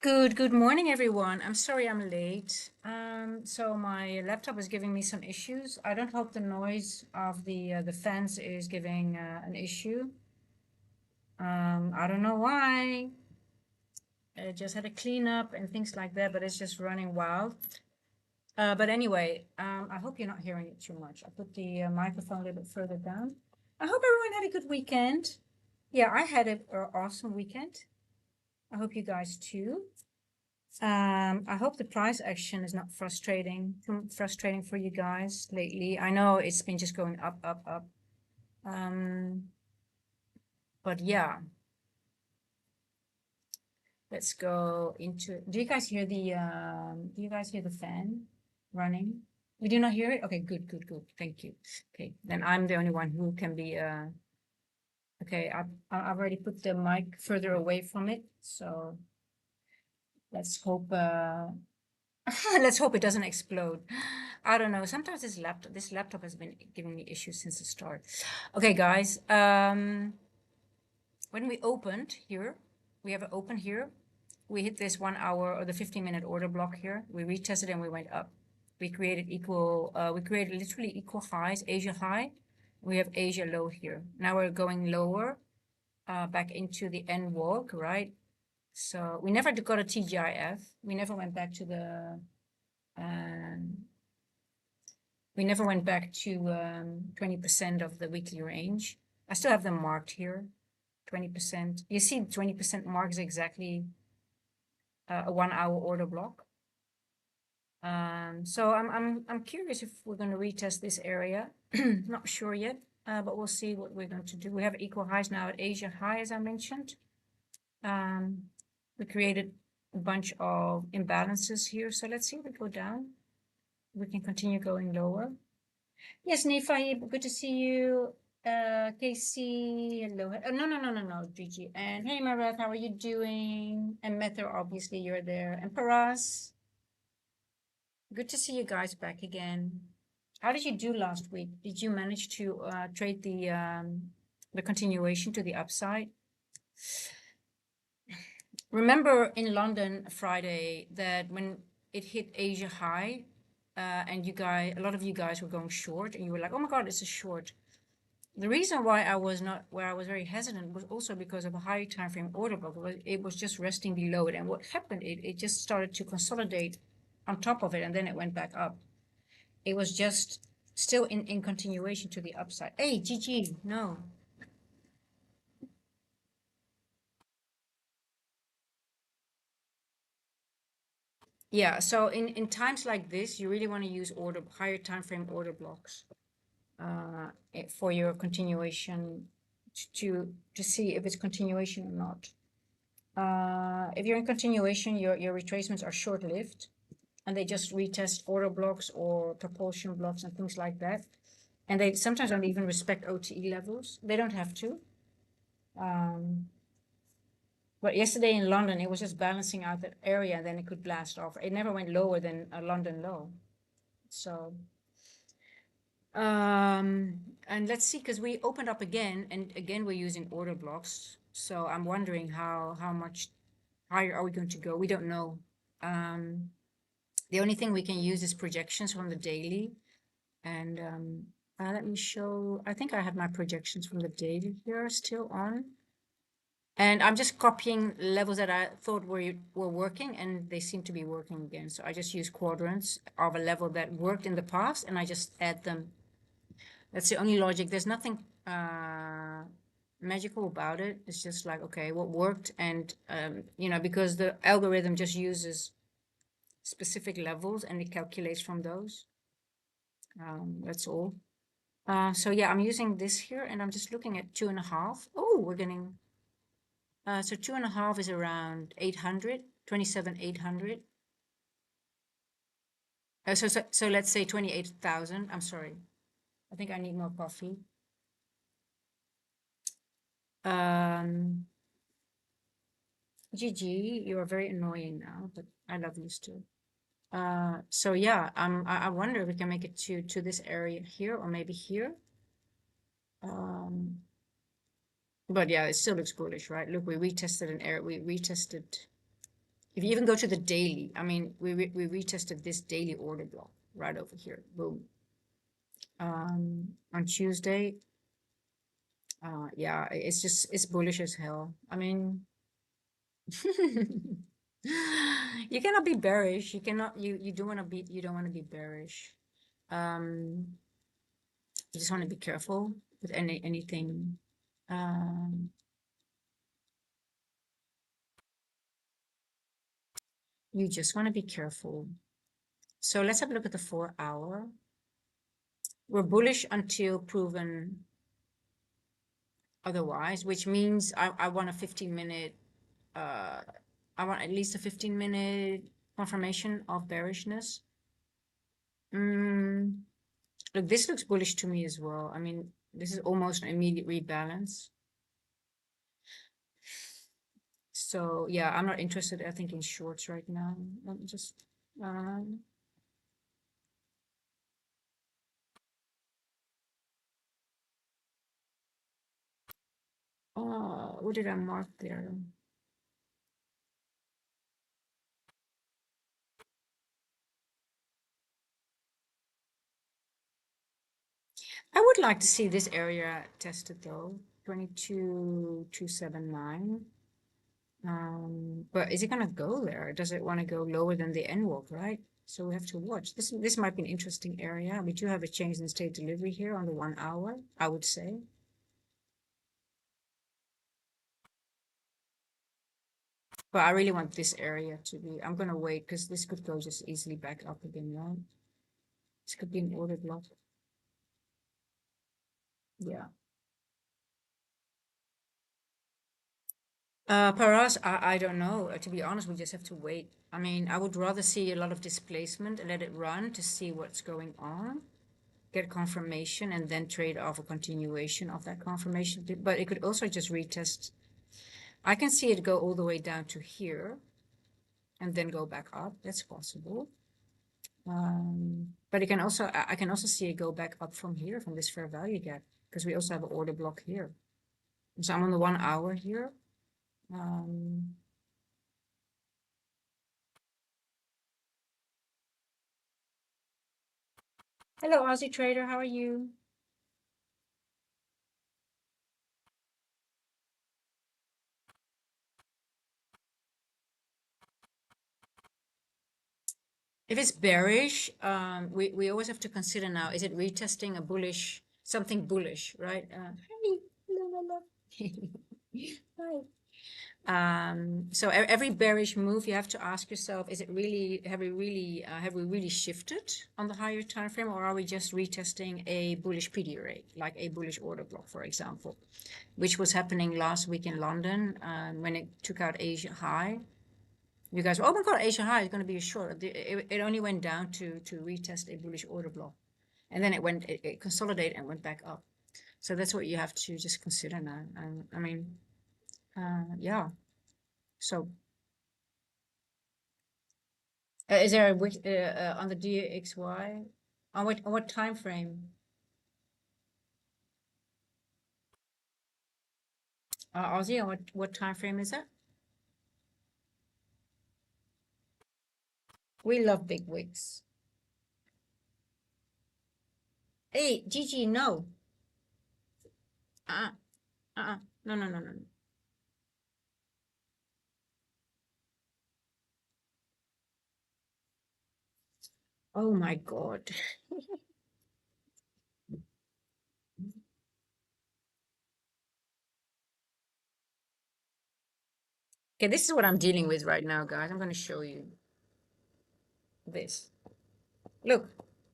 Good morning, everyone. I'm sorry I'm late. So my laptop is giving me some issues. I don't hope the noise of the fans is giving an issue. I don't know why. It just had a cleanup and things like that, but it's just running wild. But anyway, I hope you're not hearing it too much. I put the microphone a little bit further down. I hope everyone had a good weekend. Yeah, I had an awesome weekend. I hope you guys too. I hope the price action is not frustrating for you guys lately. I know it's been just going up, up, up. But yeah, let's go into it. Do you guys hear the fan running? We do not hear it? Okay, good. Thank you. Okay, then I'm the only one who can be, okay, I've already put the mic further away from it. So let's hope, let's hope it doesn't explode. I don't know. Sometimes this laptop has been giving me issues since the start. Okay, guys. When we opened here, we have it open here. We hit this 1 hour or the 15-minute order block here. We retested and we went up. We created literally equal highs, Asia high. We have Asia low here. Now we're going lower, back into the N walk, right? So we never got a TGIF. We never went back to the we never went back to 20% of the weekly range. I still have them marked here, 20%. You see, 20% marks exactly a 1 hour order block. So I'm curious if we're going to retest this area. Not sure yet, but we'll see what we're going to do. We have equal highs now at Asia high, as I mentioned. We created a bunch of imbalances here. So let's see if we go down. We can continue going lower. Yes, Nifa, good to see you. Casey, hello. No, Gigi. And hey, Marat, how are you doing? And Mether, obviously, you're there. And Paras, good to see you guys back again. How did you do last week? Did you manage to trade the continuation to the upside? Remember in London Friday that when it hit Asia high, and a lot of you guys were going short, and you were like, "Oh my God, it's a short." The reason why I was very hesitant was also because of a high time frame order block. It was just resting below it, and what happened? It just started to consolidate on top of it, and then it went back up. It was just still in continuation to the upside. Hey, GG, no. Yeah, so in times like this, you really want to use higher time frame order blocks for your continuation to see if it's continuation or not. If you're in continuation, your retracements are short-lived, and they just retest order blocks or propulsion blocks and things like that. And they sometimes don't even respect OTE levels. They don't have to. But yesterday in London, it was just balancing out that area, and then it could blast off. It never went lower than a London low. So, and let's see, because we opened up again, and again we're using order blocks. So I'm wondering how much higher are we going to go? We don't know. The only thing we can use is projections from the daily. And let me show, I think I have my projections from the daily here still on. And I'm just copying levels that I thought were working, and they seem to be working again. So I just use quadrants of a level that worked in the past, and I just add them. That's the only logic. There's nothing magical about it. It's just like, okay, what worked, and because the algorithm just uses specific levels and it calculates from those. That's all. So yeah, I'm using this here, and I'm just looking at 2.5. Oh, we're getting, so 2.5 is around 800, 27,800. So let's say 28,000. I'm sorry. I think I need more coffee. GG, you are very annoying now, but I love you still. So yeah, I wonder if we can make it to this area here, or maybe here. But yeah, it still looks bullish, right? Look, we retested an area. We retested If you even go to the daily, I mean, we retested this daily order block right over here. Boom. On Tuesday, yeah, it's bullish as hell. I mean, you cannot be bearish. You cannot, you don't want to be, you don't want to be bearish. You just want to be careful with anything. You just want to be careful. So let's have a look at the 4-hour. We're bullish until proven otherwise, which means I want a 15-minute, I want at least a 15-minute confirmation of bearishness. Look, this looks bullish to me as well. I mean, this is almost an immediate rebalance. So yeah, I'm not interested, I think, in shorts right now. Let me just, what did I mark there? I would like to see this area tested though, 22,279. But is it gonna go there? Does it want to go lower than the NWOG, right? So we have to watch. This might be an interesting area. We do have a change in state delivery here on the 1 hour, I would say. But I really want this area to be, I'm gonna wait because this could go just easily back up again, right? This could be an order block. Yeah. Paras, I don't know. To be honest, we just have to wait. I mean, I would rather see a lot of displacement and let it run to see what's going on, get confirmation, and then trade off a continuation of that confirmation. But it could also just retest. I can see it go all the way down to here and then go back up. That's possible. But it can also, I can also see it go back up from here, from this fair value gap, because we also have an order block here. So I'm on the 1 hour here. Hello, Aussie trader, how are you? If it's bearish, we always have to consider now, is it retesting a bullish, something bullish, right? Hi. So every bearish move, you have to ask yourself, is it really, have we really shifted on the higher time frame, or are we just retesting a bullish PD rate, like a bullish order block, for example, which was happening last week in London, when it took out Asia high. You guys, oh my God, Asia high is going to be a short. It only went down to retest a bullish order block, and then it consolidated and went back up. So that's what you have to just consider now. I mean, yeah. So, is there a wick on the DXY? On what time frame? Aussie, on what time frame is that? We love big wicks. Hey, Gigi, no. Uh, no, no, no, no. Oh my God. Okay, this is what I'm dealing with right now, guys. I'm going to show you this. Look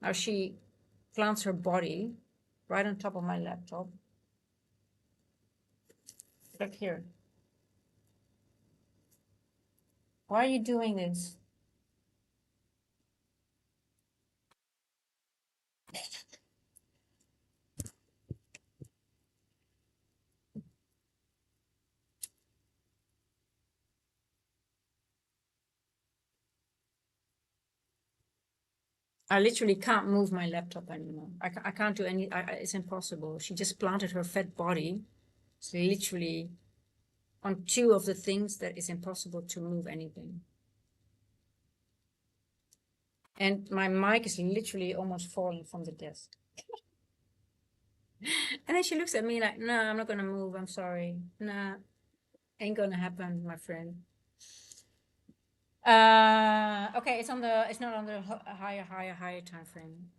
how she plants her body right on top of my laptop. Look here. Why are you doing this? I literally can't move my laptop anymore. I can't do any, it's impossible. She just planted her fat body. So literally on two of the things that is impossible to move anything. And my mic is literally almost falling from the desk. And then she looks at me like, no, I'm not gonna move. I'm sorry. Nah, ain't gonna happen, my friend. Okay, it's not on the higher time frame.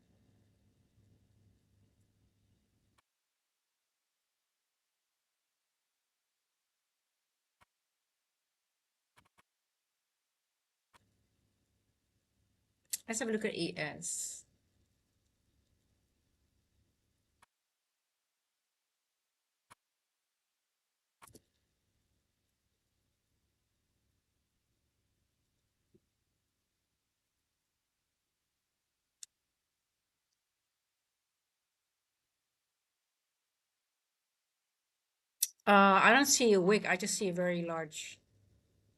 Let's have a look at ES. I don't see a wick. I just see a very large,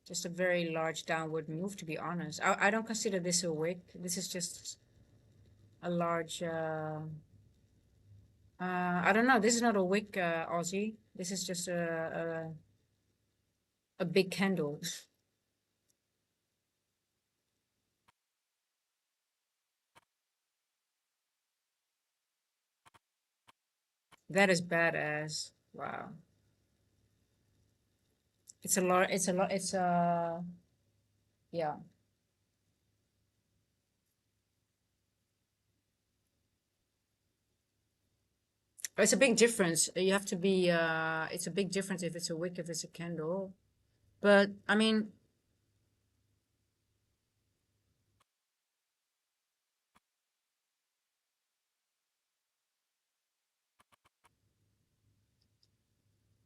just a very large downward move, to be honest. I don't consider this a wick. This is just a large, I don't know. This is not a wick, Aussie. This is just a big candle. That is badass. Wow. It's yeah. It's a big difference. You have to be, it's a big difference if it's a wick, if it's a candle. But I mean,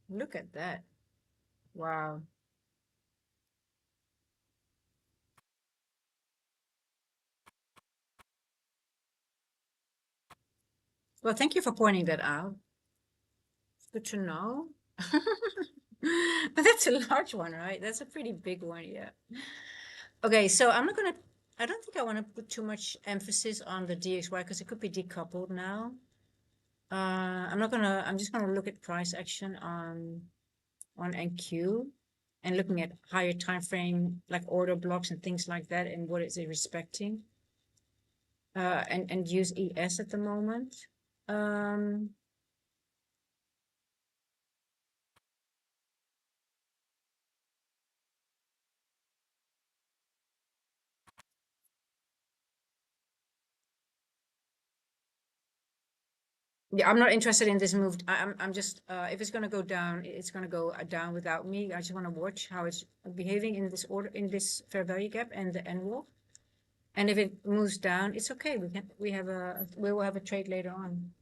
look at that. Wow. Well, thank you for pointing that out. Good to know. But that's a large one, right? That's a pretty big one, yeah. Okay, so I don't think I want to put too much emphasis on the DXY because it could be decoupled now. I'm just gonna look at price action on NQ and looking at higher time frame, like order blocks and things like that, and what is it respecting, and use ES at the moment. Um, Yeah, I'm not interested in this move. I'm just, if it's gonna go down, it's gonna go down without me. I just want to watch how it's behaving in this order, in this fair value gap and the N wall. And if it moves down, it's okay. We will have a trade later on.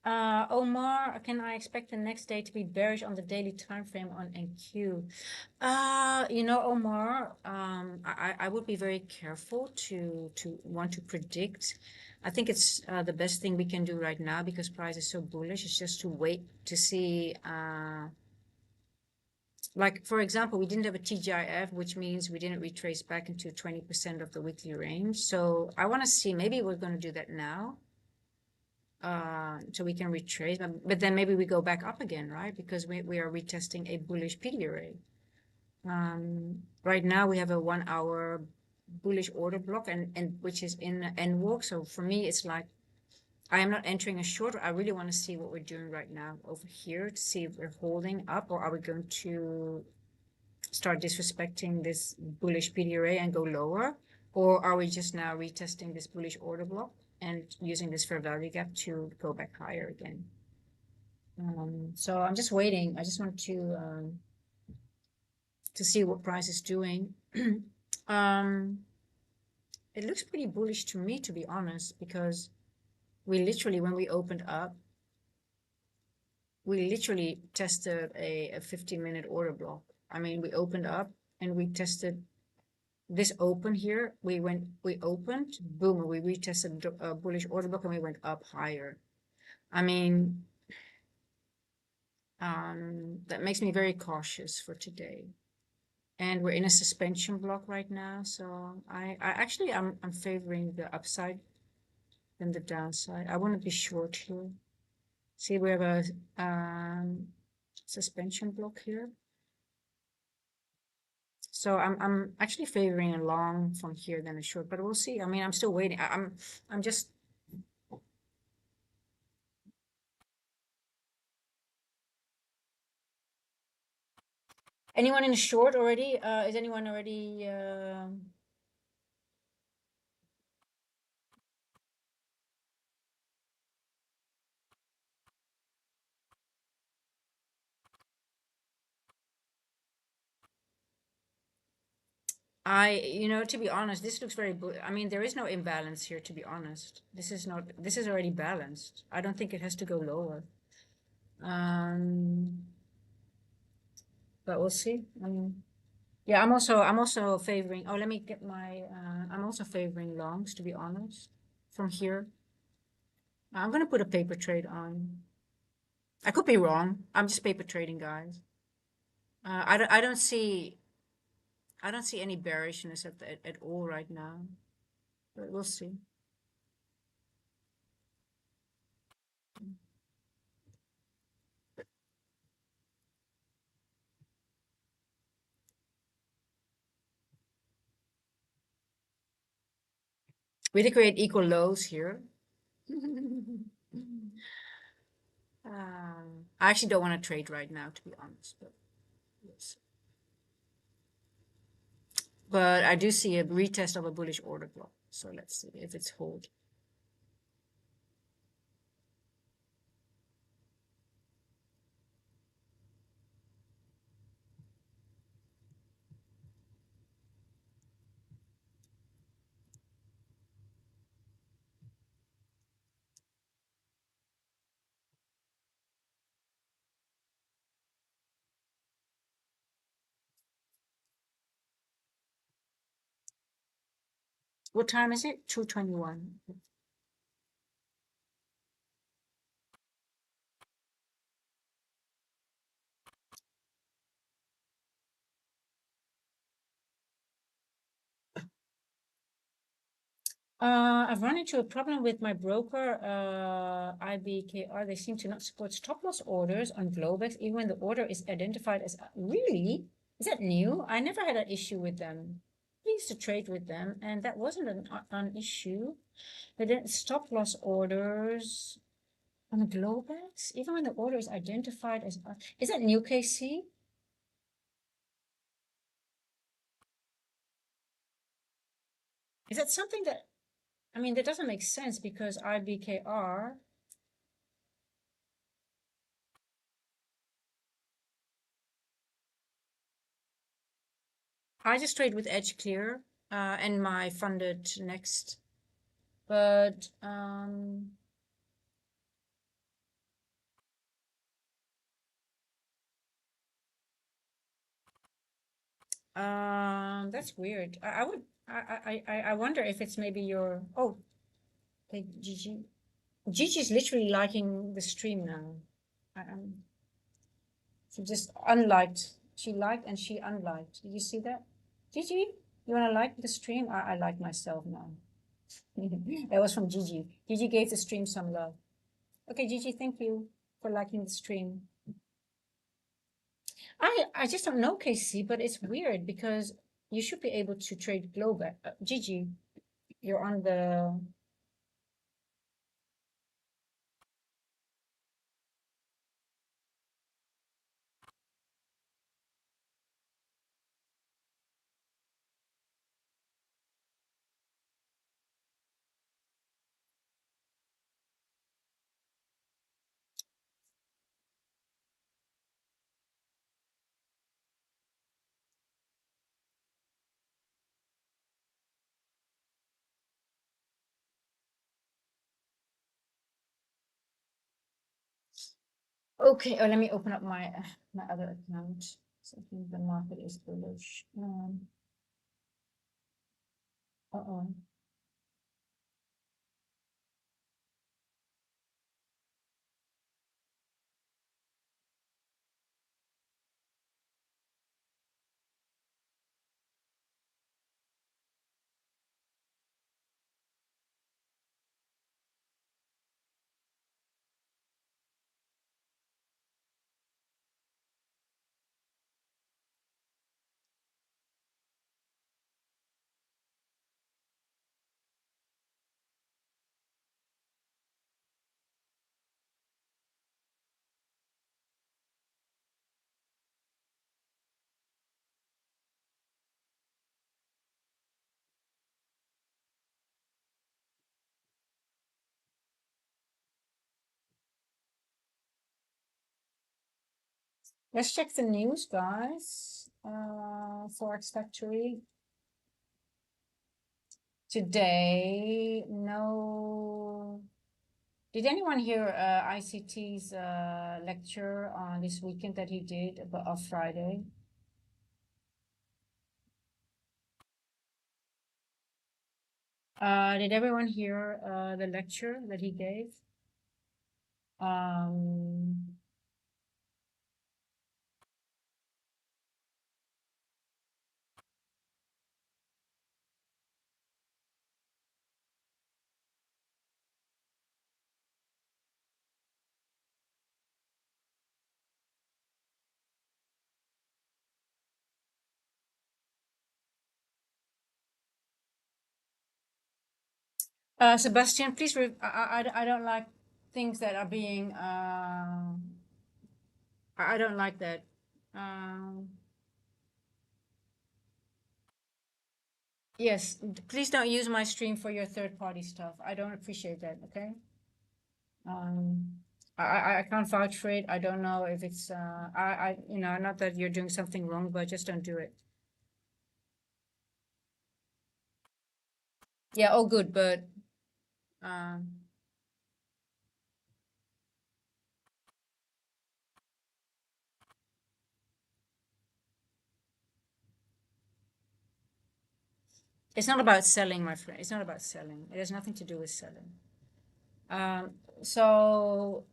Omar, can I expect the next day to be bearish on the daily time frame on NQ? Omar, I would be very careful to want to predict. I think it's the best thing we can do right now because price is so bullish. It's just to wait to see. Like for example, we didn't have a TGIF, which means we didn't retrace back into 20% of the weekly range. So I want to see. Maybe we're going to do that now so we can retrace, but then maybe we go back up again, right? Because we are retesting a bullish PD array. Right now we have a 1 hour bullish order block and which is in N walk. So for me, it's like I am not entering a short. I really want to see what we're doing right now over here to see if we're holding up or are we going to start disrespecting this bullish PD array and go lower, or are we just now retesting this bullish order block and using this fair value gap to go back higher again? So I'm just waiting. I just want to see what price is doing. um, it looks pretty bullish to me, to be honest, because we literally, when we opened up, we literally tested a 15-minute order block. I mean, we opened up and we tested this open here. We opened, boom, we retested a bullish order block and we went up higher. I mean, that makes me very cautious for today. And we're in a suspension block right now, so I'm favoring the upside than the downside. I want to be short here. See, we have a suspension block here. So I'm actually favoring a long from here than a short, but we'll see. I mean, I'm still waiting. I'm just anyone in a short already? Is anyone already to be honest, this looks very I mean, there is no imbalance here, to be honest. This is not, this is already balanced. I don't think it has to go lower. Um, but we'll see. I mean, yeah, I'm also favoring, oh, let me get my, I'm also favoring longs, to be honest, from here. I'm gonna put a paper trade on. I could be wrong. I'm just paper trading, guys. I don't see any bearishness at all right now, but we'll see. We did create equal lows here. I actually don't want to trade right now, to be honest, but yes. But I do see a retest of a bullish order block. So let's see if it's hold. What time is it? 2:21. I've run into a problem with my broker, IBKR. They seem to not support stop loss orders on Globex, even when the order is identified as really? Is that new? I never had an issue with them. I used to trade with them, and that wasn't an issue. They didn't stop loss orders on Globex, even when the order is identified as. Is that new, KC? Is that something that? I mean, that doesn't make sense because IBKR. I just trade with Edge Clear and my funded next. But that's weird. I would I wonder if it's maybe your hey, Gigi. Gigi's literally liking the stream now. She just unliked. She liked and she unliked. Did you see that? Gigi, you wanna like the stream? I like myself now. That was from Gigi. Gigi gave the stream some love. Okay, Gigi, thank you for liking the stream. I just don't know, KC, but it's weird because you should be able to trade Globe. Gigi, you're on the. Okay, let me open up my other account. So I think the market is bullish. Uh-oh. Let's check the news, guys. Forex Factory. Today, no. Did anyone hear ICT's lecture on this weekend that he did about of Friday? Did everyone hear the lecture that he gave? Um, Sebastian, please, I don't like things that are being, I don't like that. Um, yes, please don't use my stream for your third party stuff. I don't appreciate that, okay? Um, I can't vouch for it. I don't know if it's, not that you're doing something wrong, but just don't do it. Yeah, oh, good, but, um, it's not about selling, my friend. It's not about selling. It has nothing to do with selling. Um, so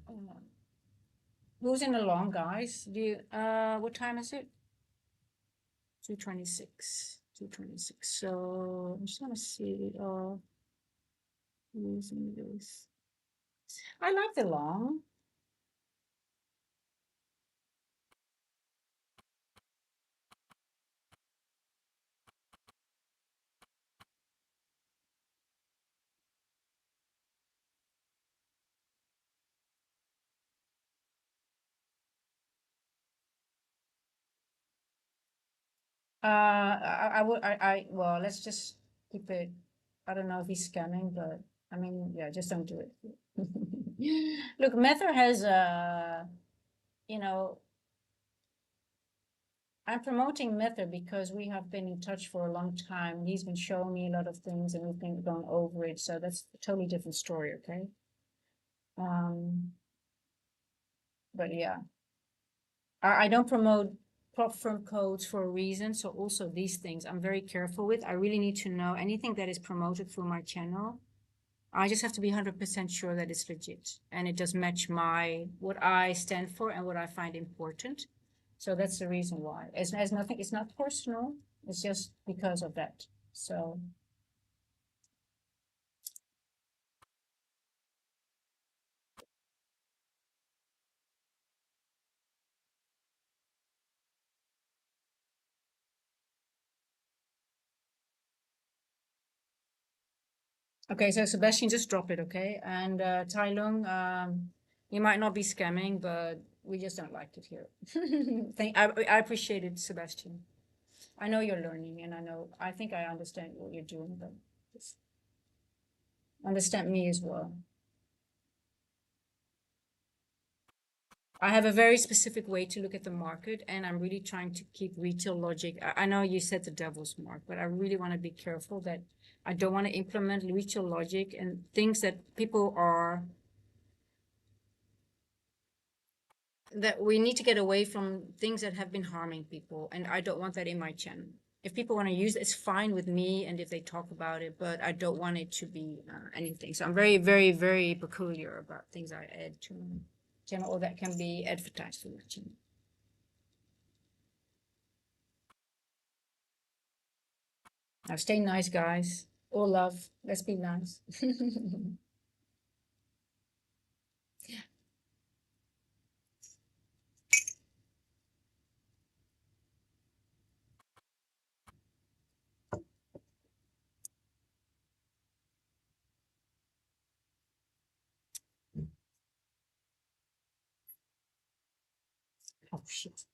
uh, who's in the long, guys? What time is it? 2:26. 2:26. So I'm just gonna see, who's in this. I like the long. Well, let's just keep it. I don't know if he's scamming, but I mean, yeah, just don't do it. Look, Mether has, you know, I'm promoting Mether because we have been in touch for a long time. He's been showing me a lot of things and we've been going over it. So that's a totally different story, okay? Um, but yeah, I don't promote prop firm codes for a reason. So also these things I'm very careful with. I really need to know anything that is promoted through my channel. I just have to be 100% sure that it's legit and it does match what I stand for and what I find important. So that's the reason why. It's nothing, it's not personal. It's just because of that. So, okay, so Sebastian, just drop it, okay? And Tai Lung, you might not be scamming, but we just don't like it here. I appreciate it, Sebastian. I know you're learning, and I think I understand what you're doing, but just understand me as well. I have a very specific way to look at the market, and I'm really trying to keep retail logic. I know you said the devil's mark, but I really want to be careful that I don't want to implement retail logic and things that people are that we need to get away from things that have been harming people, and I don't want that in my channel. If people want to use it, it's fine with me, and if they talk about it, but I don't want it to be anything. So I'm very, very, very peculiar about things I add to my channel or that can be advertised for my channel. Now stay nice, guys. All love. Let's be nice. Oh shit.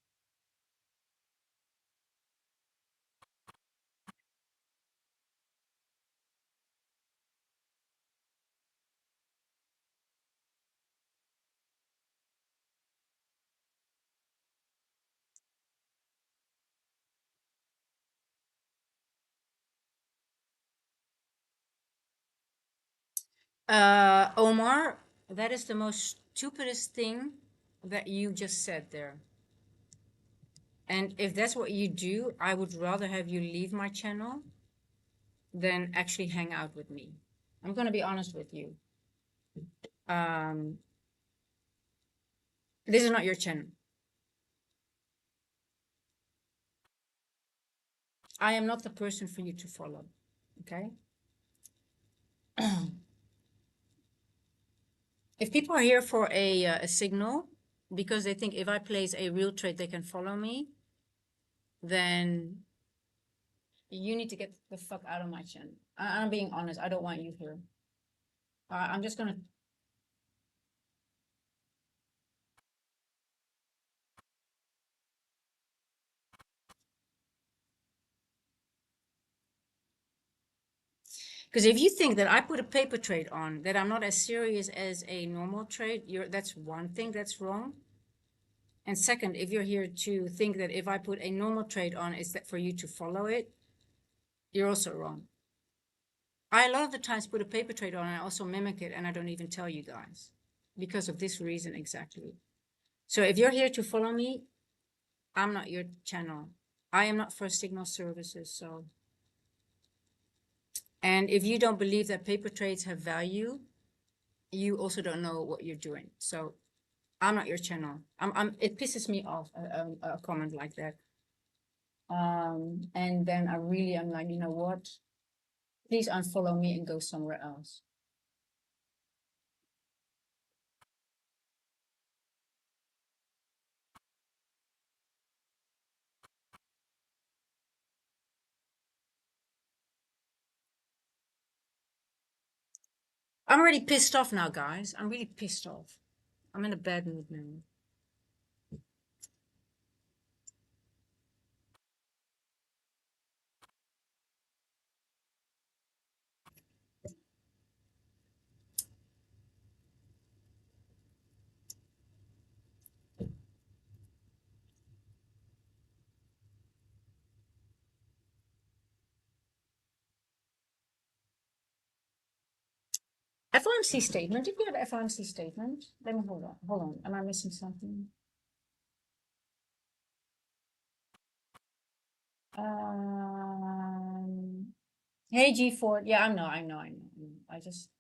Omar, that is the most stupidest thing that you just said there. And if that's what you do, I would rather have you leave my channel than actually hang out with me. I'm going to be honest with you. Um, this is not your channel. I am not the person for you to follow. Okay? If people are here for a signal because they think if I place a real trade, they can follow me, then you need to get the fuck out of my channel. I'm being honest. I don't want you here. I'm just going to. Because if you think that I put a paper trade on, that I'm not as serious as a normal trade, that's one thing that's wrong. And second, if you're here to think that if I put a normal trade on, it's that for you to follow it, you're also wrong. I a lot of the times put a paper trade on and I also mimic it and I don't even tell you guys because of this reason exactly. So if you're here to follow me, I'm not your channel. I am not for signal services. So, and if you don't believe that paper trades have value, you also don't know what you're doing. So I'm not your channel. It pisses me off a comment like that. And then I really am like, you know what? Please unfollow me and go somewhere else. I'm already pissed off now, guys. I'm really pissed off. I'm in a bad mood now. FOMC statement. Did we have FOMC statement? Let me hold on. Hold on. Am I missing something? Hey G4. Yeah, I know. I just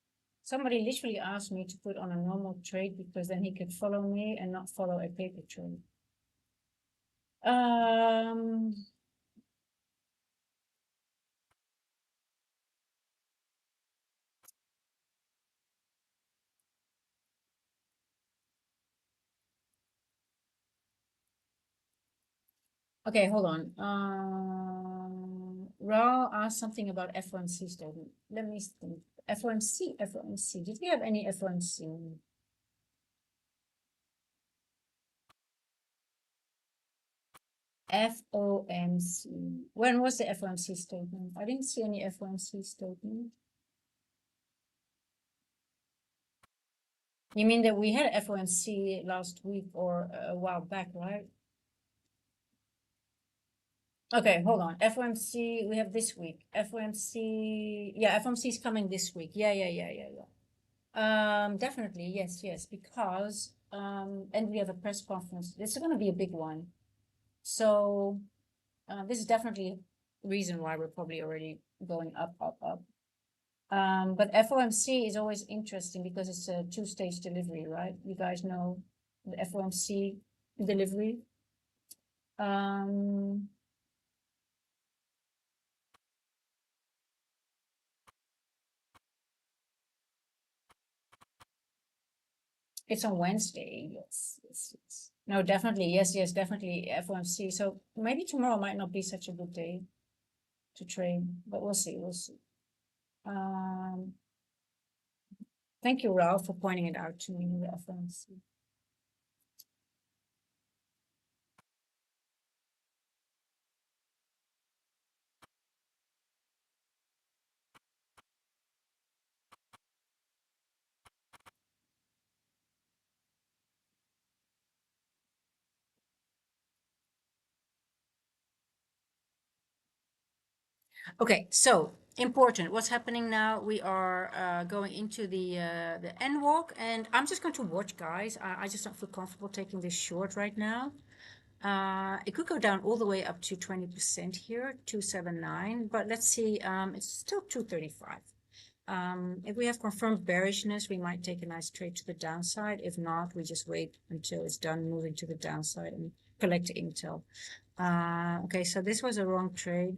somebody literally asked me to put on a normal trade because then he could follow me and not follow a paper trade. Um, okay, hold on. Raul asked something about FOMC statement. Let me think. FOMC. Did we have any FOMC? FOMC. When was the FOMC statement? I didn't see any FOMC statement. You mean that we had FOMC last week or a while back, right? Okay, hold on. FOMC, we have this week. FOMC, yeah, FOMC is coming this week. Yeah. Definitely, yes, because and we have a press conference. This is going to be a big one. So this is definitely a reason why we're probably already going up. But FOMC is always interesting because it's a two-stage delivery, right? You guys know the FOMC delivery. Um, it's on Wednesday. Yes. No, definitely. Yes, definitely FOMC. So maybe tomorrow might not be such a good day to trade, but we'll see. Um, thank you, Ralph, for pointing it out to me, the FOMC. Okay, so Important. What's happening now? We are going into the end walk, and I'm just going to watch, guys. I just don't feel comfortable taking this short right now. It could go down all the way up to 20% here, 279, but let's see. It's still 235. If we have confirmed bearishness, we might take a nice trade to the downside. If not, we just wait until it's done moving to the downside and collect intel. Okay, so this was a wrong trade.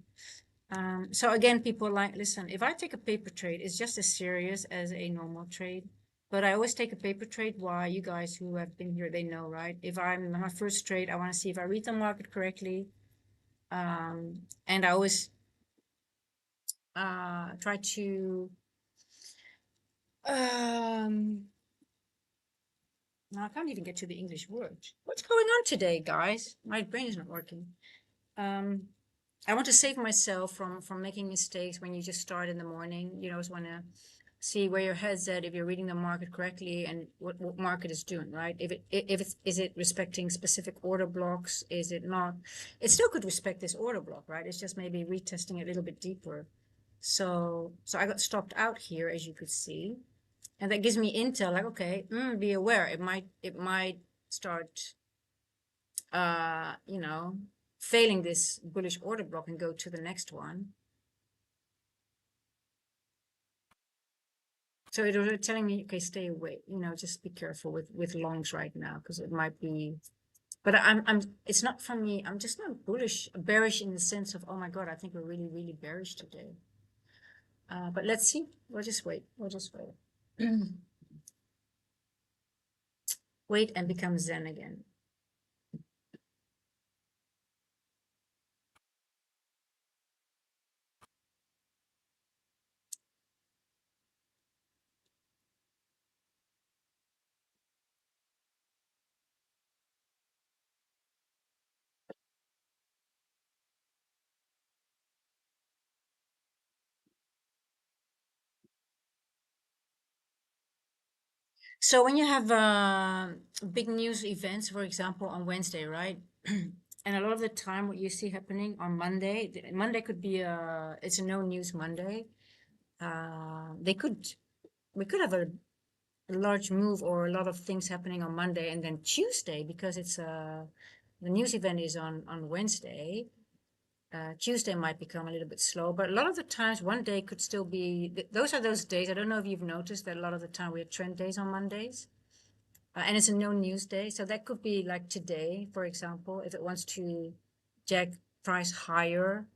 So again, people like, listen, if I take a paper trade, it's just as serious as a normal trade. But I always take a paper trade. Why? You guys who have been here, they know, right? If I'm my first trade, I want to see if I read the market correctly. And I always try to now I can't even get to the English word. What's going on today, guys? My brain is not working. Um, I want to save myself from making mistakes when you just start in the morning. You always want to see where your head's at, if you're reading the market correctly and what market is doing, right? If it's is it respecting specific order blocks? Is it not? It still could respect this order block, right? It's just maybe retesting it a little bit deeper. So I got stopped out here, as you could see, and that gives me intel like, okay, be aware, it might start you know, failing this bullish order block and go to the next one. So it was telling me, okay, stay away, you know, just be careful with longs right now, because it might be, but it's not for me. I'm just not bullish, bearish in the sense of, oh my God, I think we're really, really bearish today. But let's see. We'll just wait. We'll just wait. Wait and become Zen again. So when you have big news events, for example, on Wednesday, right? And a lot of the time, what you see happening on Monday, Monday could be it's a no news Monday. They could, we could have a large move or a lot of things happening on Monday, and then Tuesday, because it's the news event is on Wednesday. Tuesday might become a little bit slow, but a lot of the times one day could still be. Those are those days. I don't know if you've noticed that a lot of the time we have trend days on Mondays. And it's a no news day. So that could be like today, for example, if it wants to jack price higher,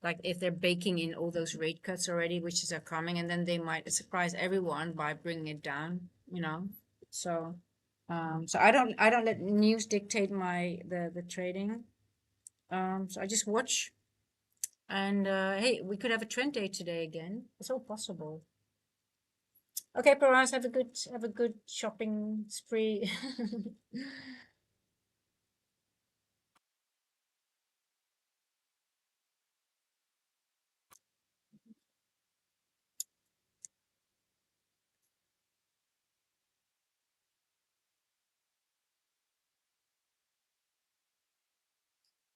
like if they're baking in all those rate cuts already, which is are coming, and then they might surprise everyone by bringing it down, you know. So, so I don't let news dictate the trading. So I just watch, and hey, we could have a trend day today again. It's all possible. Okay, Paras, have a good shopping spree.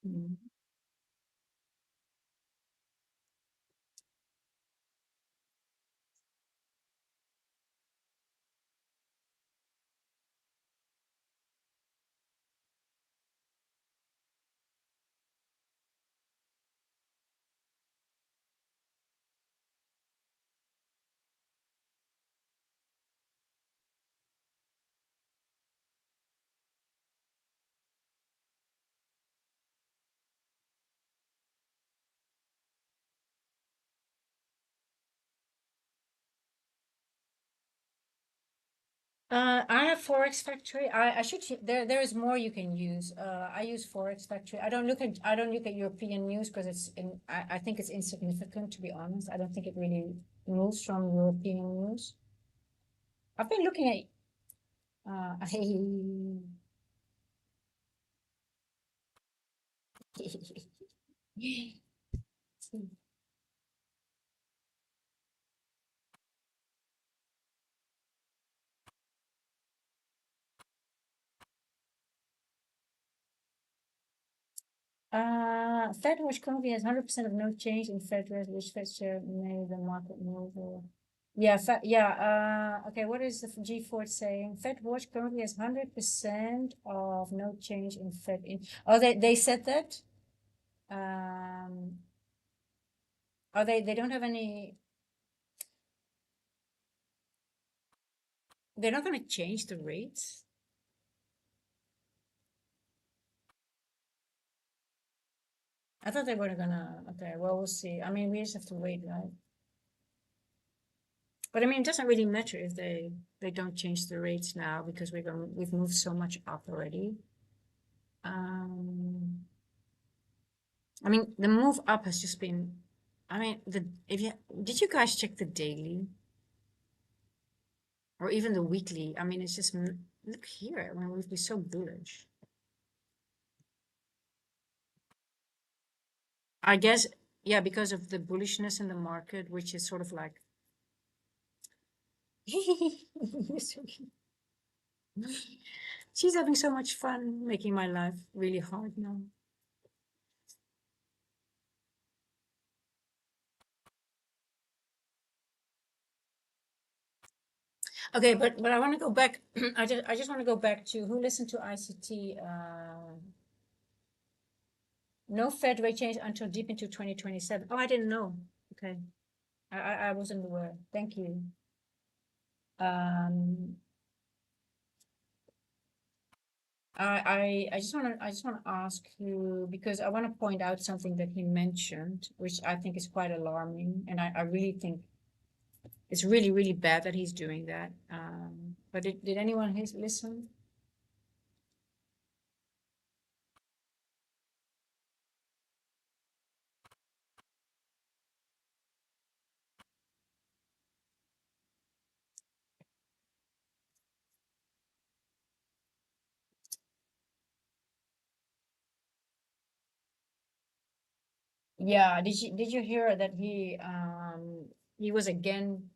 Mm. I have Forex Factory. I should there is more you can use. I use Forex Factory. I don't look at European news because I think it's insignificant, to be honest. I don't think it really moves from European news. I've been looking at Fed watch currently has 100% of no change in Fed rate, which Fed share made the market move. Yeah, okay, what is the G4 saying? Fed watch currently has 100% of no change in Fed in. Oh, they said that. Oh, they don't have any. They're not going to change the rates. I thought they were gonna. Okay, well, we'll see. I mean, we just have to wait, right? But I mean, it doesn't really matter if they don't change the rates now because we've moved so much up already. Um, I mean, the move up has just been. I mean, the if you did you guys check the daily or even the weekly? I mean, it's just look here. I mean, we've been so bullish. I guess yeah, because of the bullishness in the market, which is sort of like. She's having so much fun making my life really hard now. Okay, but I want to go back. I just want to go back to who listened to ICT. No Fed rate change until deep into 2027. Oh, I didn't know. Okay, I wasn't aware. Thank you. Um, I just want to ask you because I want to point out something that he mentioned, which I think is quite alarming, and I really think it's really really bad that he's doing that. But did anyone listen? Yeah, did you hear that he was again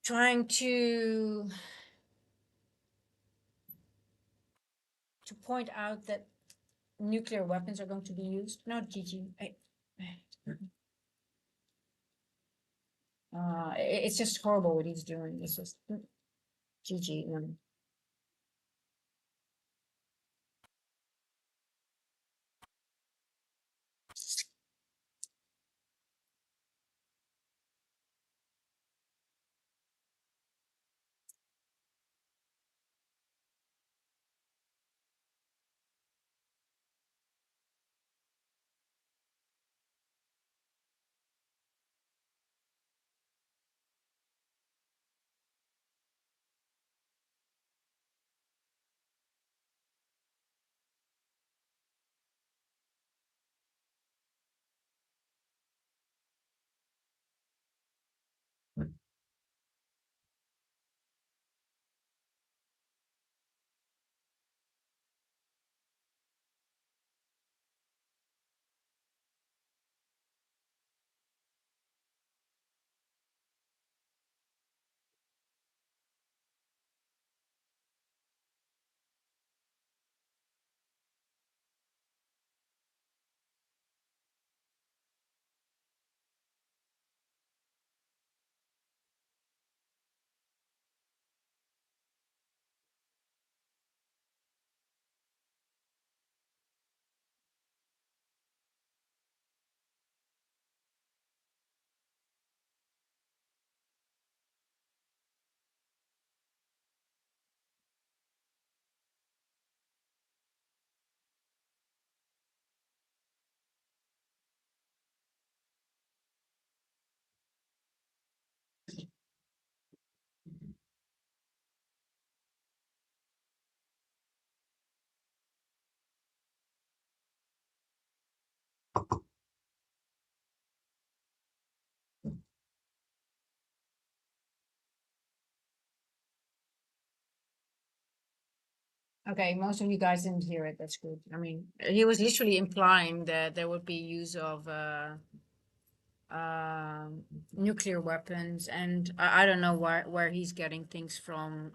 trying to point out that nuclear weapons are going to be used? No, Gigi. It's just horrible what he's doing. It's just Gigi. Okay, most of you guys didn't hear it. That's good. I mean, he was literally implying that there would be use of nuclear weapons, and I don't know where he's getting things from.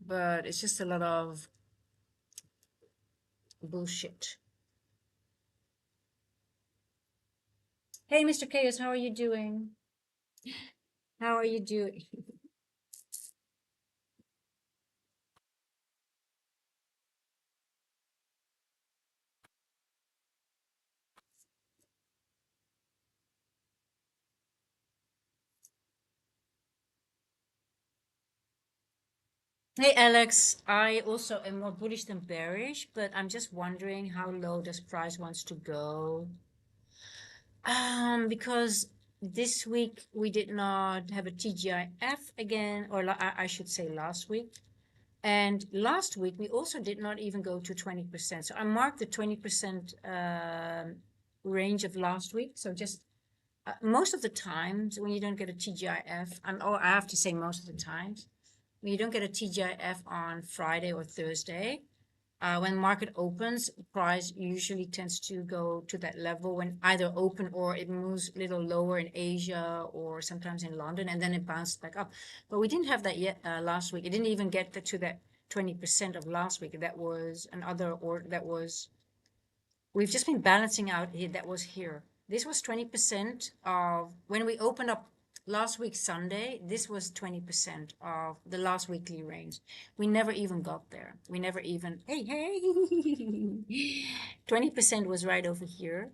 But it's just a lot of bullshit. Hey, Mr. Chaos, how are you doing? How are you doing? Hey, Alex, I also am more bullish than bearish, but I'm just wondering how low does price wants to go? Because this week we did not have a TGIF again, or I should say last week. And last week we also did not even go to 20%. So I marked the 20% range of last week. So just most of the times when you don't get a TGIF, I have to say most of the times, when you don't get a TGIF on Friday or Thursday, when market opens, price usually tends to go to that level when either open or it moves a little lower in Asia or sometimes in London, and then it bounced back up. But we didn't have that yet last week. It didn't even get to that 20% of last week. That was another, or that was, we've just been balancing out here. That was here. This was 20% of when we opened up last week Sunday. This was 20% of the last weekly range. We never even got there. We never even, hey, 20% was right over here.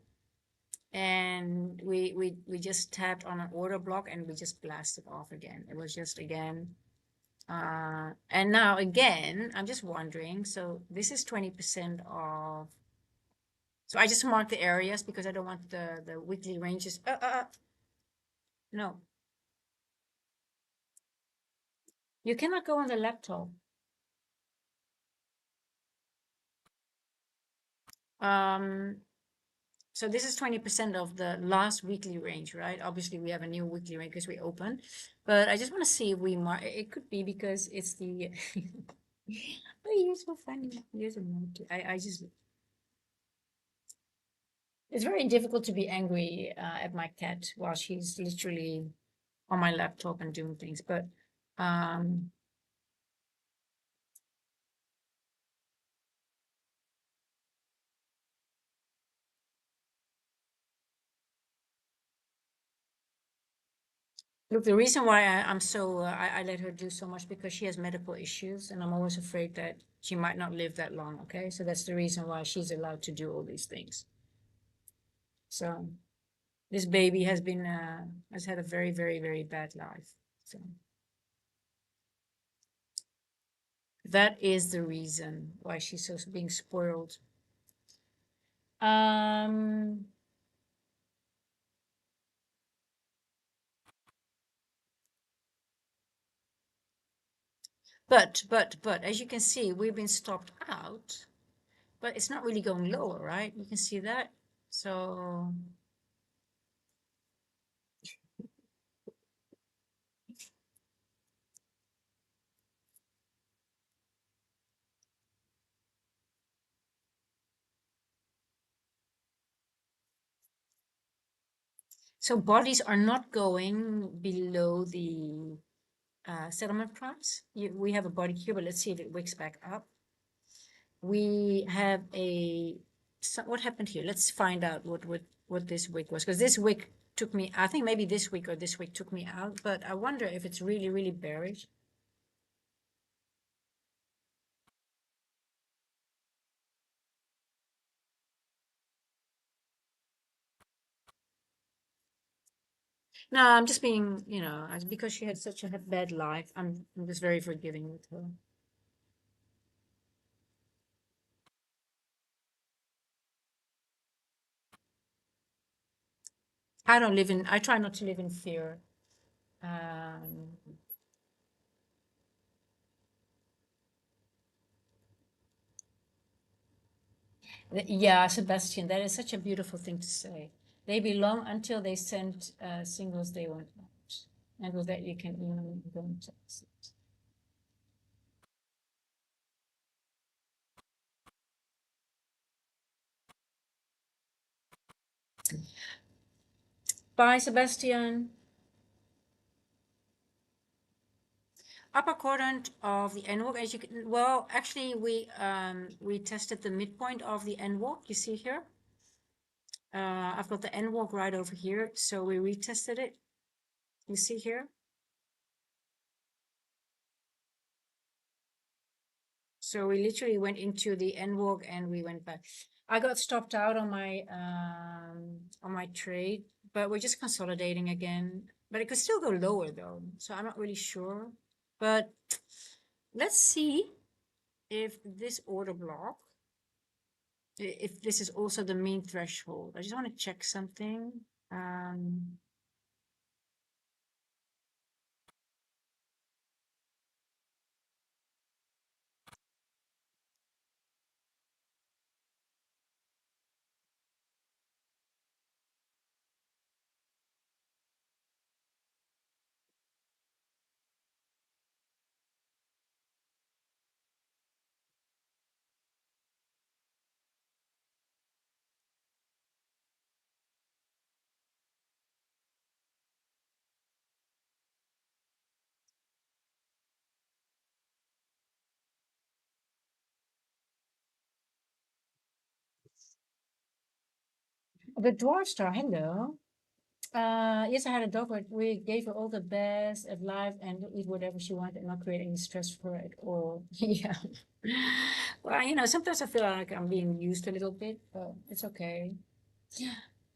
And we just tapped on an order block and we just blasted off again. It was just again. And now again, I'm just wondering. So this is 20% of, so I just mark the areas because I don't want the weekly ranges. No, you cannot go on the laptop. Um, so this is 20% of the last weekly range, right? Obviously, we have a new weekly range because we opened, but I just want to see if we mark. It could be because it's the. Oh, you're so funny. Here's a note. I just. It's very difficult to be angry at my cat while she's literally on my laptop and doing things, but um look, the reason why I'm so I let her do so much because she has medical issues, and I'm always afraid that she might not live that long. Okay, so that's the reason why she's allowed to do all these things. So this baby has had a very, very, very bad life. So that is the reason why she's so being spoiled. Um, but as you can see, we've been stopped out, but it's not really going lower, right? You can see that. So so bodies are not going below the settlement price. We have a body here, but let's see if it wicks back up. We have a, so what happened here? Let's find out what this wick was, because this wick took me, I think maybe this week or this week took me out, but I wonder if it's really, really bearish. No, I'm just being, because she had such a bad life, I'm just very forgiving with her. I try not to live in fear. Um, yeah, Sebastian, that is such a beautiful thing to say. They belong until they send signals they want out. And with that, you can even go into it. Bye, Sebastian. upper quadrant of the N walk, as you can, well, actually we tested the midpoint of the N walk. You see here, I've got the N walk right over here, so we retested it. You see here. So we literally went into the N walk and we went back. I got stopped out on my trade, but we're just consolidating again. But it could still go lower though, so I'm not really sure. But let's see if this order block, if this is also the mean threshold. I just want to check something. Um, the dwarf star, hello. Yes, I had a dog, but we gave her all the best of life and eat whatever she wanted and not create any stress for her at all. Yeah. Well, sometimes I feel like I'm being used a little bit, but it's okay.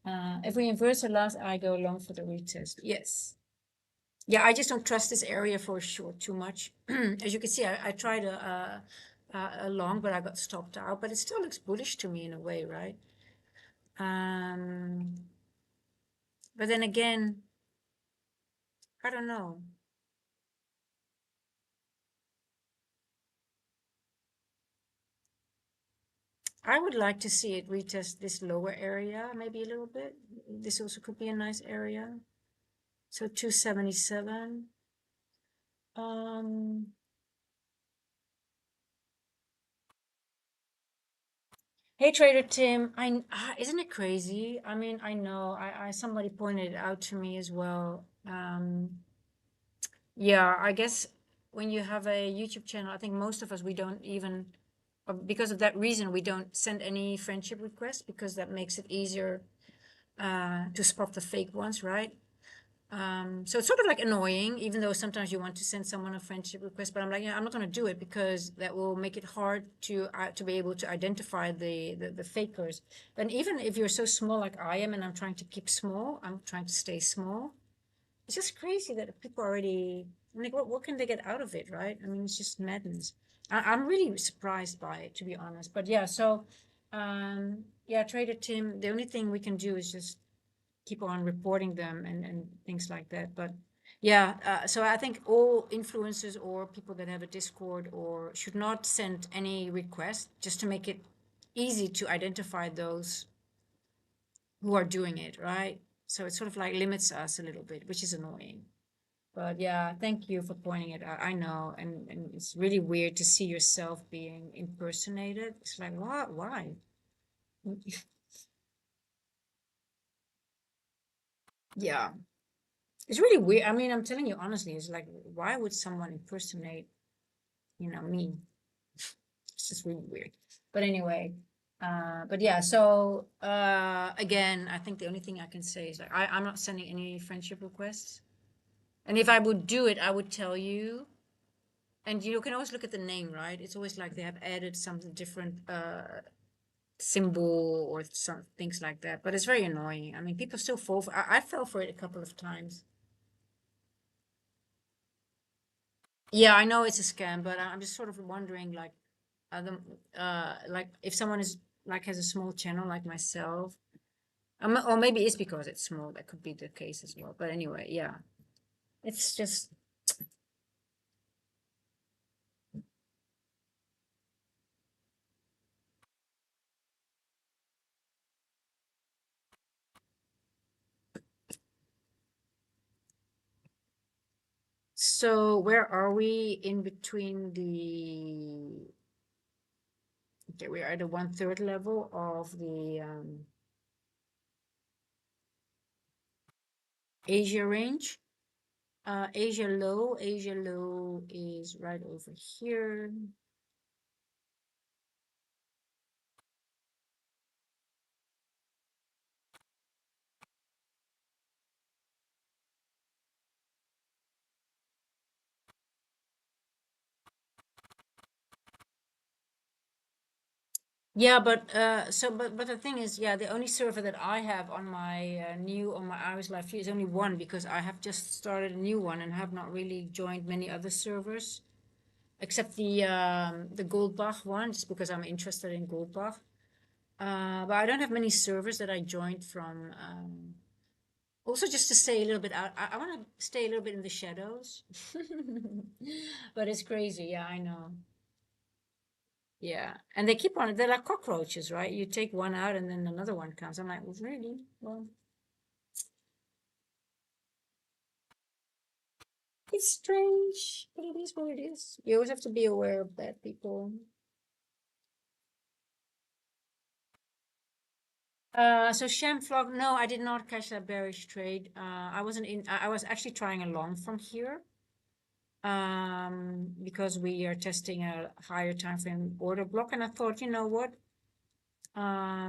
If we inverse the last, I go along for the retest. Yes. Yeah, I just don't trust this area for sure too much. As you can see, I tried a long, but I got stopped out. But it still looks bullish to me in a way, right? Um, but then again, I don't know. I would like to see it retest this lower area, maybe a little bit. This also could be a nice area. So 277. Um, hey Trader Tim, isn't it crazy? I mean, I know, I somebody pointed it out to me as well. Yeah, I guess when you have a YouTube channel, I think most of us we don't even, because of that reason, we don't send any friendship requests because that makes it easier to spot the fake ones, right? So it's sort of like annoying, even though sometimes you want to send someone a friendship request, but I'm like, I'm not going to do it because that will make it hard to be able to identify the fakers. And even if you're so small like I am, and I'm trying to keep small, I'm trying to stay small. It's just crazy that people already like, what can they get out of it, right? I mean, it's just madness. I'm really surprised by it, to be honest. But yeah, so yeah, Trader Tim, the only thing we can do is just keep on reporting them and things like that. But yeah, so I think all influencers or people that have a Discord or should not send any request just to make it easy to identify those who are doing it, right? So it sort of like limits us a little bit, which is annoying. But yeah, thank you for pointing it out. I know, and it's really weird to see yourself being impersonated. It's like, what? Why? Yeah, it's really weird. I mean, I'm telling you honestly, it's like, why would someone impersonate, me? It's just really weird. But anyway, but yeah, so again, I think the only thing I can say is like I'm not sending any friendship requests. And if I would do it, I would tell you. And you can always look at the name, right? It's always like they have added something different symbol or some things like that. But it's very annoying. I mean, people still fall for. I fell for it a couple of times. Yeah, I know it's a scam, but I'm just sort of wondering, like, like if someone is like has a small channel like myself, or maybe it's because it's small. That could be the case as well. But anyway, yeah, it's just so. Where are we in between the? Okay, we are at the 1/3 level of the Asia range. Asia low is right over here. Yeah, but but the thing is, yeah, the only server that I have on my on my Iris Live feed is only one because I have just started a new one and have not really joined many other servers except the Goldbach one, just because I'm interested in Goldbach. But I don't have many servers that I joined from. Also, just to stay a little bit out, I want to stay a little bit in the shadows. But it's crazy, yeah, I know. Yeah, and they keep on, they're like cockroaches, right? You take one out and then another one comes. I'm like, well, really? Well, it's strange, but it is what it is. You always have to be aware of that, people. So Shamflog, no, I did not catch that bearish trade. I wasn't in, I was actually trying a long from here. Because we are testing a higher time frame order block, and I thought, you know what? I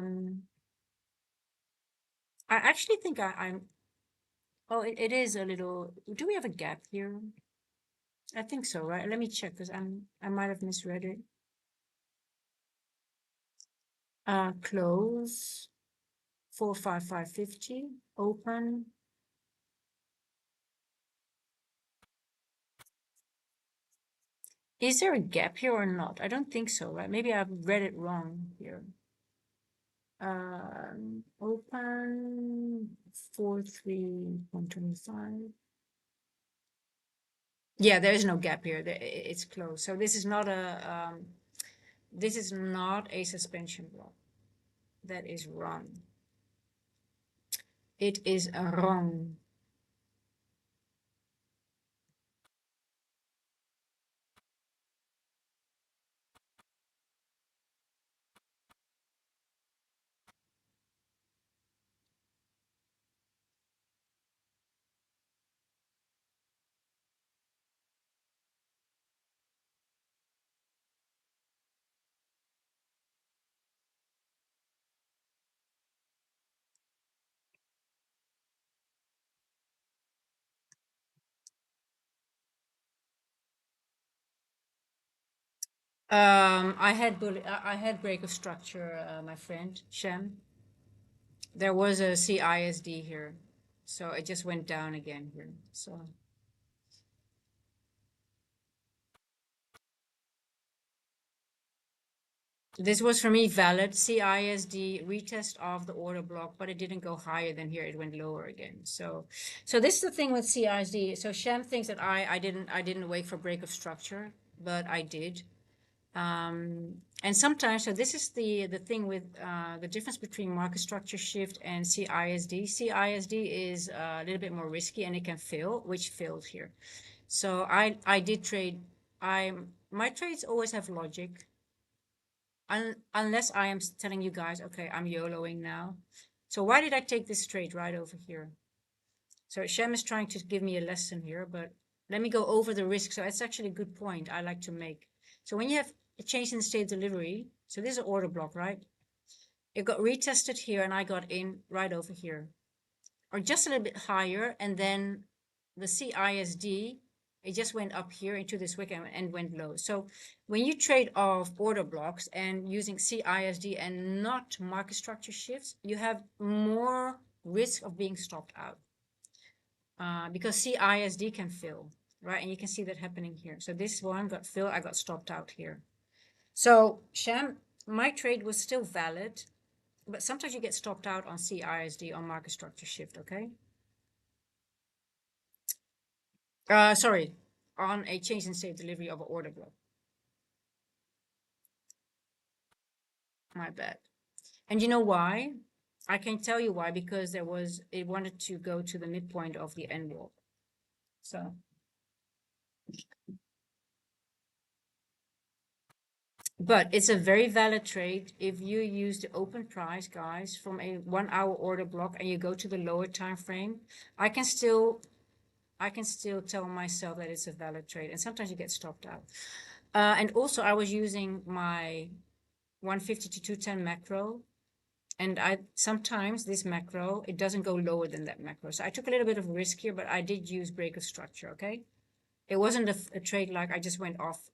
actually think I'm, oh, it is a little, do we have a gap here? I think so, right? Let me check because I might have misread it. Close 45550, open. Is there a gap here or not? I don't think so, right? Maybe I've read it wrong here. Open 43125. Yeah, there is no gap here. It's closed. So this is not a suspension block. That is wrong. It is wrong. I had break of structure, my friend Shem. There was a CISD here, so it just went down again here. So this was for me valid CISD retest of the order block, but it didn't go higher than here. It went lower again. So this is the thing with CISD. So Shem thinks that I didn't wait for break of structure, but I did. And sometimes, so this is the thing with the difference between market structure shift and CISD. CISD is a little bit more risky and it can fail, which failed here. So I did trade. My trades always have logic, unless I am telling you guys, okay, I'm YOLOing now. So why did I take this trade right over here? So Shem is trying to give me a lesson here, but let me go over the risk. So it's actually a good point I like to make. So when you have a change in state delivery, so this is an order block, right? It got retested here and I got in right over here, or just a little bit higher. And then the CISD, it just went up here into this wick and went low. So when you trade off order blocks and using CISD and not market structure shifts, you have more risk of being stopped out. Because CISD can fill, right? And you can see that happening here. So this one got filled, I got stopped out here. So Shem, my trade was still valid, but sometimes you get stopped out on CISD on market structure shift, okay? Sorry, on a change in state delivery of an order block. My bad. And you know why? I can tell you why, because it wanted to go to the midpoint of the end wall. So but it's a very valid trade if you use the open price, guys, from a 1 hour order block and you go to the lower time frame. I can still I can still tell myself that it's a valid trade. And sometimes you get stopped out. And also I was using my 150 to 210 macro. And sometimes this macro, it doesn't go lower than that macro. So I took a little bit of risk here, but I did use break of structure, okay? It wasn't a trade like I just went off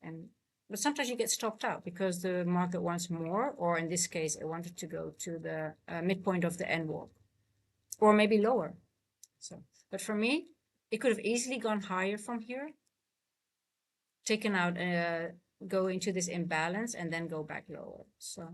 but sometimes you get stopped out because the market wants more, or in this case, it wanted to go to the midpoint of the N walk, or maybe lower. So, but for me, it could have easily gone higher from here, taken out, go into this imbalance, and then go back lower. So.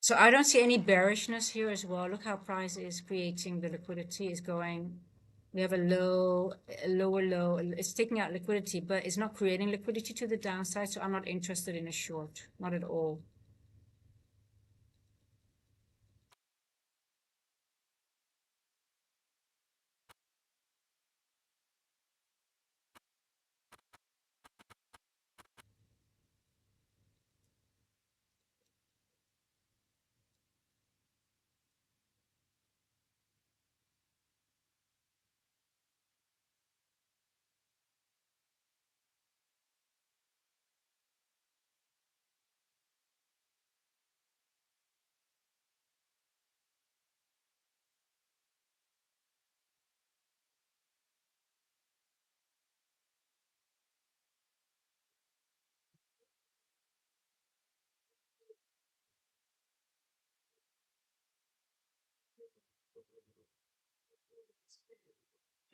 So I don't see any bearishness here as well. Look how price is creating the liquidity is going. We have a lower low. It's taking out liquidity, but it's not creating liquidity to the downside. So I'm not interested in a short, not at all.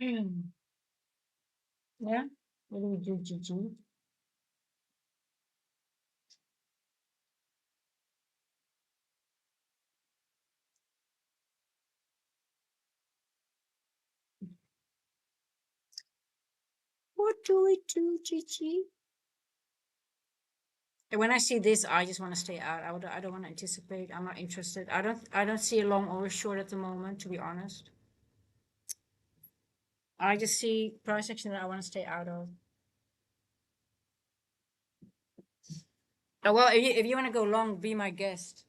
Hmm. Yeah. What do we do, GG? What do we do, GG? And when I see this, I just want to stay out. I don't want to anticipate. I'm not interested. I don't see a long or a short at the moment, to be honest. I just see price action that I want to stay out of. Oh, well, if you want to go long, be my guest.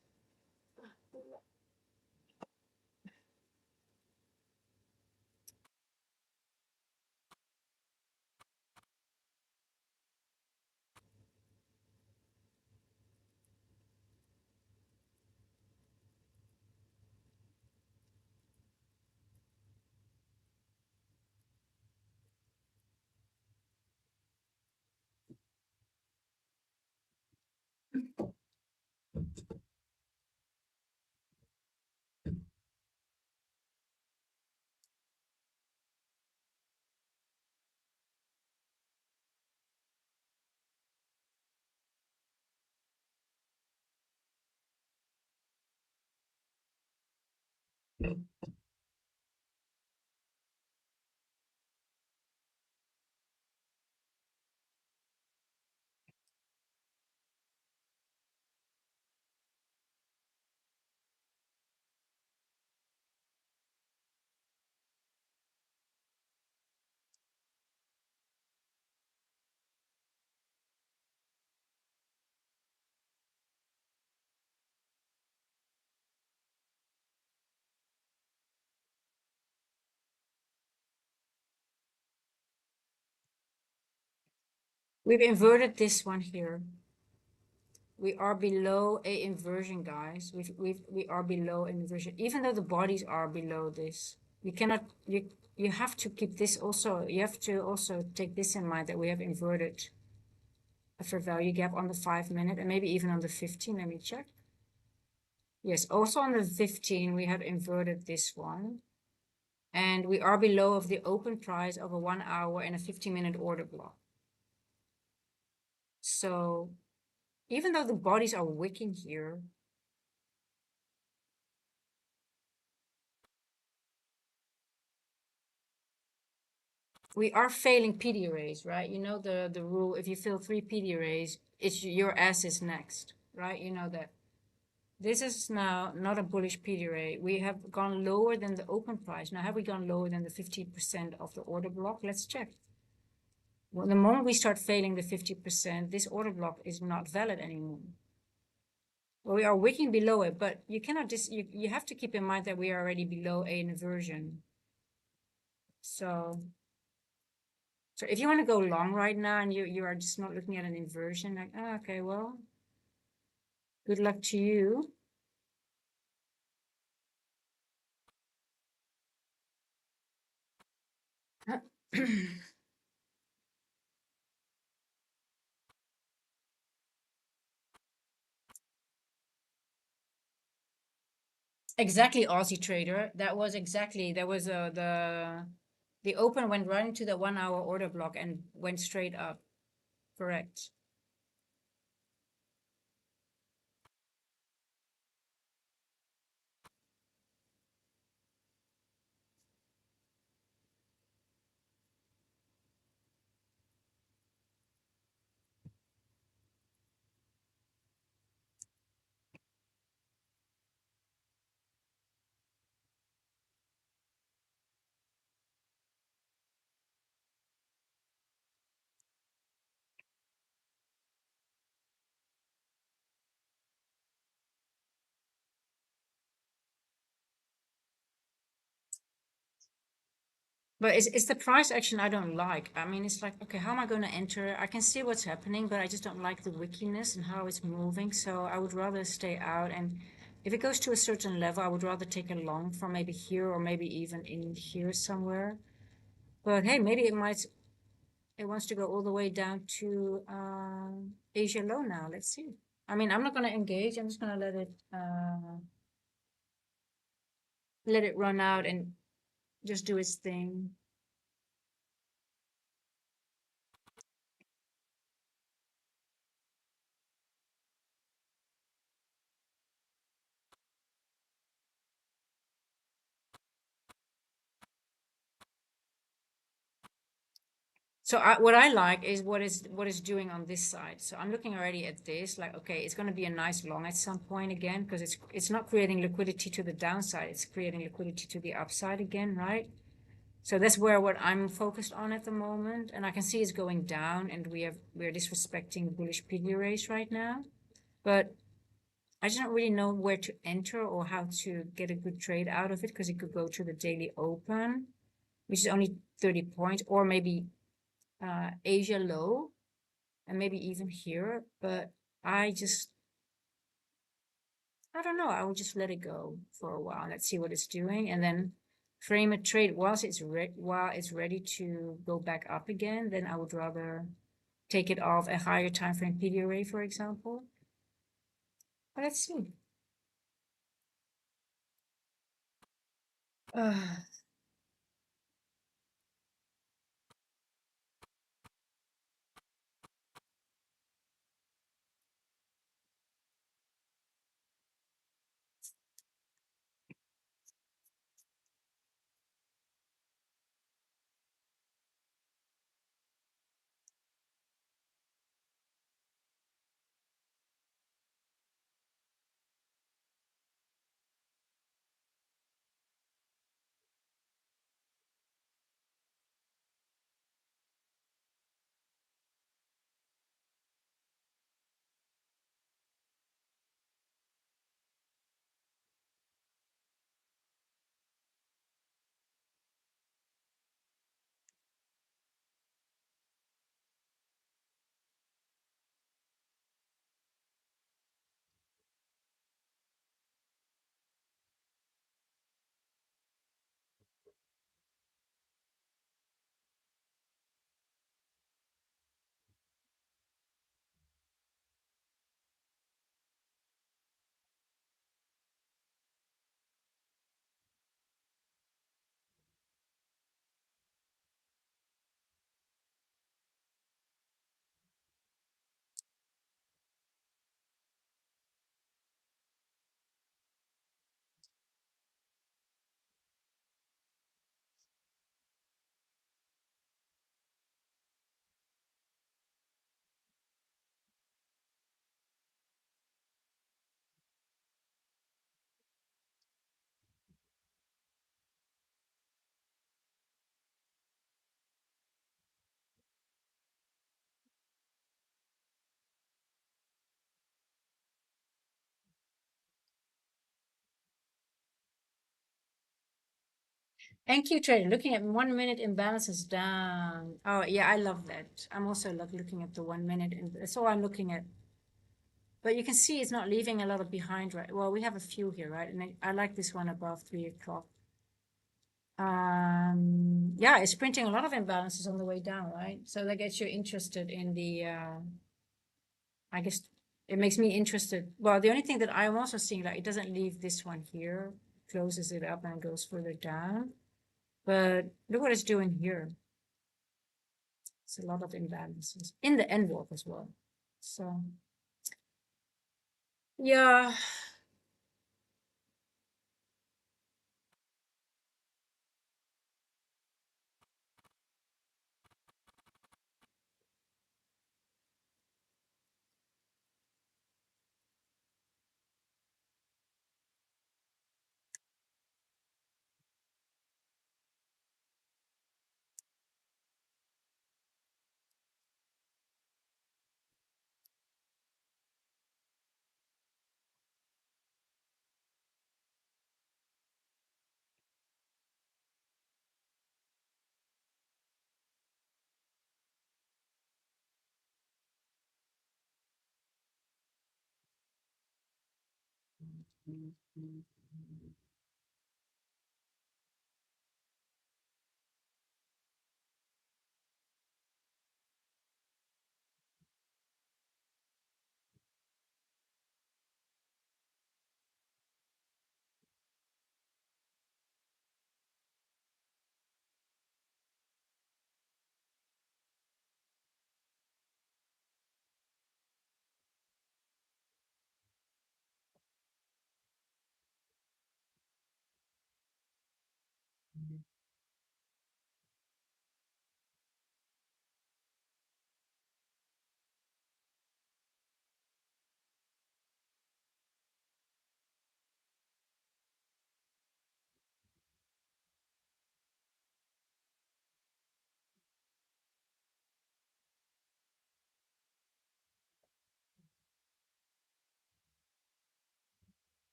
We've inverted this one here. We are below a inversion, guys. We are below an inversion, even though the bodies are below this. We cannot, you have to keep this also, you have to also take this in mind that we have inverted a fair value gap on the 5 minute and maybe even on the 15. Let me check. Yes, also on the 15, we have inverted this one. And we are below of the open price of a 1 hour and a 15-minute order block. So even though the bodies are wicking here, we are failing PD arrays, right? You know the rule, if you fail three PD arrays, it's your S is next, right? You know that. This is now not a bullish PD array. We have gone lower than the open price. Now, have we gone lower than the 50% of the order block? Let's check. Well, the moment we start failing the 50%, this order block is not valid anymore. Well, we are wicking below it, but you cannot just, you have to keep in mind that we are already below an inversion. So if you want to go long right now and you are just not looking at an inversion, like, oh, okay, well, good luck to you. Exactly, Aussie trader. That was exactly, there was the open went right into the 1 hour order block and went straight up. Correct. But it's the price action I don't like. I mean, it's like, okay, how am I going to enter? I can see what's happening, but I just don't like the wickiness and how it's moving. So I would rather stay out. And if it goes to a certain level, I would rather take a long from maybe here or maybe even in here somewhere. But hey, maybe it wants to go all the way down to Asia low now. Let's see. I mean, I'm not going to engage. I'm just going to let it run out and just do its thing. So what I like is what is doing on this side. So I'm looking already at this, like, okay, it's going to be a nice long at some point again, because it's not creating liquidity to the downside. It's creating liquidity to the upside again, right? So that's where what I'm focused on at the moment. And I can see it's going down, and we're disrespecting bullish PD race right now. But I just don't really know where to enter or how to get a good trade out of it, because it could go to the daily open, which is only 30 points, or maybe Asia low, and maybe even here. But I just, I don't know. I will just let it go for a while. Let's see what it's doing, and then frame a trade while it's ready to go back up again. Then I would rather take it off a higher time frame PD array, for example. But let's see. Uh, NQ trader looking at 1 minute imbalances down. Oh yeah, I love that. I'm also like looking at the 1 minute, and that's all I'm looking at. But you can see it's not leaving a lot of behind, right? Well, we have a few here, right? And I like this one above 3 o'clock. Yeah, it's printing a lot of imbalances on the way down, right? So that gets you interested in the, I guess it makes me interested. Well, the only thing that I'm also seeing, like it doesn't leave this one here, closes it up and goes further down. But look what it's doing here. It's a lot of imbalances in the end walk as well. So yeah.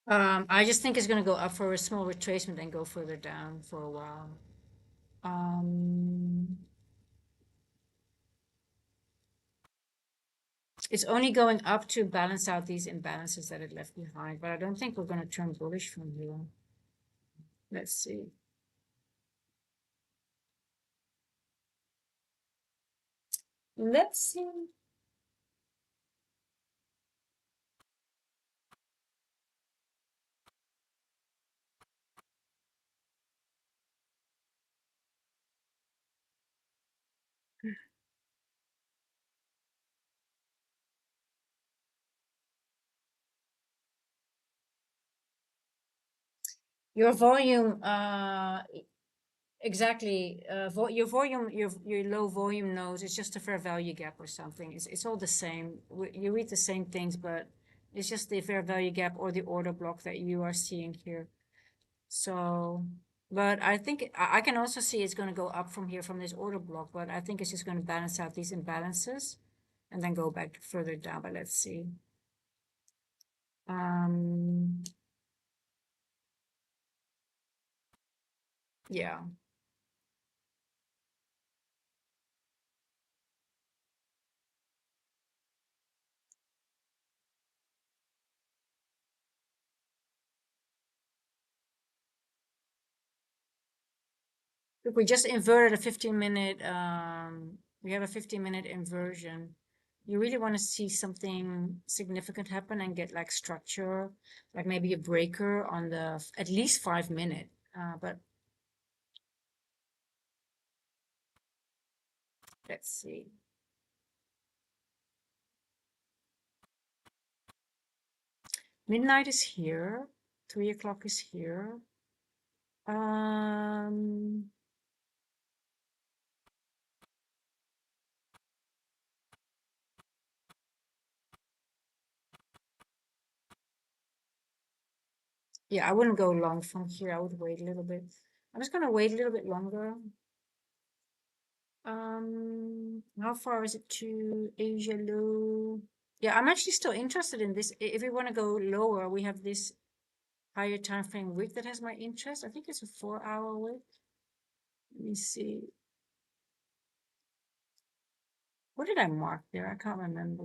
I just think it's going to go up for a small retracement and go further down for a while. Um, it's only going up to balance out these imbalances that it left behind, but I don't think we're going to turn bullish from here. Let's see. Let's see. Your volume, exactly. Your volume, your low volume knows it's just a fair value gap or something. It's all the same. You read the same things, but it's just the fair value gap or the order block that you are seeing here. So, but I think I can also see it's going to go up from here from this order block, but I think it's just going to balance out these imbalances and then go back further down. But let's see. Um, yeah. Look, we just inverted a 15-minute, we have a 15-minute inversion. You really want to see something significant happen and get like structure, like maybe a breaker on the at least 5 minute. But let's see. Midnight is here. 3 o'clock is here. Um, yeah, I wouldn't go long from here. I would wait a little bit. I'm just gonna wait a little bit longer. How far is it to Asia low? Yeah, I'm actually still interested in this. If we want to go lower, we have this higher time frame wick that has my interest. I think it's a 4-hour wick. Let me see. What did I mark there? I can't remember.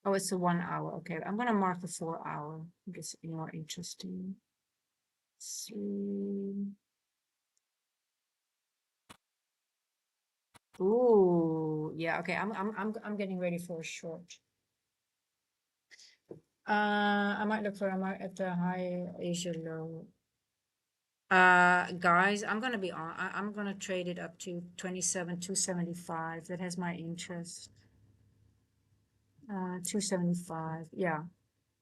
Oh, it's a 1 hour. Okay, I'm gonna mark the 4-hour. I think it's more interesting. Let's see. Ooh, yeah. Okay, I'm getting ready for a short. I might look for at the high Asia low. Guys, I'm gonna be on. I'm gonna trade it up to 27,275. That has my interest. 275. Yeah,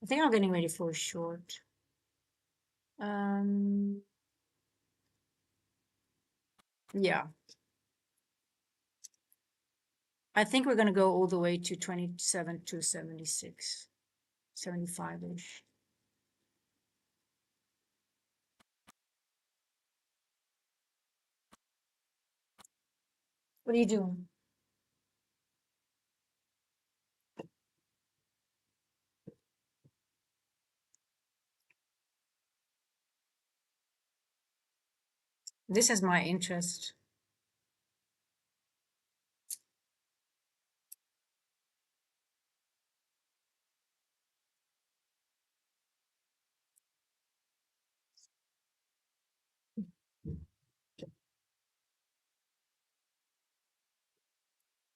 I think I'm getting ready for a short. Um, yeah, I think we're gonna go all the way to 27,276, 75-ish. What are you doing? This has my interest.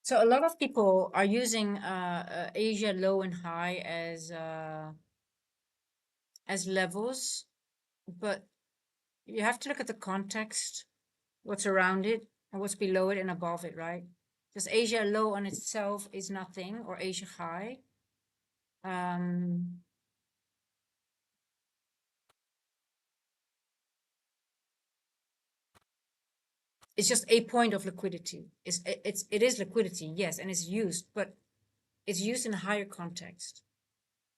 So a lot of people are using Asia low and high as levels, but you have to look at the context, what's around it and what's below it and above it, right? Because Asia low on itself is nothing, or Asia high. Um, it's just a point of liquidity. It is liquidity, yes, and it's used, but it's used in a higher context.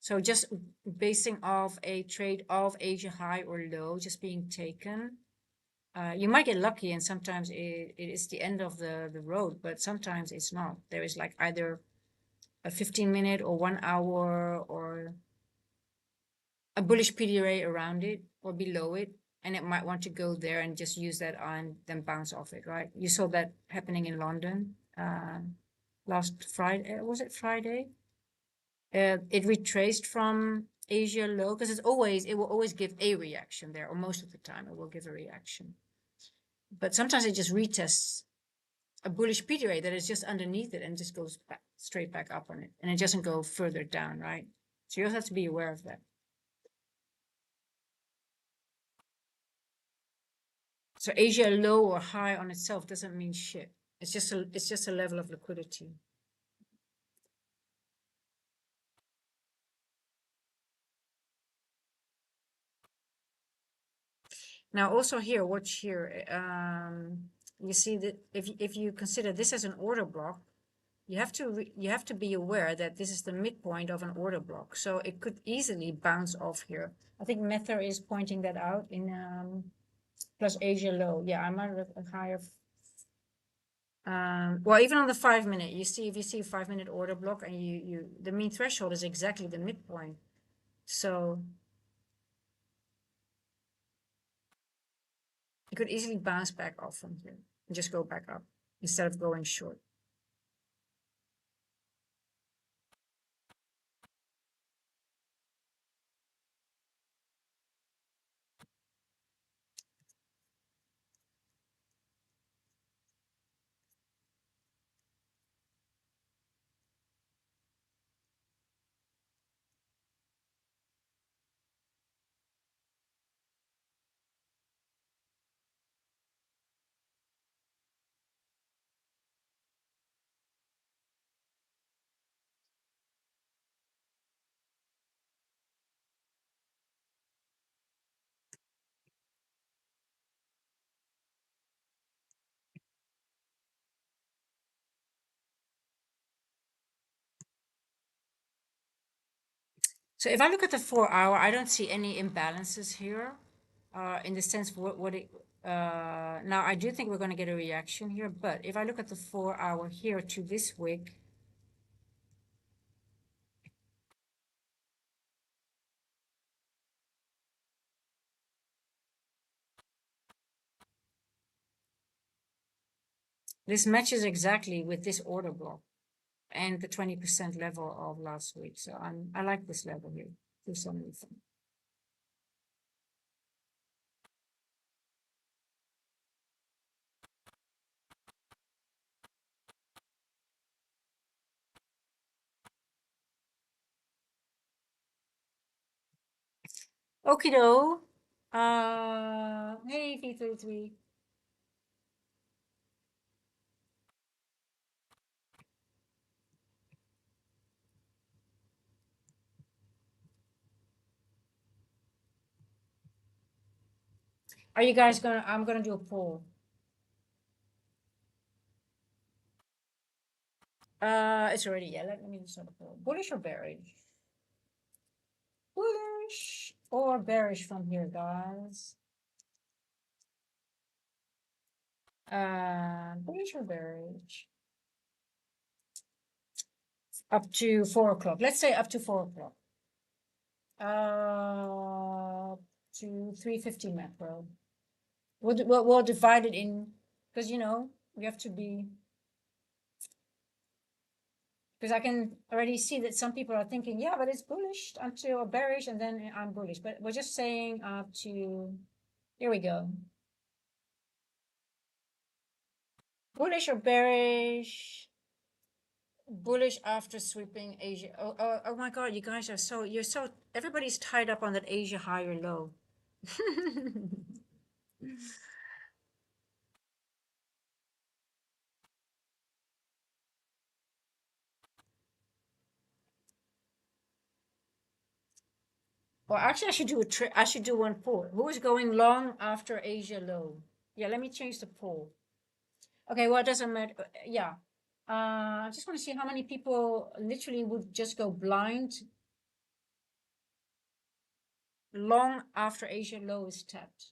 So just basing off a trade of Asia high or low just being taken, you might get lucky, and sometimes it is the end of the road, but sometimes it's not. There is like either a 15-minute or 1 hour or a bullish PDRA around it or below it, and it might want to go there and just use that and then bounce off it, right? You saw that happening in London last Friday. Was it Friday? It retraced from Asia low because it will always give a reaction there, or most of the time it will give a reaction. But sometimes it just retests a bullish PDRA that is just underneath it and just goes back, straight back up on it, and it doesn't go further down, right? So you also have to be aware of that. So Asia low or high on itself doesn't mean shit. It's just a level of liquidity. Now also here, watch here. You see that if you consider this as an order block, you have to be aware that this is the midpoint of an order block. So it could easily bounce off here. I think Mether is pointing that out in plus Asia low. Yeah, I might have a higher. Well, even on the 5-minute, you see if you see a 5-minute order block and you the mean threshold is exactly the midpoint. So it could easily bounce back off from here and just go back up instead of going short. So if I look at the 4-hour, I don't see any imbalances here. in the sense for what it, now I do think we're going to get a reaction here, but if I look at the 4 hour here to this wick, this matches exactly with this order block and the 20% level of last week. So I like this level here for some reason. Okie doke. Hey, V33. Are you guys gonna, I'm gonna do a poll. It's already, yeah, let me start a poll. Bullish or bearish? Bullish or bearish from here, guys? Bullish or bearish? Up to 4 o'clock. Let's say up to 4 o'clock. To 3:50 macro. We'll divide it in, because you know we have to be, because I can already see that some people are thinking, yeah, but it's bullish until bearish and then I'm bullish. But we're just saying up to, here we go. Bullish or bearish? Bullish after sweeping Asia. Oh my God, you guys are so, everybody's tied up on that Asia high or low. Well, actually, I should do one poll. Who is going long after Asia low? Yeah, let me change the poll. Okay, well, it doesn't matter. Yeah. I just want to see how many people literally would just go blind long after Asia low is tapped.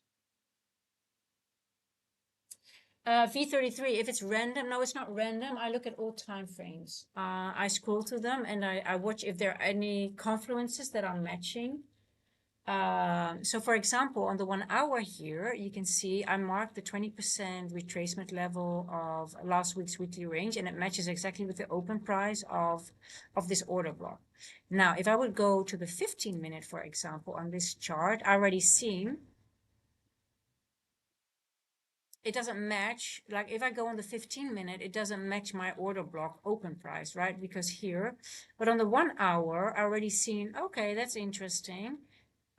V33, if it's random, no, it's not random. I look at all time frames. I scroll through them and I watch if there are any confluences that are matching. So for example, on the 1 hour here, you can see I marked the 20% retracement level of last week's weekly range, and it matches exactly with the open price of this order block. Now, if I would go to the 15-minute, for example, on this chart, I already seen it doesn't match. Like if I go on the 15-minute, it doesn't match my order block open price, right? Because here, but on the 1 hour, I already seen, okay, that's interesting.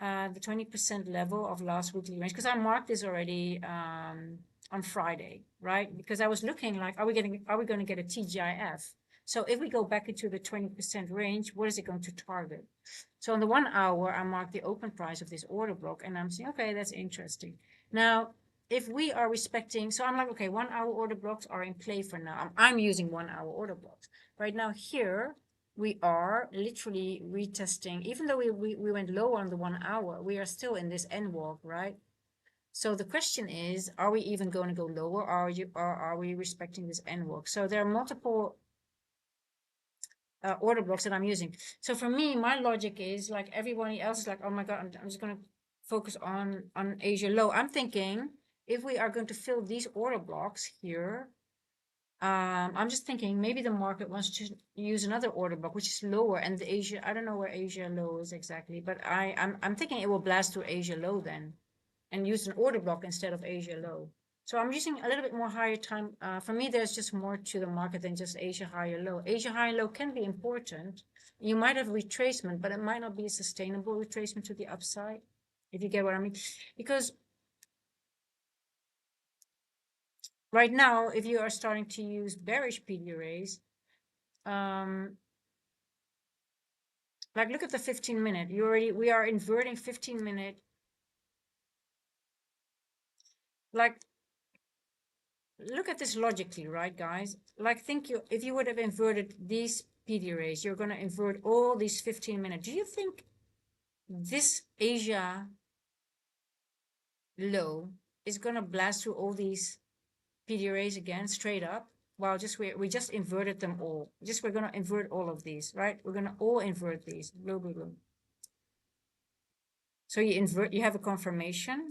The 20% level of last weekly range, because I marked this already on Friday, right? Because I was looking like, are we going to get a TGIF? So if we go back into the 20% range, what is it going to target? So on the 1 hour, I marked the open price of this order block, and I'm saying, okay, that's interesting. Now, if we are respecting, so I'm like, okay, 1 hour order blocks are in play for now. I'm using 1 hour order blocks. Right now here, we are literally retesting, even though we went low on the 1 hour, we are still in this end walk, right? So the question is, are we even going to go lower, or are we respecting this end walk? So there are multiple order blocks that I'm using. So for me, my logic is like everybody else is like, oh my God, I'm just going to focus on Asia low. I'm thinking if we are going to fill these order blocks here, I'm just thinking maybe the market wants to use another order block, which is lower, and the Asia, I don't know where Asia low is exactly, but I'm thinking it will blast through Asia low then and use an order block instead of Asia low. So I'm using a little bit more higher time. For me, there's just more to the market than just Asia high or low. Asia high and low can be important. You might have retracement, but it might not be a sustainable retracement to the upside, if you get what I mean. Because right now, if you are starting to use bearish PD rays, like look at the 15-minute. We are inverting 15-minute. Like look at this logically, right, guys? Like think if you would have inverted these PD rays, you're going to invert all these 15-minute. Do you think this Asia low is going to blast through all these PDRAs again straight up. Well, just we just inverted them all. Just we're going to invert all of these, right? We're going to all invert these. Blah, blah, blah. So you invert, you have a confirmation.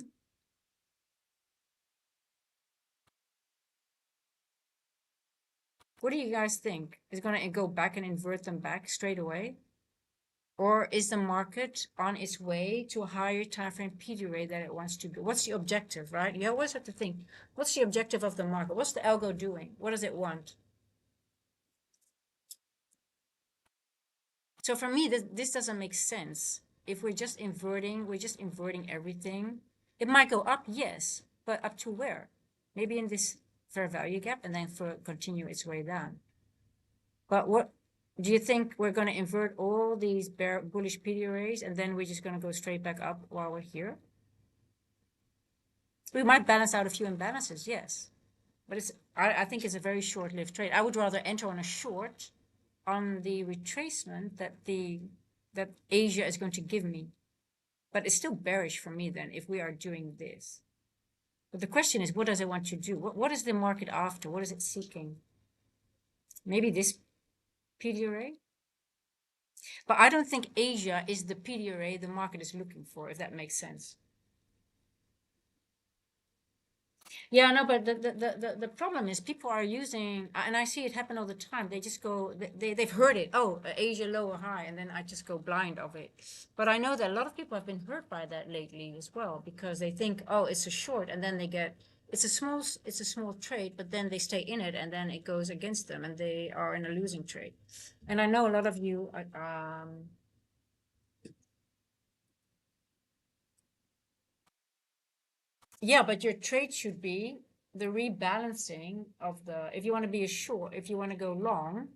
What do you guys think? Is it going to go back and invert them back straight away? Or is the market on its way to a higher time frame PD rate that it wants to be? What's the objective, right? You always have to think, what's the objective of the market? What's the algo doing? What does it want? So for me, this doesn't make sense. If we're just inverting everything. It might go up, yes, but up to where? Maybe in this fair value gap and then continue its way down. But what do you think we're going to invert all these bullish PDRAs and then we're just going to go straight back up while we're here? We might balance out a few imbalances, yes. But I think it's a very short-lived trade. I would rather enter on a short on the retracement that Asia is going to give me. But it's still bearish for me then if we are doing this. But the question is, what does it want to do? What is the market after? What is it seeking? Maybe this PDRA? But I don't think Asia is the PDRA the market is looking for, if that makes sense. Yeah, no, but the problem is people are using, and I see it happen all the time. They just go, they've heard it. Oh, Asia low or high, and then I just go blind of it. But I know that a lot of people have been hurt by that lately as well because they think, oh, it's a short, and then they get, it's a small trade, but then they stay in it, and then it goes against them, and they are in a losing trade. And I know a lot of you, yeah, but your trade should be the rebalancing of the, if you want to be a short, if you want to go long,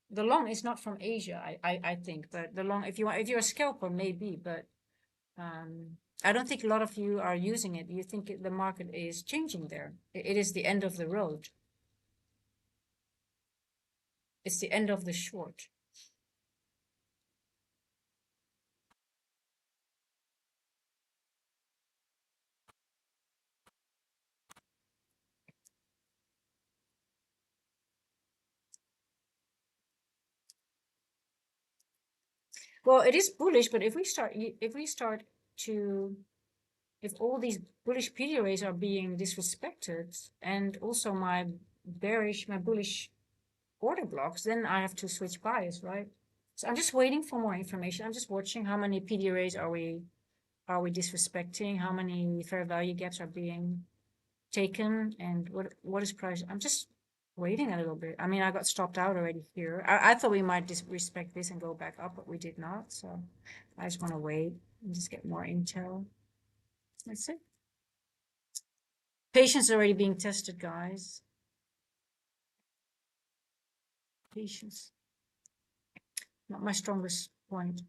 the long is not from Asia, I think, but the long, if you're a scalper, maybe, but I don't think a lot of you are using it. You think the market is changing there. It is the end of the road. It's the end of the short. Well, it is bullish, but if we start to, if all these bullish PDRAs are being disrespected and also my bullish order blocks, then I have to switch bias, right? So I'm just waiting for more information. I'm just watching how many PDRAs are we disrespecting, how many fair value gaps are being taken, and what is price. I'm just waiting a little bit. I mean, I got stopped out already here. I thought we might disrespect this and go back up, but we did not. So I just want to wait and just get more intel. That's it. Patience is already being tested, guys. Patience. Not my strongest point.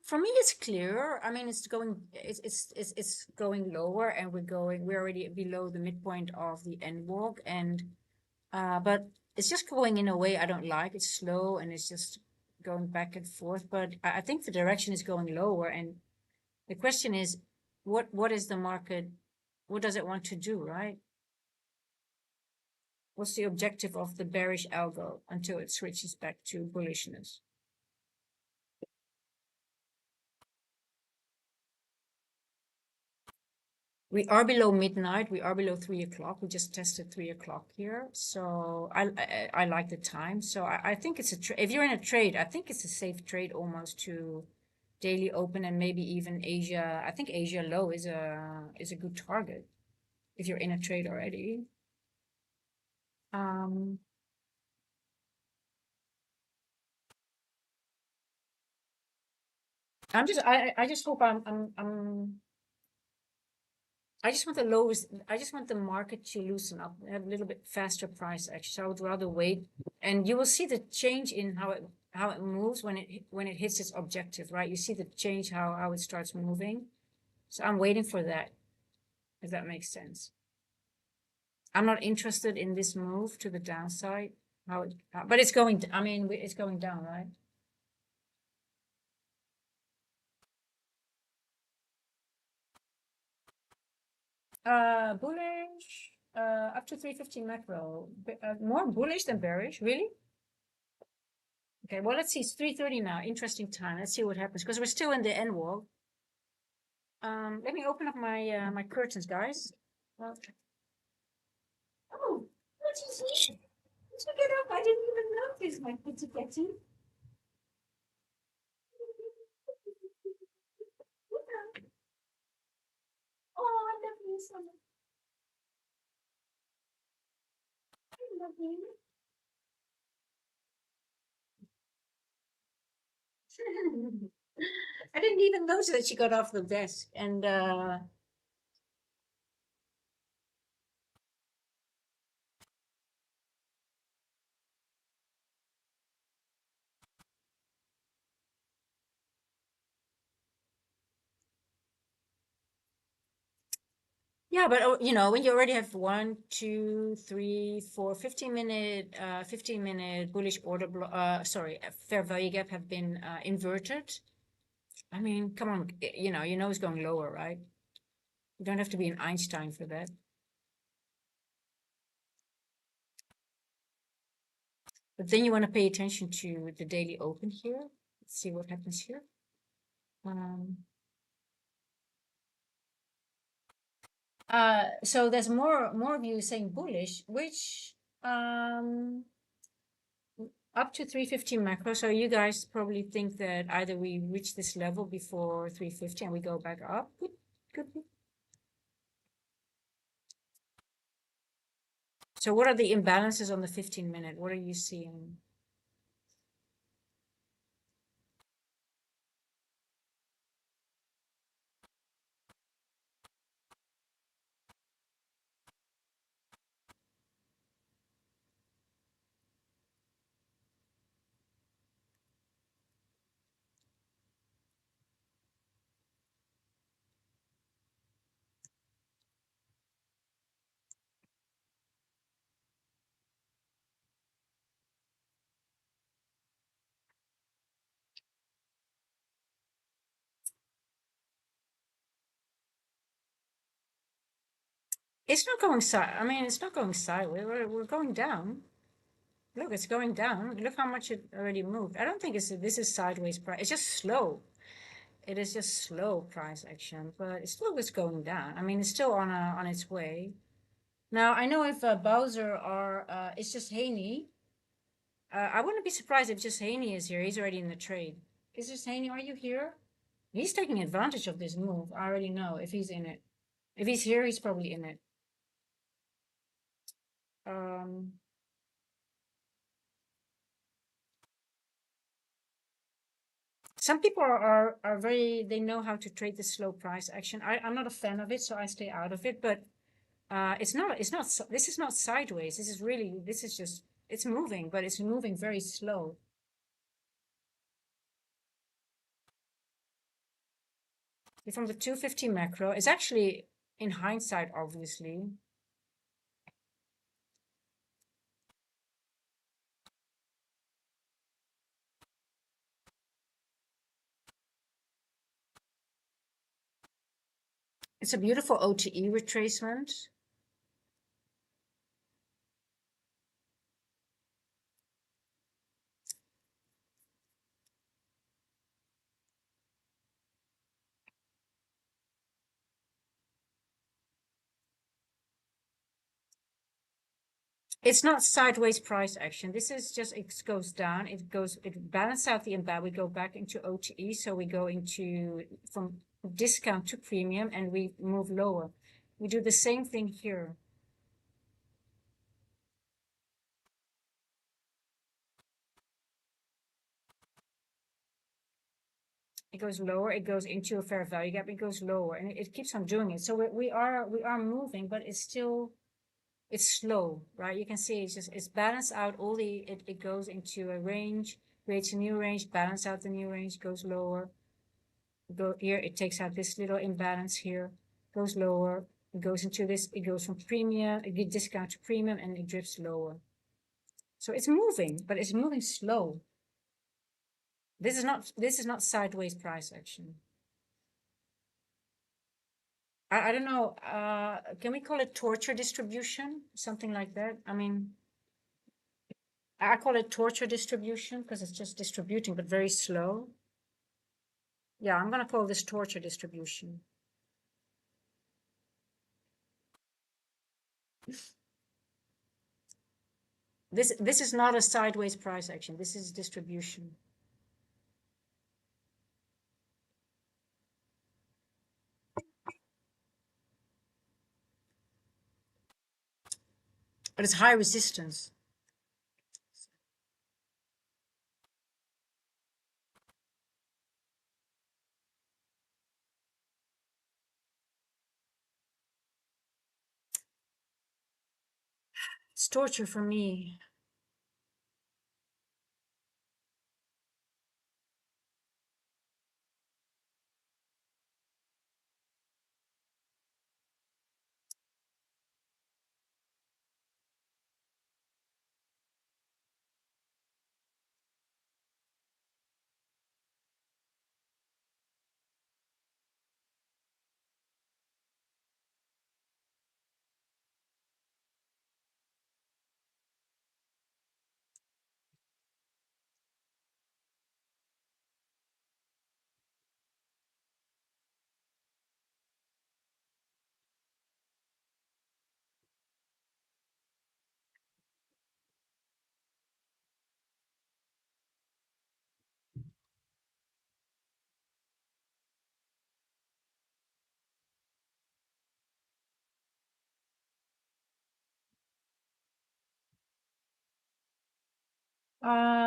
For me, it's clear. I mean, it's going lower, and we're already below the midpoint of the end walk, and but it's just going in a way I don't like. It's slow and it's just going back and forth. But I think the direction is going lower, and the question is, what is the market? What does it want to do, right? What's the objective of the bearish algo until it switches back to bullishness? We are below midnight. We are below 3 o'clock. We just tested 3 o'clock here. So I like the time. So I think it's if you're in a trade, I think it's a safe trade almost to daily open and maybe even Asia. I think Asia low is a good target if you're in a trade already. Um, I just hope I'm I just want the lowest, I just want the market to loosen up, have a little bit faster price action. So I would rather wait, and you will see the change in how it moves when it hits its objective, right? You see the change how it starts moving. So I'm waiting for that, if that makes sense. I'm not interested in this move to the downside. But it's going. I mean, it's going down, right? Bullish. Up to 350 macro. More bullish than bearish, really? Okay, well, let's see. It's 3:30 now. Interesting time. Let's see what happens because we're still in the end wall. Let me open up my curtains, guys. Okay. Oh, what is this? Did you get up? I didn't even notice my kitty kitty. Oh, I love you so much. I love you. I didn't even notice that she got off the desk. And yeah, but you know, when you already have 1, 2, 3, 4, 15-minute bullish order sorry, fair value gap have been inverted. I mean, come on, you know it's going lower, right? You don't have to be an Einstein for that. But then you want to pay attention to the daily open here. Let's see what happens here. Um, so there's more of you saying bullish, which up to 350 macro. So you guys probably think that either we reach this level before 350 and we go back up. Could be. So what are the imbalances on the 15-minute? What are you seeing? It's not going side. I mean, it's not going sideways. We're going down. Look, it's going down. Look how much it already moved. I don't think this is sideways price. It's just slow. It is just slow price action, but it still is going down. I mean, it's still on its way. Now I know if Bowser or it's just Haney. I wouldn't be surprised if just Haney is here. He's already in the trade. Is just Haney? Are you here? He's taking advantage of this move. I already know if he's in it. If he's here, he's probably in it. Um, some people are very, they know how to trade the slow price action. I'm not a fan of it, so I stay out of it. But this is not sideways. This is just, it's moving, but it's moving very slow. From the 250 macro, it's actually, in hindsight, obviously, it's a beautiful OTE retracement. It's not sideways price action. This is just, it goes down. It balances out the imbalance. We go back into OTE. So we go into from discount to premium and we move lower. We do the same thing here. it goes lower, it goes into a fair value gap, it goes lower, and it keeps on doing it. So we are moving, but it's still, it's slow, right? You can see it's balanced out. It goes into a range, creates a new range, balance out the new range, goes lower. Go here, it takes out this little imbalance here, goes lower, it goes into this, it goes from premium, it gets discount to premium, and it drifts lower. So it's moving, but it's moving slow. This is not sideways price action. I don't know. Can we call it torture distribution? Something like that. I mean, I call it torture distribution because it's just distributing, but very slow. Yeah, I'm gonna call this torture distribution. This is not a sideways price action. This is distribution. But it's high resistance. It's torture for me.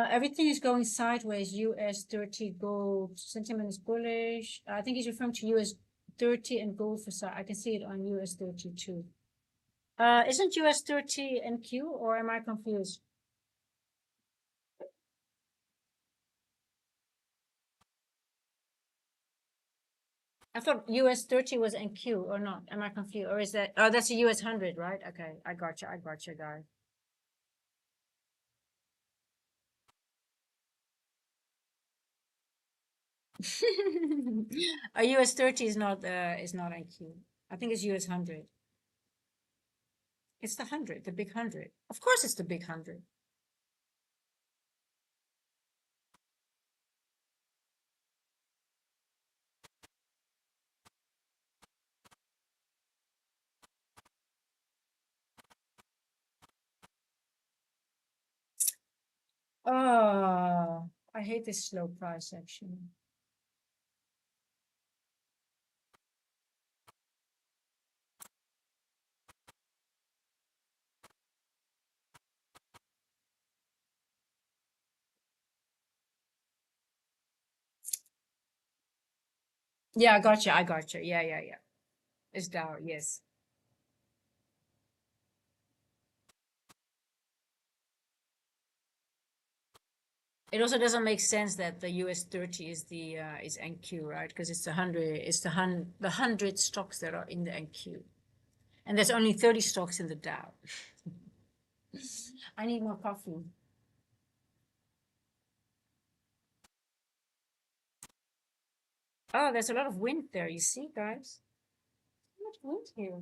Everything is going sideways. US 30 gold sentiment is bullish. I think he's referring to US 30 and gold for side. I can see it on US 30 too. Isn't US 30 NQ or am I confused? I thought US 30 was NQ or not. Am I confused? Or is that, oh, that's a US 100, right? Okay, I gotcha. I gotcha, guy. A US 30 is not NQ. I think it's US 100. It's the 100, the big 100. Of course it's the big 100. Oh, I hate this slow price action. Yeah, I gotcha. I gotcha. Yeah, yeah, yeah. It's down. Yes. It also doesn't make sense that the US 30 is NQ, right? Because it's the hundred stocks that are in the NQ. And there's only 30 stocks in the Dow. I need more coffee. Oh, there's a lot of wind there, you see, guys? So much wind here.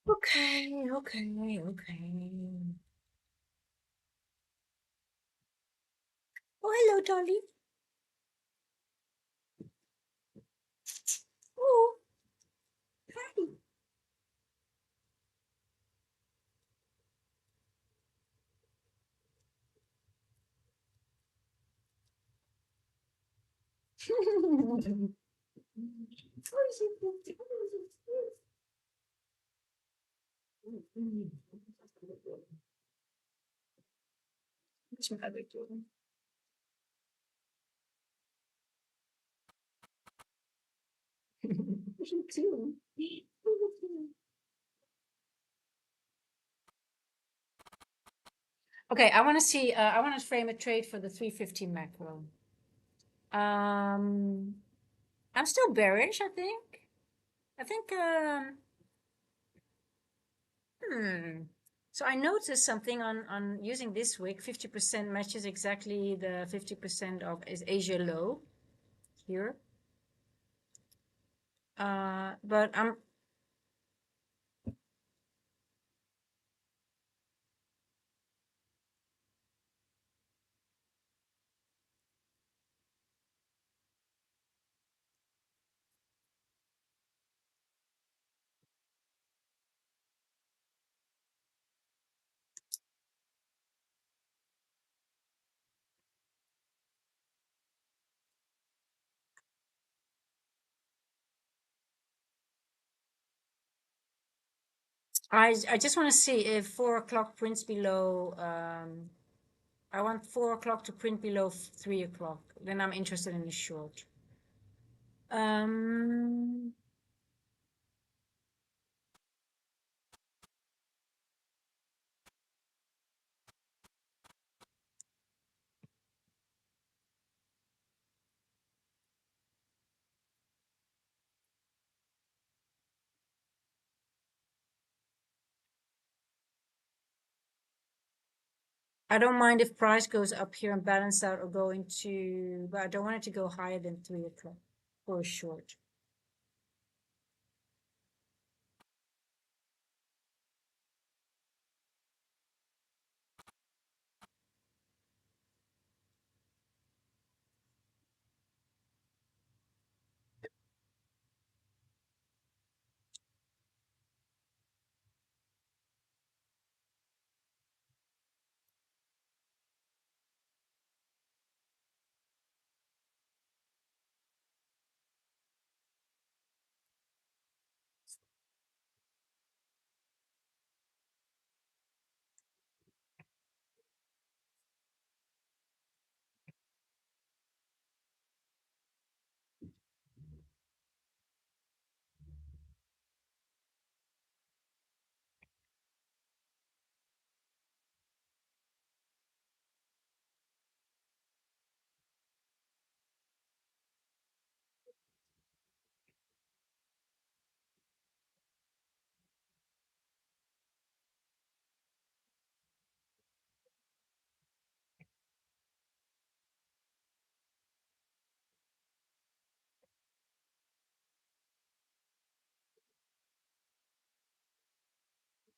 Okay, okay, okay. Oh, hello, Dolly. Oh, hi. What's my other doing? Me too. Okay, I want to see. I want to frame a trade for the 350 macro. Um, I'm still bearish. I think. I think. Hmm. So I noticed something on using this wick. 50% matches exactly the 50% of is Asia low here. But I just want to see if 4 o'clock prints below. I want 4 o'clock to print below 3 o'clock. Then I'm interested in the short. Um, I don't mind if price goes up here and balance out or go into, but I don't want it to go higher than 3 o'clock for a short.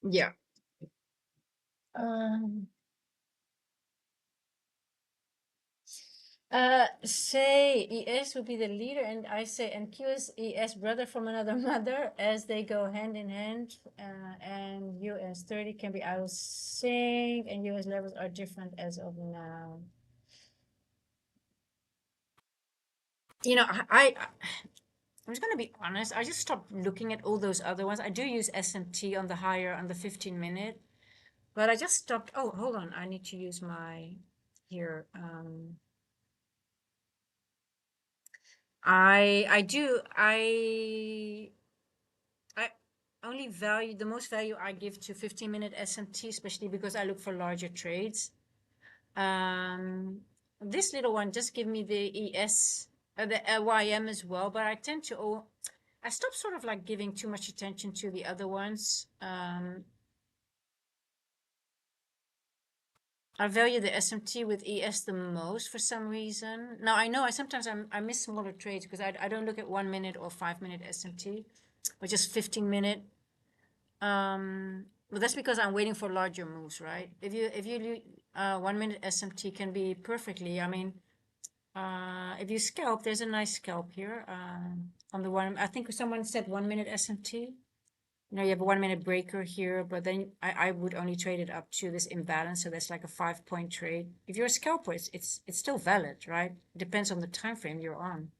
Yeah. Um, say ES would be the leader, and I say NQ is ES brother from another mother, as they go hand in hand. And US 30 can be out of sync, and US levels are different as of now. You know, I'm just gonna be honest. I just stopped looking at all those other ones. I do use SMT on the higher on the 15 minute, but I just stopped. Oh, hold on. I need to use my here. I only value the most value I give to 15-minute SMT, especially because I look for larger trades. This little one just give me the ES, the YM as well, but I tend to I stopped sort of like giving too much attention to the other ones. I value the SMT with ES the most for some reason. Now I know I miss smaller trades because I don't look at 1 minute or 5 minute SMT, or just 15 minute. Well, that's because I'm waiting for larger moves, right? If you 1 minute SMT can be perfectly. I mean, if you scalp, there's a nice scalp here. On the one, I think someone said 1 minute SMT. You know, you have a 1 minute breaker here, but then I would only trade it up to this imbalance. So that's like a 5 point trade. If you're a scalper, it's still valid, right? It depends on the time frame you're on,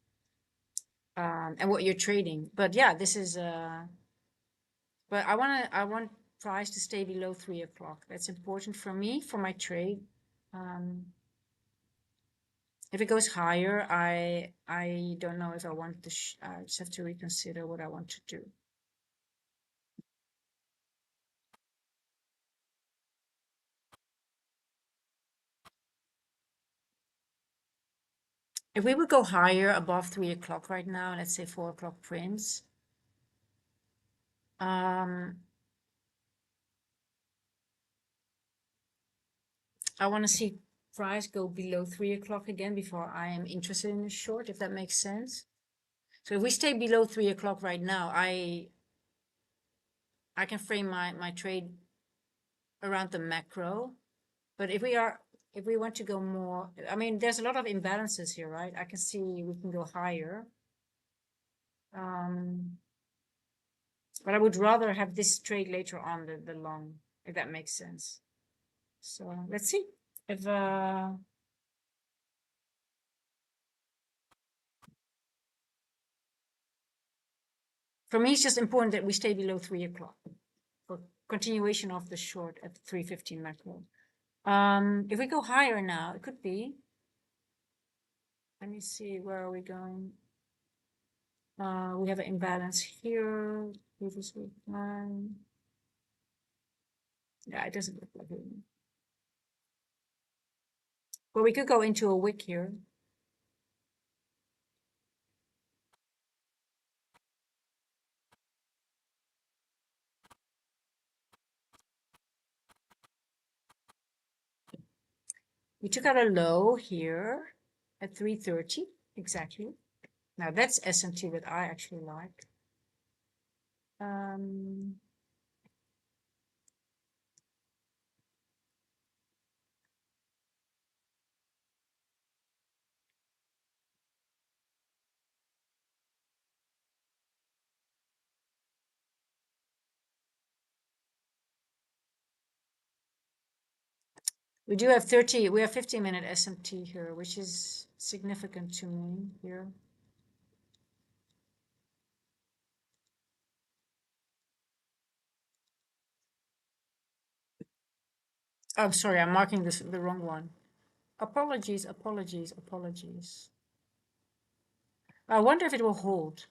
and what you're trading. But yeah, this is but I want price to stay below 3 o'clock. That's important for me for my trade. Um, if it goes higher, I don't know if I want to. I just have to reconsider what I want to do. If we would go higher above 3 o'clock right now, let's say 4 o'clock prints, I want to see price go below 3 o'clock again before I am interested in a short, if that makes sense. So if we stay below 3 o'clock right now, I can frame my trade around the macro. But if we want to go more, I mean, there's a lot of imbalances here, right? I can see we can go higher. But I would rather have this trade later on the long, if that makes sense. So let's see if for me it's just important that we stay below 3 o'clock for continuation of the short at 3:15 macro. If we go higher now, it could be. Let me see, where are we going? We have an imbalance here. Previous week one. Yeah, it doesn't look like it. Well, we could go into a wick here. We took out a low here at 3:30 exactly. Now that's SMT that I actually like. We do have 30, we have 15-minute SMT here, which is significant to me here. Oh, sorry, I'm marking this the wrong one. Apologies, apologies, apologies. I wonder if it will hold.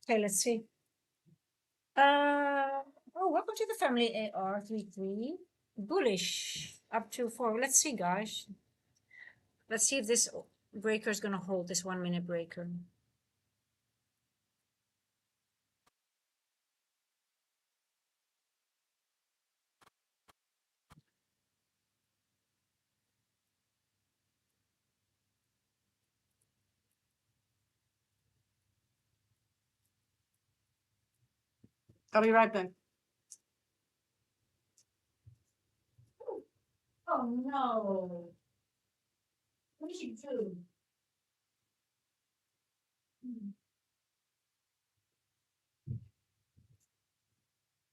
Okay, let's see. Oh, welcome to the family AR33. Bullish up to 4. Let's see, guys. Let's see if this breaker is going to hold, this 1-minute breaker. I'll be right back. Oh no. What did you do?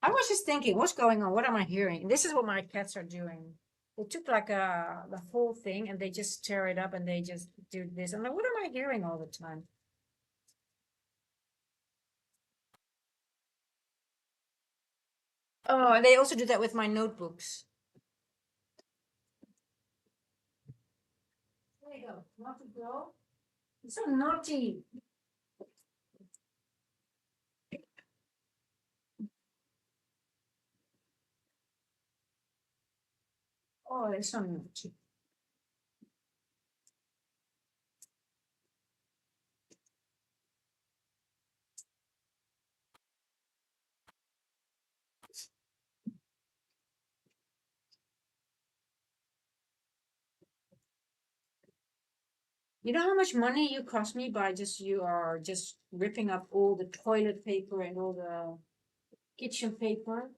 I was just thinking, what's going on? What am I hearing? This is what my cats are doing. They took like the whole thing and they just tear it up and they just do this. I'm like, what am I hearing all the time? Oh, and they also do that with my notebooks. There you go. Not to go. It's so naughty. Oh, it's so naughty. You know how much money you cost me by you are just ripping up all the toilet paper and all the kitchen paper?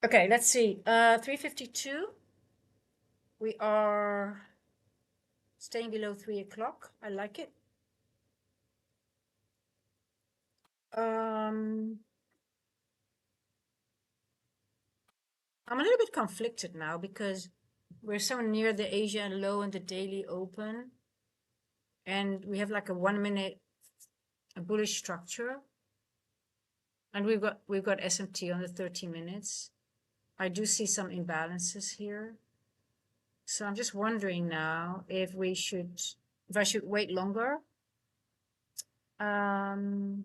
Okay, let's see. 3:52. We are staying below 3 o'clock. I like it. Um, I'm a little bit conflicted now because we're so near the Asia low and the daily open, and we have like a 1 minute bullish structure, and we've got SMT on the 30 minutes. I do see some imbalances here. So I'm just wondering now if I should wait longer. Um,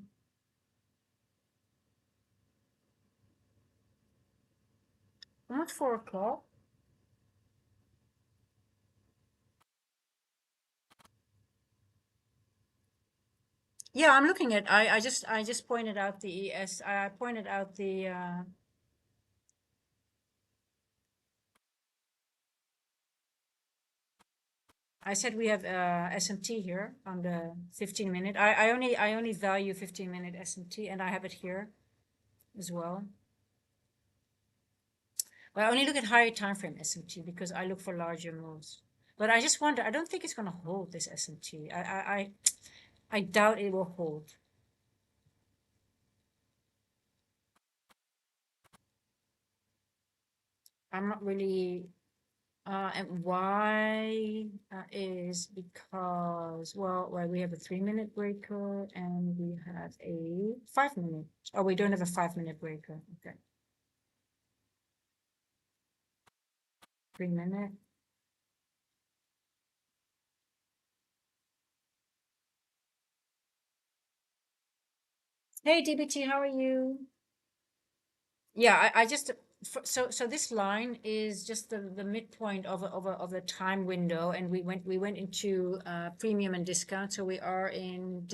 Not 4 o'clock. Yeah, I'm looking at. I just pointed out the ES. I pointed out the. I said we have SMT here on the 15 minute. I only value 15 minute SMT, and I have it here as well. Well, I only look at higher time frame SMT because I look for larger moves. But I just wonder. I don't think it's going to hold this SMT. I doubt it will hold. I'm not really. And why is because, well, we have a 3 minute breaker and we have a 5 minute. Oh, we don't have a 5 minute breaker. Okay. 3 minute. Hey, DBT, how are you? Yeah, I just so this line is just the midpoint of a time window, and we went into premium and discount, so we are in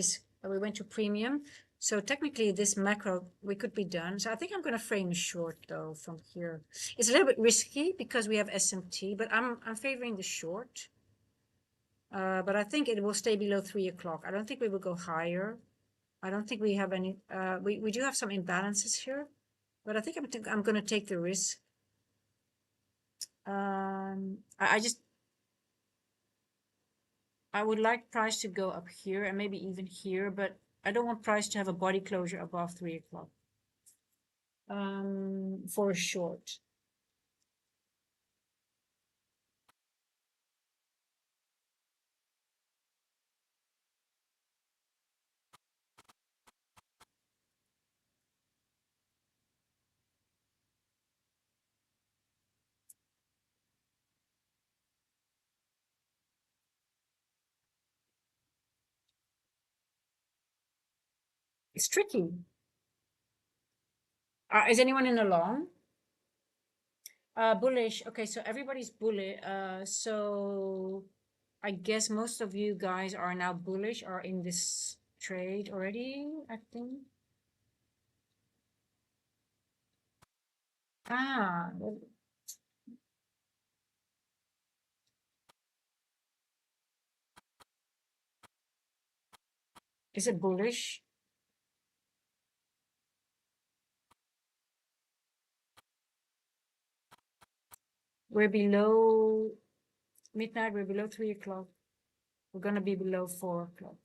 we went to premium. So technically, this macro we could be done. So I think I'm going to frame short though from here. It's a little bit risky because we have SMT, but I'm favoring the short. But I think it will stay below 3 o'clock. I don't think we will go higher. I don't think we have any. We do have some imbalances here. But I think I'm going to take the risk. I would like price to go up here and maybe even here, but I don't want price to have a body closure above 3 o'clock. For a short. It's tricky. Is anyone in a long? Bullish. Okay, so everybody's bullish. So I guess most of you guys are now bullish or in this trade already, I think. Well, is it bullish? We're below midnight, we're below 3 o'clock. We're going to be below 4 o'clock.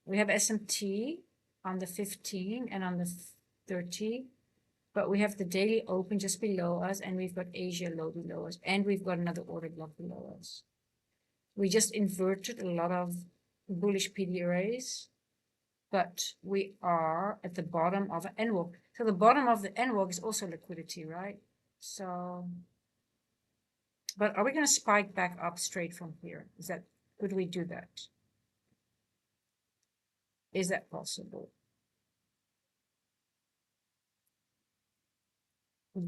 We have SMT on the 15 and on the 30, but we have the daily open just below us, and we've got Asia low below us, and we've got another order block below us. We just inverted a lot of bullish PD arrays, but we are at the bottom of an N walk. So the bottom of the N walk is also liquidity, right? So, but are we going to spike back up straight from here? Could we do that? Is that possible?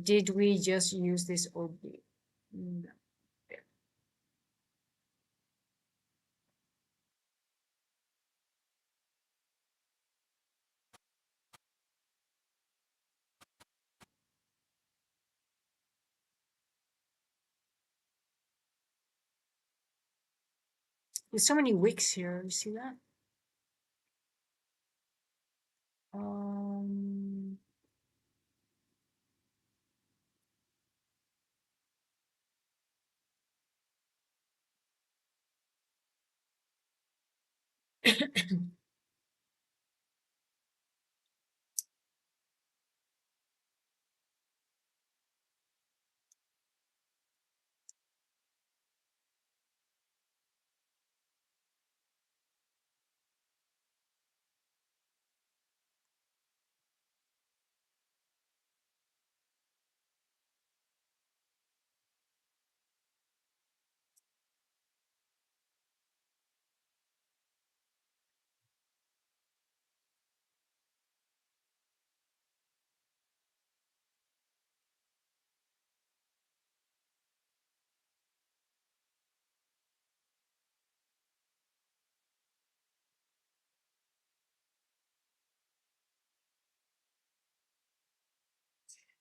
Did we just use this OB? No. There's so many wicks here. You see that? Um,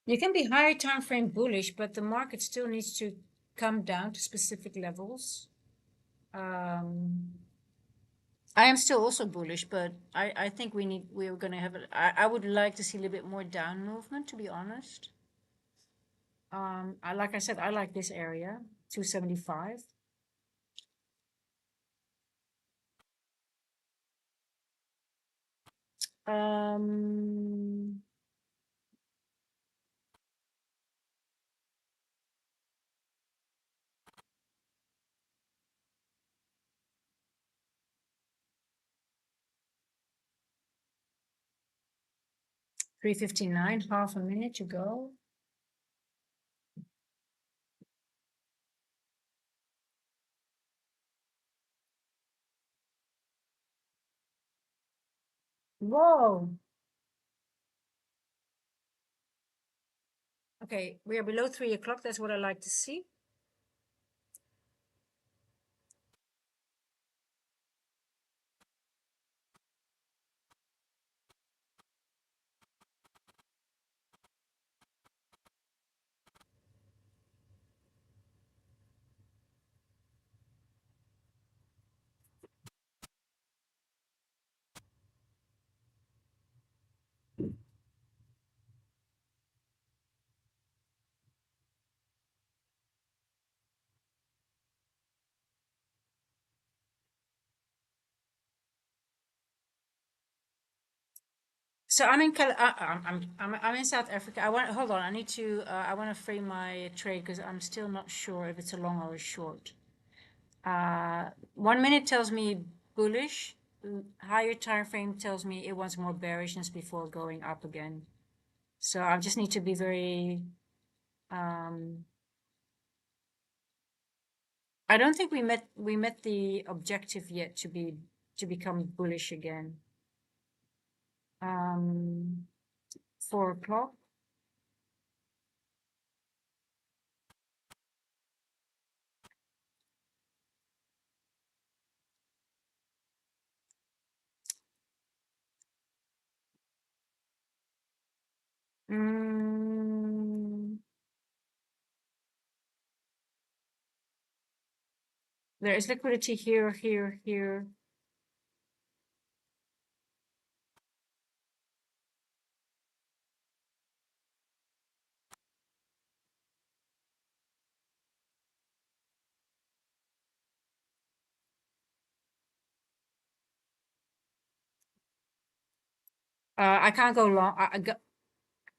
you can be higher time frame bullish, but the market still needs to come down to specific levels. I am still also bullish, but I think we're going to have I would like to see a little bit more down movement, to be honest. Like I said, I like this area, 275. Um, 359, half a minute to go. Whoa. Okay, we are below 3 o'clock. That's what I like to see. So I'm in I'm in South Africa. Hold on. I want to frame my trade because I'm still not sure if it's a long or a short. 1 minute tells me bullish. Higher time frame tells me it wants more bearishness before going up again. So I just need to be very. I don't think we met the objective yet to become bullish again. 4 o'clock. There is liquidity here, here, here. I can't go long.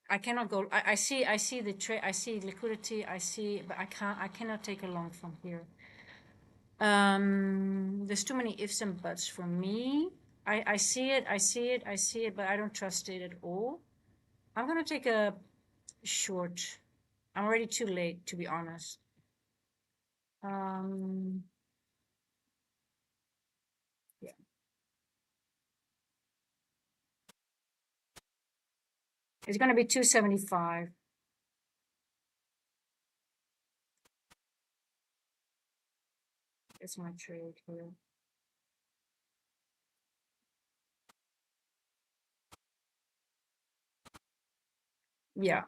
I cannot go. I see the trade. I see liquidity. But I cannot take a long from here. There's too many ifs and buts for me. I see it, I see it, I see it, but I don't trust it at all. I'm gonna take a short. I'm already too late, to be honest. Yeah. It's gonna be 275. That's my trade here. Yeah.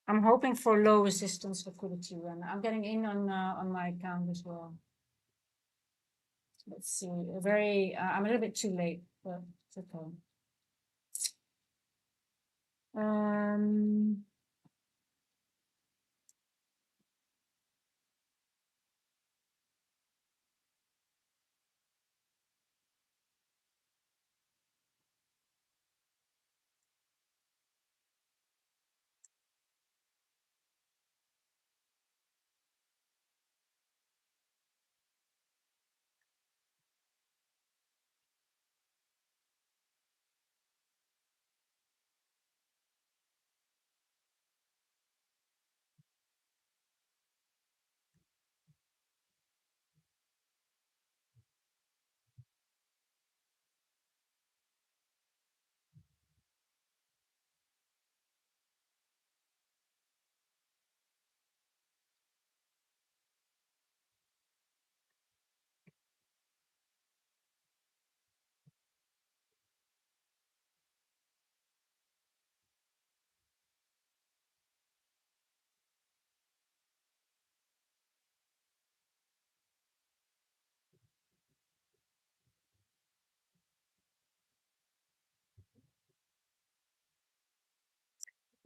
I'm hoping for low resistance liquidity run. I'm getting in on my account as well. Let's see. I'm a little bit too late, but it's okay. Um,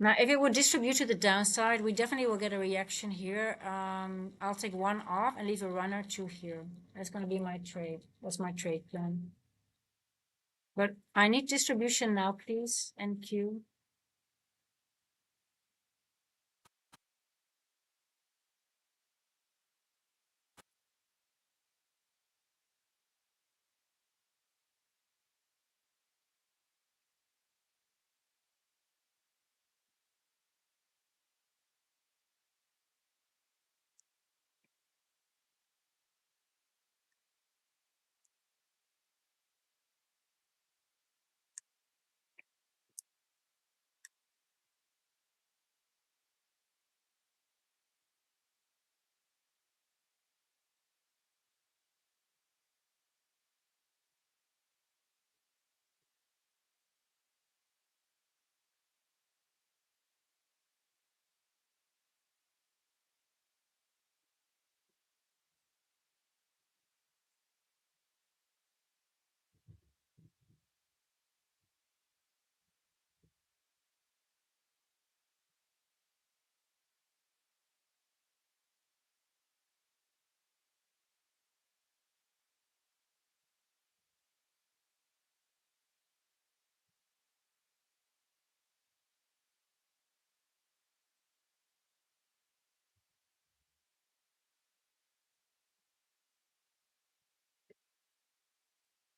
Now, if it would distribute to the downside, we definitely will get a reaction here. I'll take one off and leave a runner two here. That's going to be my trade. That's my trade plan. But I need distribution now, please. NQ.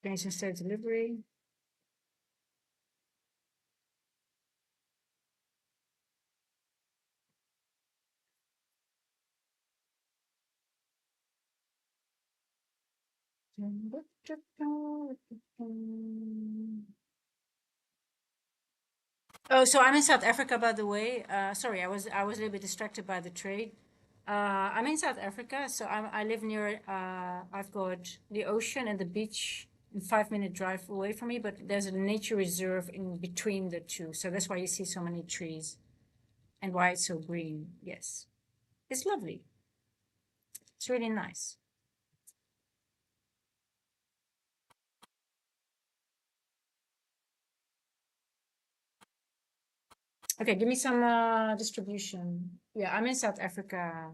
Change in state delivery. Oh, so I'm in South Africa, by the way. Sorry, I was a little bit distracted by the trade. I'm in South Africa, so I live near. I've got the ocean and the beach in 5 minute drive away from me, but there's a nature reserve in between the two, so that's why you see so many trees and why it's so green. Yes, it's lovely. It's really nice. Okay, give me some distribution. Yeah, I'm in South Africa.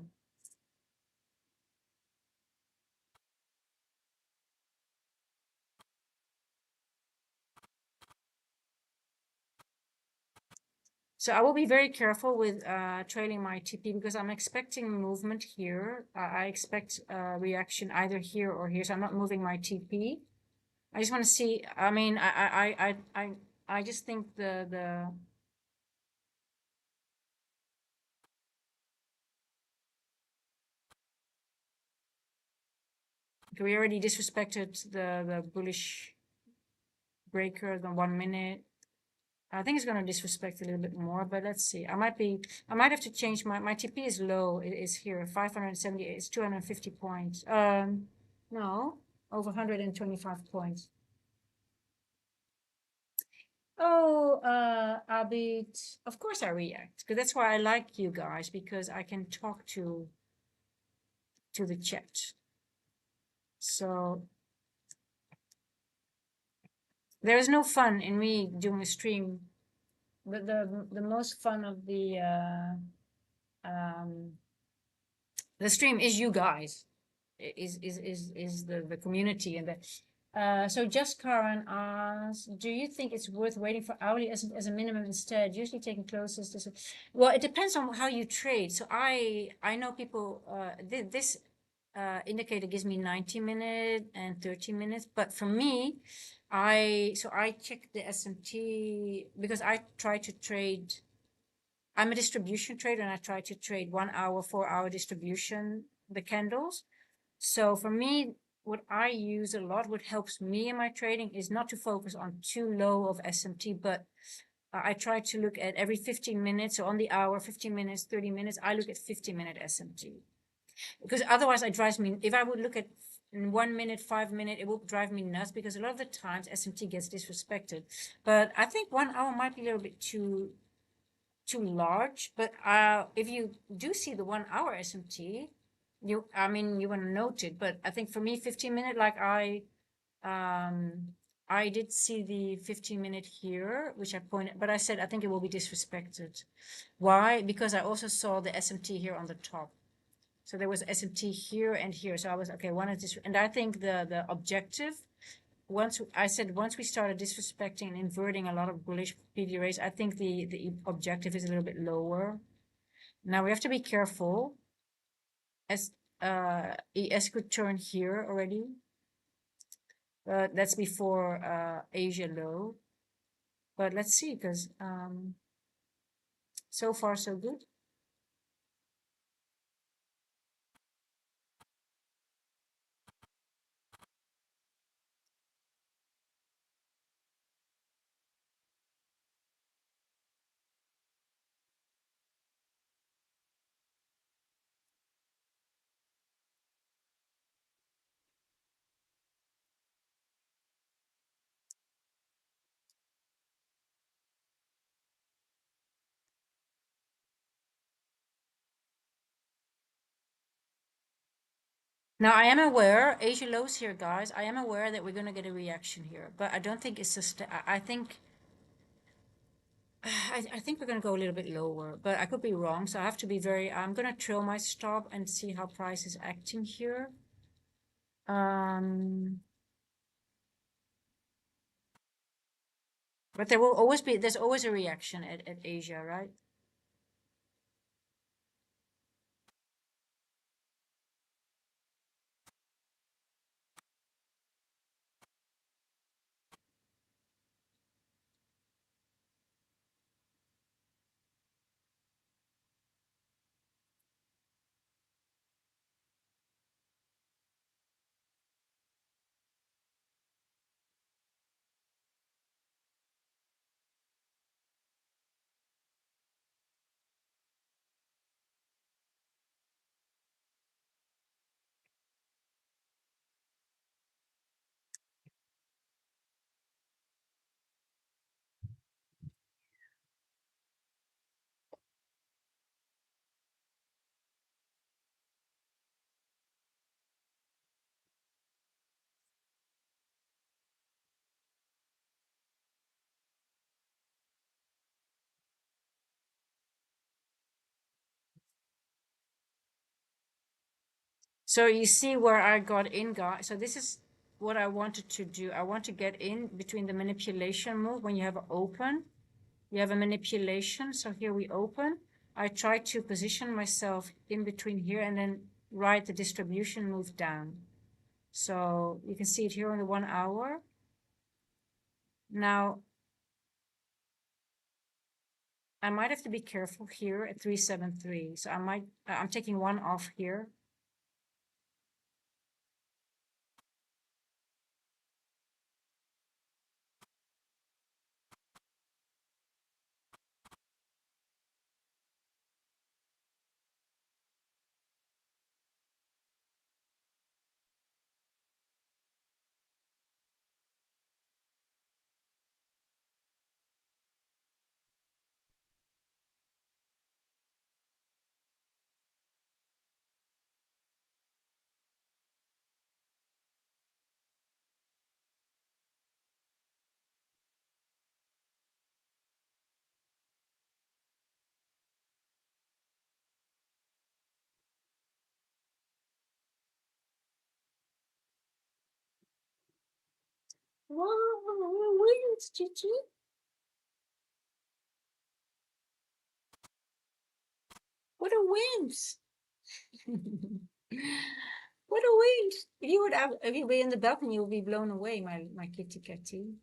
So I will be very careful with trailing my TP because I'm expecting movement here. I expect a reaction either here or here. So I'm not moving my TP. I just want to see. I mean, I just think the we already disrespected the bullish breaker, the 1 minute. I think it's going to disrespect a little bit more, but let's see. I might have to change my TP is low. It is here, 578. It's 250 points. No, over 125 points. Oh, Abid, of course I react because that's why I like you guys because I can talk to the chat. So there is no fun in me doing a stream. But the most fun of the stream is you guys, is the community and the. So just Karen asks, do you think it's worth waiting for hourly as a minimum instead? Usually taking closest to. Well, it depends on how you trade. So I know people. This indicator gives me 90 minutes and 30 minutes, but for me, I check the SMT because I try to trade. I'm a distribution trader and I try to trade 1 hour, 4 hour distribution, the candles. So for me, what I use a lot, what helps me in my trading is not to focus on too low of SMT, but I try to look at every 15 minutes. So on the hour, 15 minutes, 30 minutes, I look at 15-minute SMT. Because otherwise it drives me, if I would look at in 1 minute, 5 minute, it will drive me nuts because a lot of the times SMT gets disrespected. But I think 1 hour might be a little bit too large. But if you do see the 1 hour SMT, I mean, you want to note it. But I think for me, 15 minute, like I did see the 15 minute here, which I pointed, but I said I think it will be disrespected. Why? Because I also saw the SMT here on the top. So there was SMT here and here. So I was okay. One is this, and I think the objective once we started disrespecting and inverting a lot of bullish PD rates, I think the objective is a little bit lower. Now we have to be careful as ES could turn here already. That's before Asia low. But let's see, because so far so good. Now I am aware Asia lows here, guys. I am aware that we're gonna get a reaction here, but I don't think it's I think I think we're gonna go a little bit lower, but I could be wrong. So I have to be very. I'm gonna trail my stop and see how price is acting here. But there's always a reaction at Asia, right? So you see where I got in, guys. So this is what I wanted to do. I want to get in between the manipulation move when you have an open. You have a manipulation. So here we open. I try to position myself in between here and then write the distribution move down. So you can see it here on the 1 hour. Now, I might have to be careful here at 373. So I'm taking one off here. Whoa, wins, Gigi. What a wins. What a wind! If you were in the balcony, you would be blown away, my kitty catty.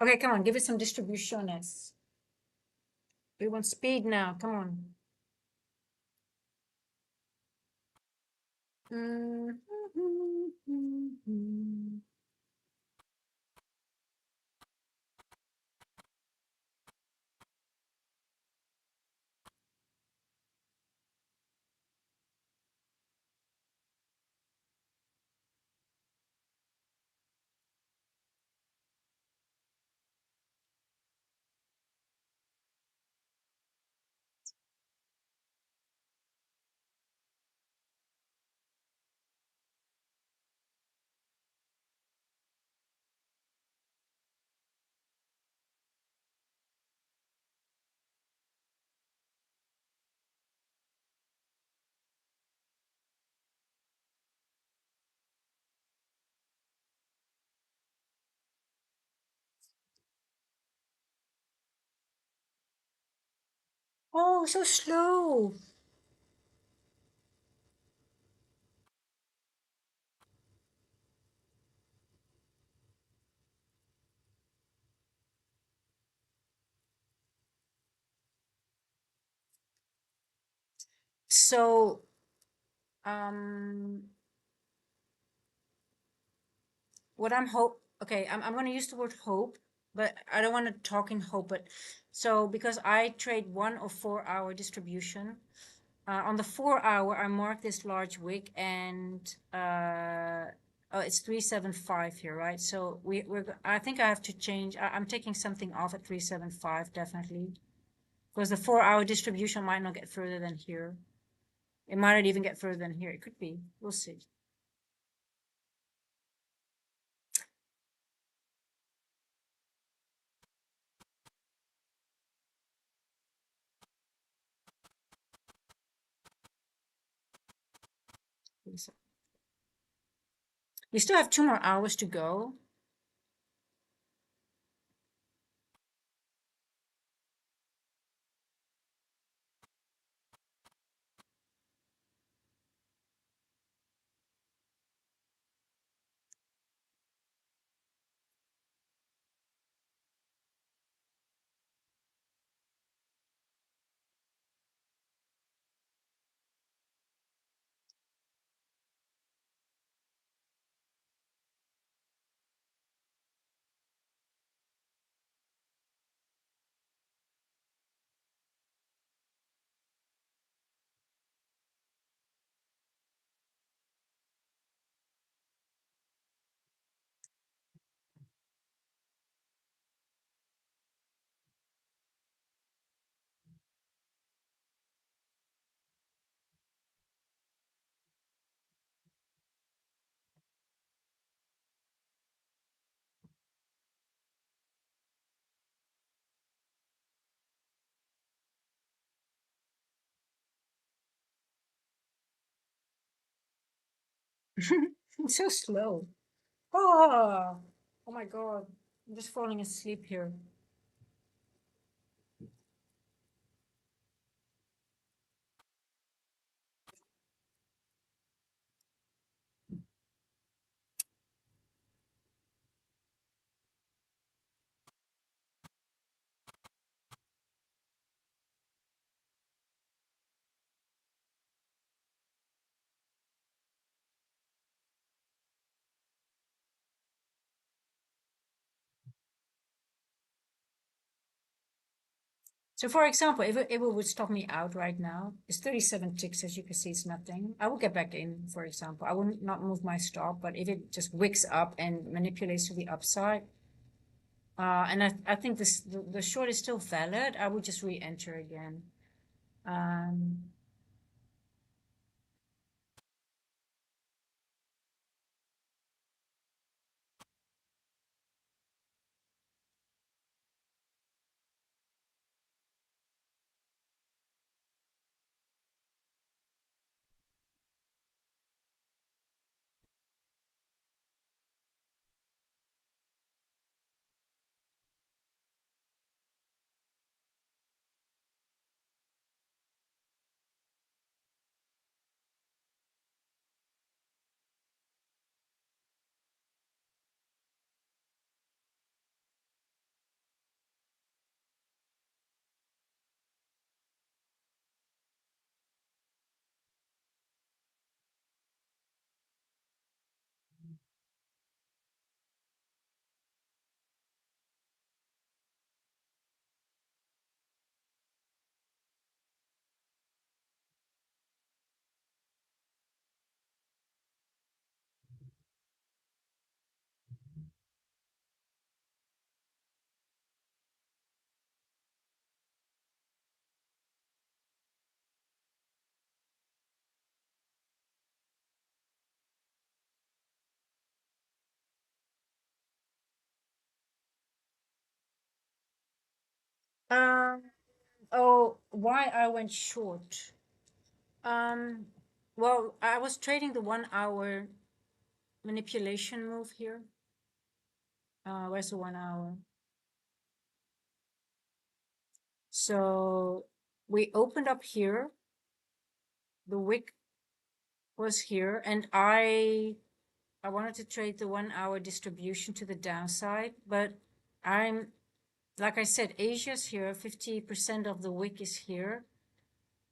Okay, come on, give it some distributiones. We want speed now. Come on. Oh, so slow. So, um, what I'm going to use the word hope, but I don't want to talk in hope. But so because I trade 1 or 4 hour distribution, on the 4 hour, I mark this large wick and oh, it's 375 here, right? So I think I have to change. I'm taking something off at 375 definitely, because the 4 hour distribution might not get further than here. It might not even get further than here. It could be. We'll see. We still have 2 more hours to go. It's so slow. Oh, oh my God. I'm just falling asleep here. So for example, if it would stop me out right now, it's 37 ticks, as you can see, it's nothing. I will get back in, for example. I will not move my stop, but if it just wicks up and manipulates to the upside, and I think the short is still valid, I would just re-enter again. Um, um, oh, why I went short? Um, well, I was trading the 1 hour manipulation move here. Where's the 1 hour? So we opened up here. The wick was here, and I wanted to trade the 1 hour distribution to the downside, but I'm like I said, Asia's here. 50% of the wick is here.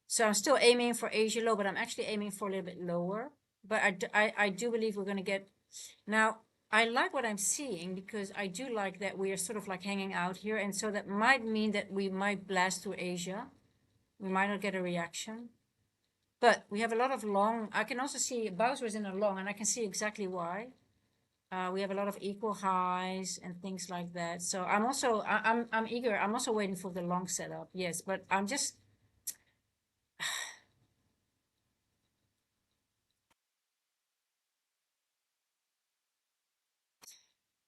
So I'm still aiming for Asia low, but I'm actually aiming for a little bit lower. But I do believe we're going to get now. I like what I'm seeing because I do like that we are sort of like hanging out here. And so that might mean that we might blast through Asia. We might not get a reaction. But we have a lot of long. I can also see Bowser is in a long, and I can see exactly why. We have a lot of equal highs and things like that. So I'm also I'm eager. I'm also waiting for the long setup. Yes, but I'm just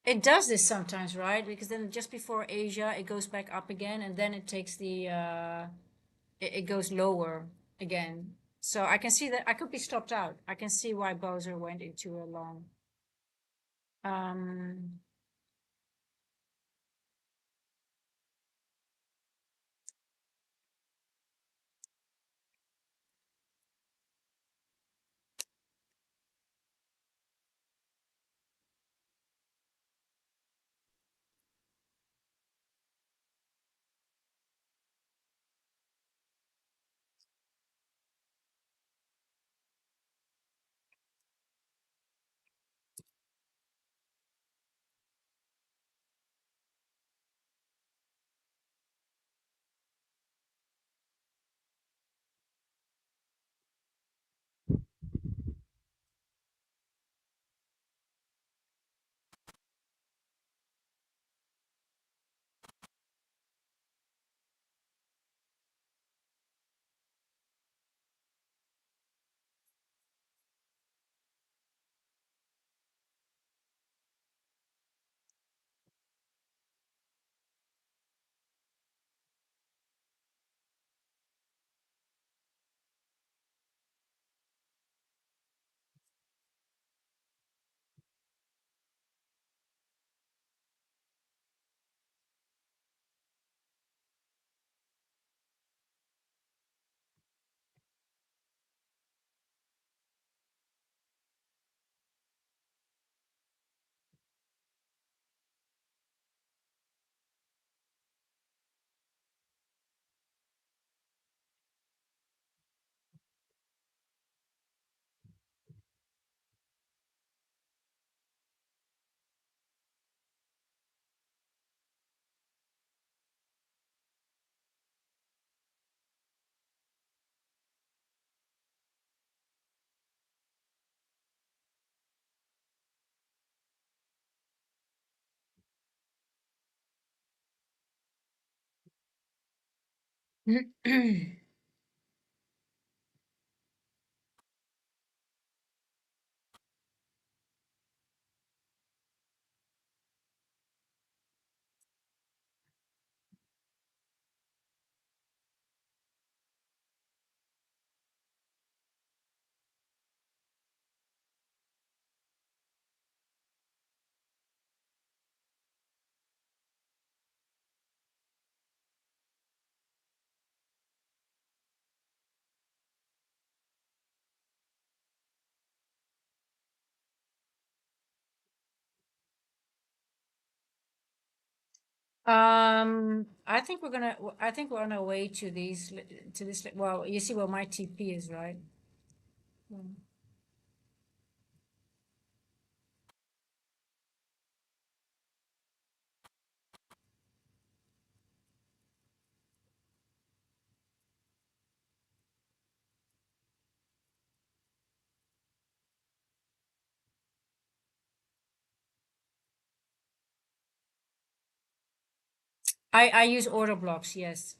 it does this sometimes, right? Because then just before Asia, it goes back up again, and then it takes the it goes lower again. So I can see that I could be stopped out. I can see why Bowser went into a long. Um, I think we're on our way to to this. Well, you see where my TP is, right? Mm. I use order blocks, yes.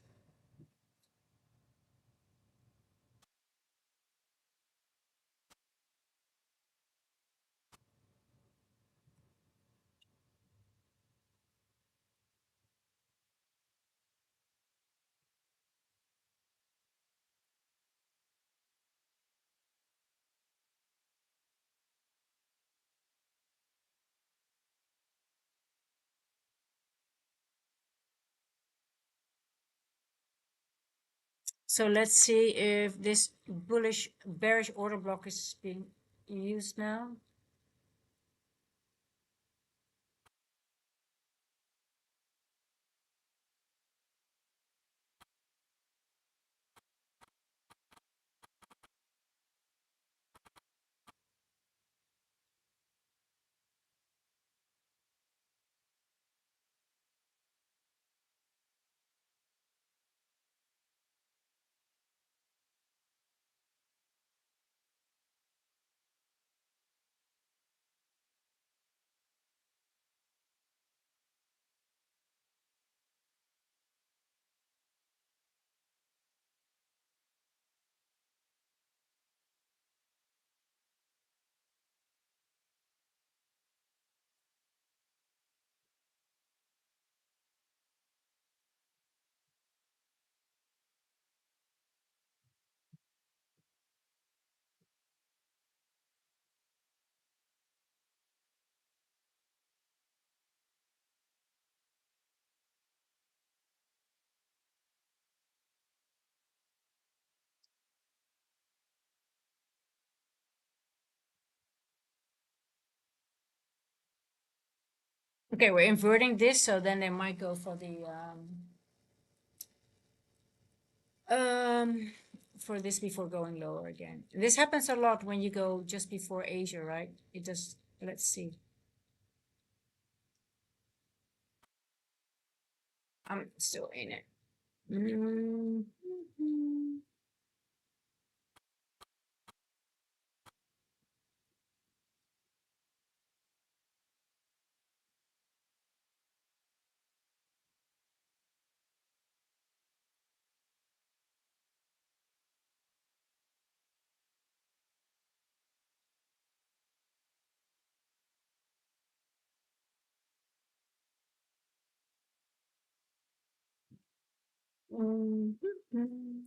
So let's see if this bearish order block is being used now. Okay, we're inverting this, so then they might go for um for this before going lower again. This happens a lot when you go just before Asia, right? It just let's see. I'm still in it. Mm. Mm.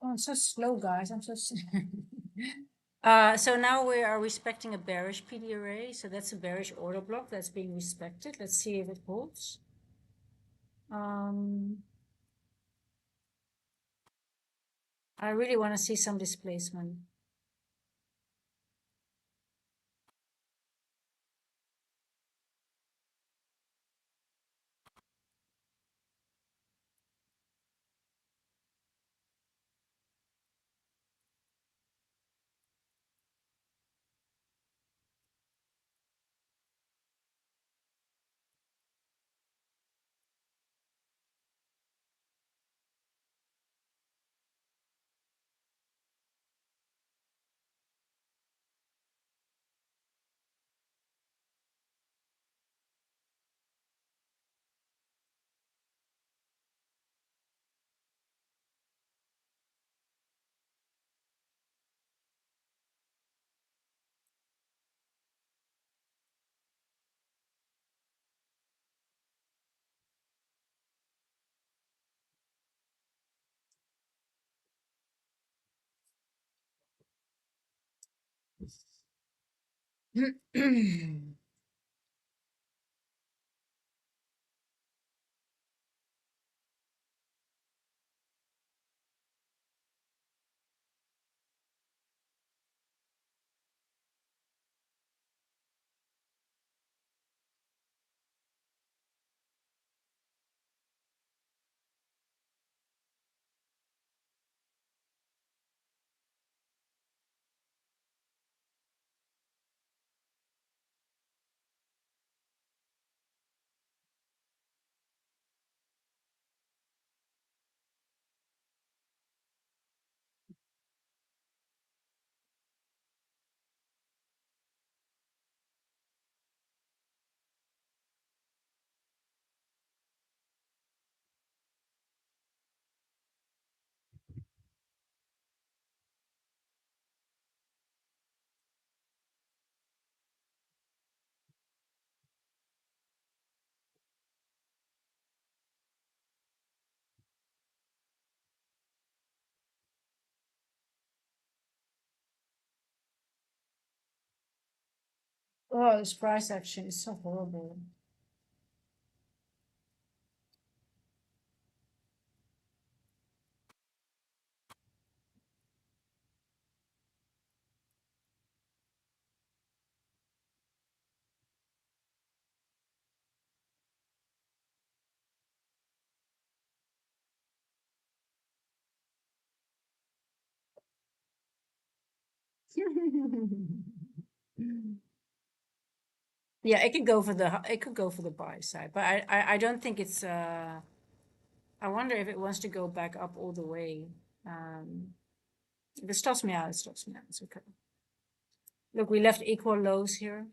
Oh, I'm so slow, guys. I'm so slow. So now we are respecting a bearish PD array. So that's a bearish order block that's being respected. Let's see if it holds. I really want to see some displacement. Oh, this price action is so horrible. Yeah, it could go for the buy side, but I don't think it's I wonder if it wants to go back up all the way. If it stops me out, it stops me out. It's okay. Look, we left equal lows here.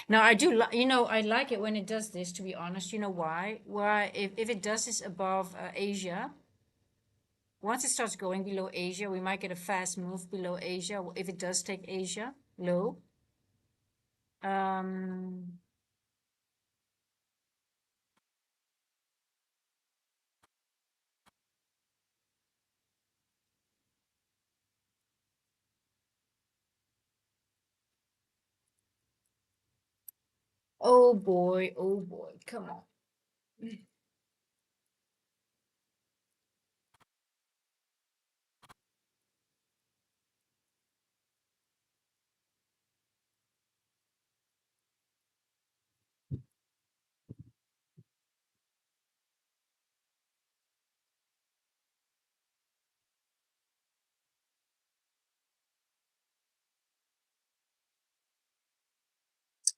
Now I do like, I like it when it does this, to be honest. You know why? Why, if it does this above Asia, once it starts going below Asia, we might get a fast move below Asia if it does take Asia low. Um, oh boy, come on.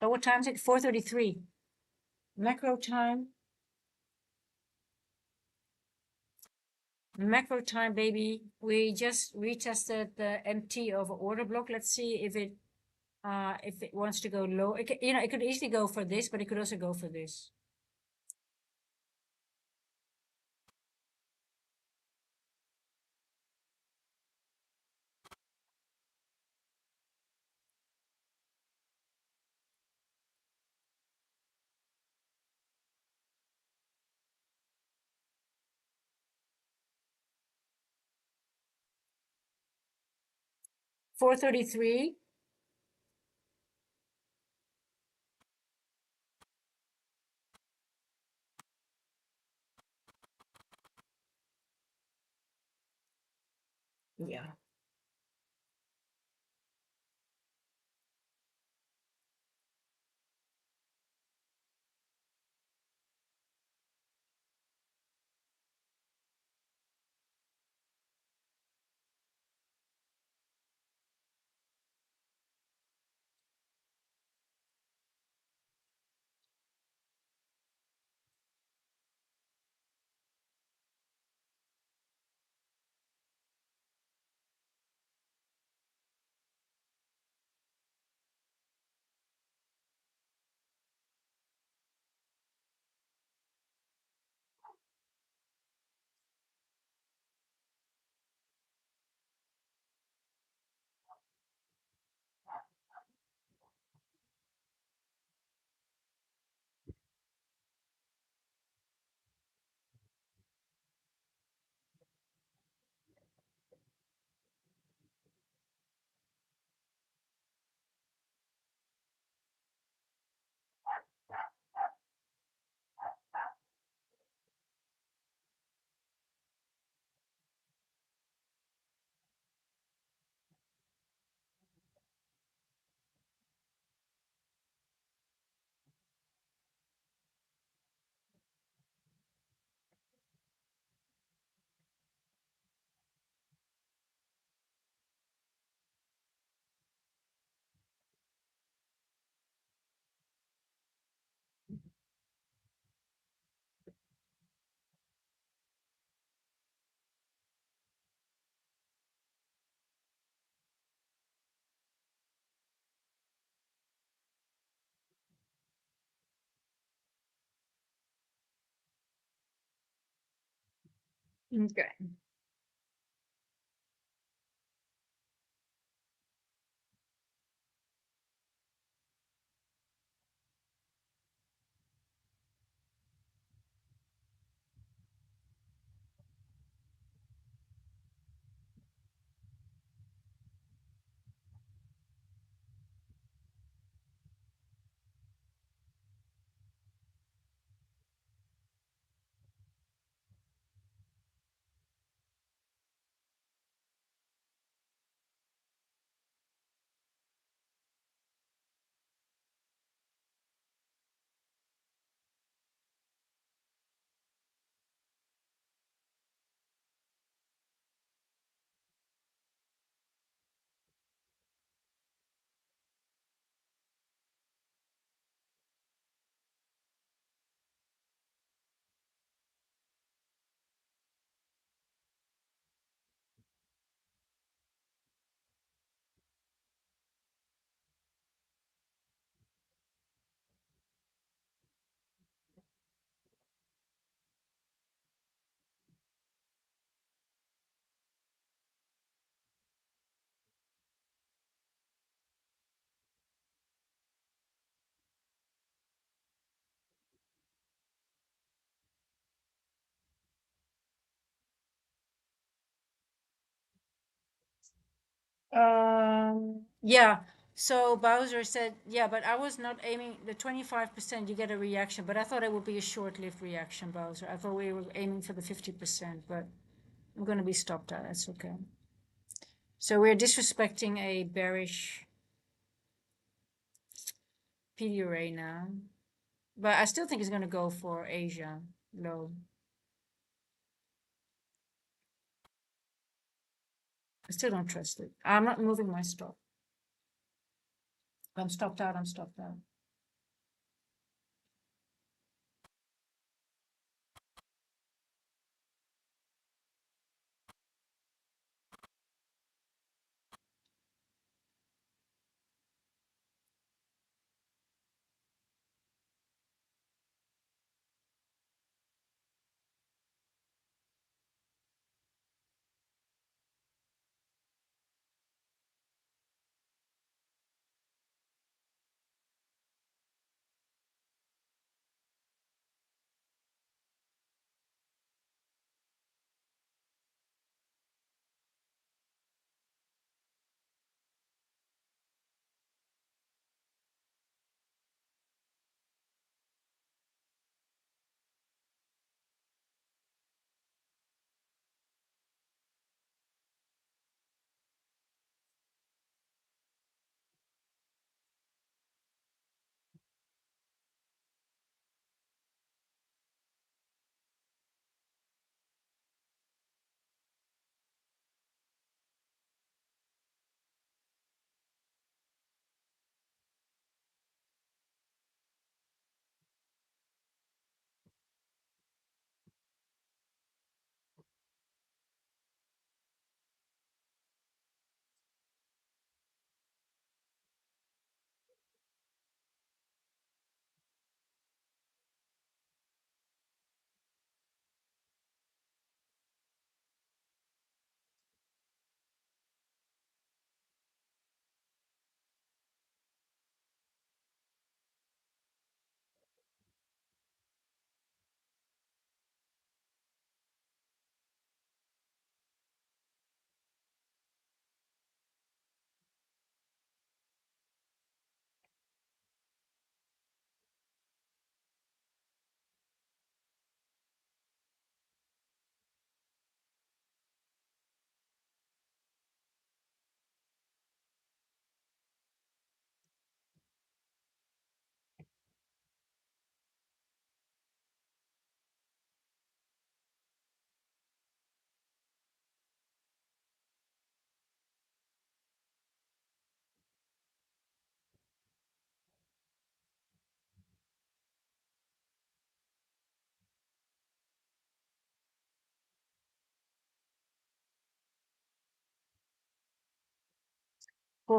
Oh, what time is it? 4:33. Macro time. Macro time, baby. We just retested the MT of order block. Let's see if it If it wants to go low, it could easily go for this, but it could also go for this. $433. Yeah. Okay. Yeah. So Bowser said, yeah, but I was not aiming the 25% you get a reaction, but I thought it would be a short-lived reaction, Bowser. I thought we were aiming for the 50%, but I'm going to be stopped at. That's okay. So we're disrespecting a bearish PD array now. But I still think it's going to go for Asia low. I still don't trust it. I'm not moving my stop. I'm stopped out. I'm stopped out.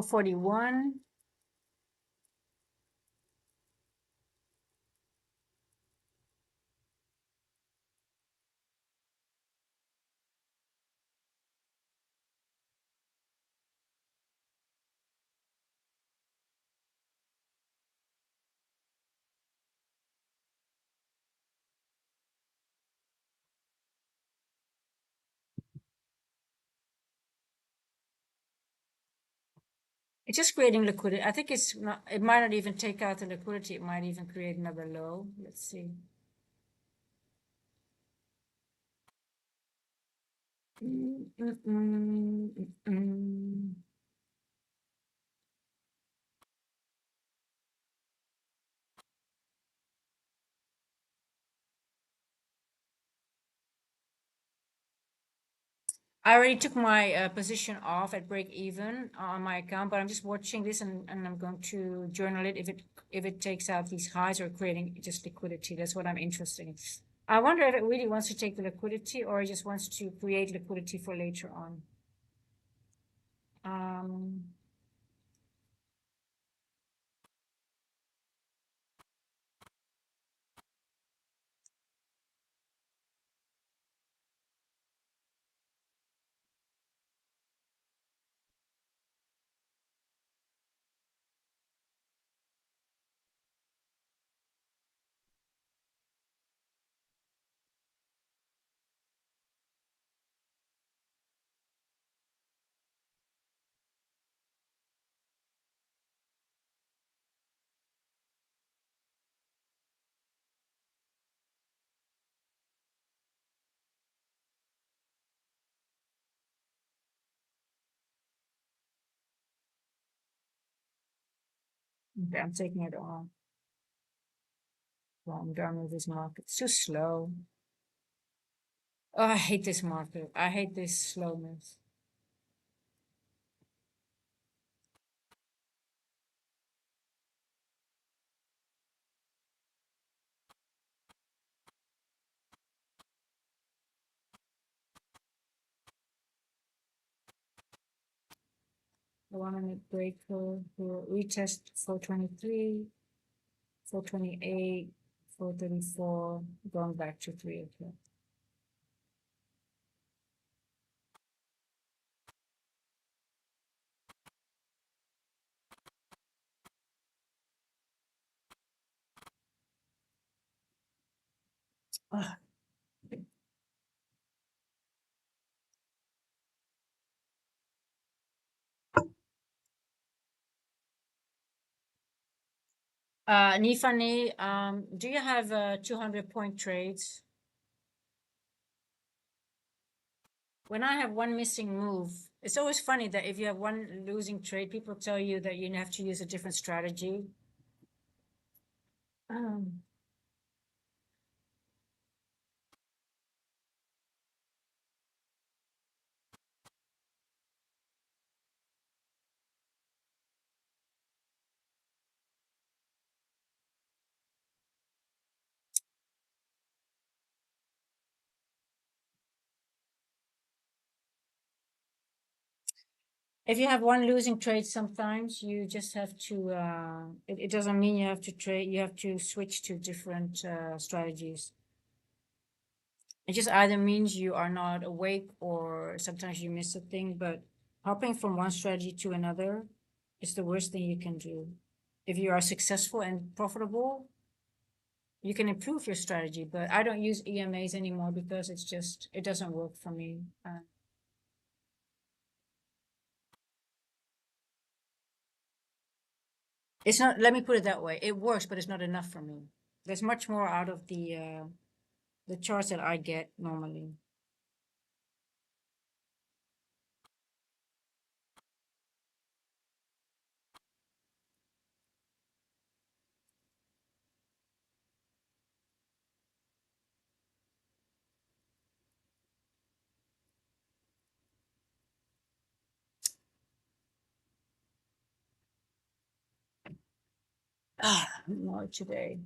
441. It's just creating liquidity. I think it's not, it might not even take out the liquidity. It might even create another low. Let's see. I already took my position off at break even on my account, but I'm just watching this and I'm going to journal it if it takes out these highs or creating just liquidity. That's what I'm interested in. I wonder if it really wants to take the liquidity or it just wants to create liquidity for later on. Um, okay, I'm taking it off. Well, I'm done with this market. It's too slow. Oh, I hate this market. I hate this slowness. I want to break for retest 423, 428, 434, going back to 3 o'clock. Ah, Nifani, do you have 200-point trades? When I have one missing move, it's always funny that if you have one losing trade, people tell you that you have to use a different strategy. Um, if you have one losing trade, sometimes you just have to, it doesn't mean you have to trade, you have to switch to different strategies. It just either means you are not awake or sometimes you miss a thing, but hopping from one strategy to another is the worst thing you can do. If you are successful and profitable, you can improve your strategy, but I don't use EMAs anymore because it's just, it doesn't work for me. It's not, let me put it that way. It works, but it's not enough for me. There's much more out of the charts that I get normally. More today.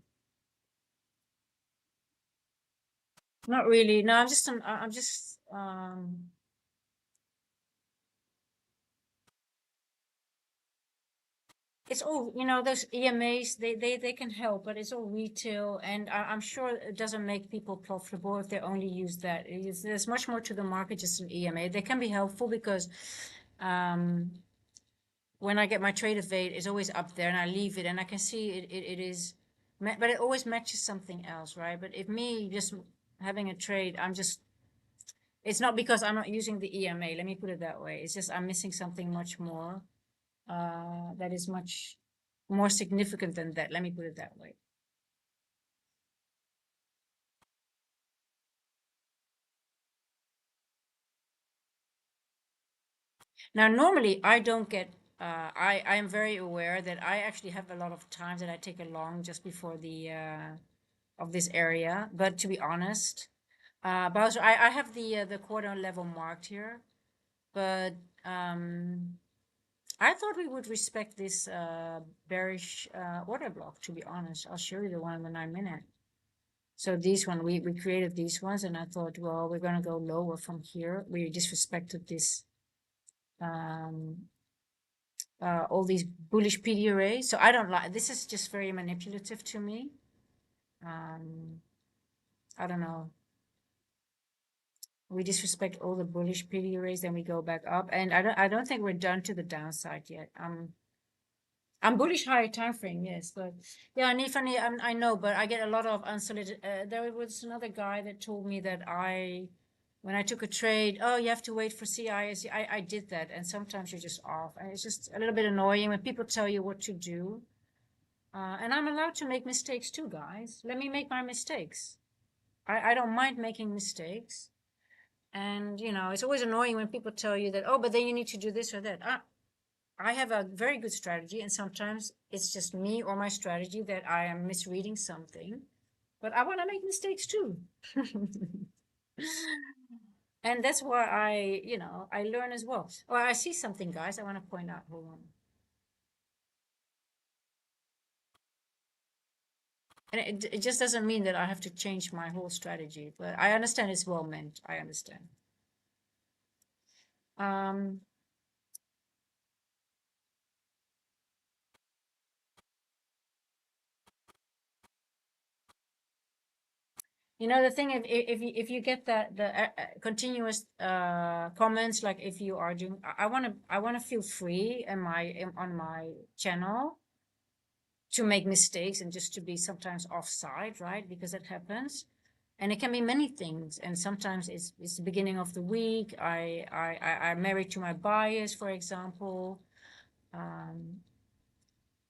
Not really. No, I'm just it's all, you know, those EMAs, they can help, but it's all retail, and I'm sure it doesn't make people profitable if they only use that. There's much more to the market, just an EMA. They can be helpful because um, when I get my trade evade, it's always up there, and I leave it, and I can see it is, but it always matches something else, right? But if me just having a trade, it's not because I'm not using the EMA. Let me put it that way. It's just I'm missing something much more that is much more significant than that. Let me put it that way. Now, normally I don't get. I am very aware that I actually have a lot of times that I take a long just before the of this area. But to be honest, Bowser, I have the quarter level marked here, but um, I thought we would respect this bearish order block. To be honest, I'll show you the one in the 9 minute. So these one, we created these ones, and I thought, well, we're gonna go lower from here. We disrespected this um, all these bullish PDRA. So I don't like this. Is just very manipulative to me. Um, I don't know. We disrespect all the bullish PDRAs, then we go back up, and I don't think we're done to the downside yet. I'm bullish higher time frame, yes, but yeah, Nifani, I know, but I get a lot of unsolicited. There was another guy that told me that when I took a trade, oh, you have to wait for CIS. I did that, and sometimes you're just off, and it's just a little bit annoying when people tell you what to do. And I'm allowed to make mistakes too, guys. Let me make my mistakes. I don't mind making mistakes. And, you know, it's always annoying when people tell you that, oh, but then you need to do this or that. I have a very good strategy, and sometimes it's just me or my strategy that I am misreading something. But I want to make mistakes too. And that's why I learn as well. Oh, I see something, guys, I want to point out. Hold on. And it just doesn't mean that I have to change my whole strategy, but I understand it's well meant. I understand. Um, You know, the thing, if you get the continuous comments, like if you are doing, I want to feel free on my channel to make mistakes and just to be sometimes offside, right? Because it happens, and it can be many things. And sometimes it's the beginning of the week. I'm married to my bias, for example. Um,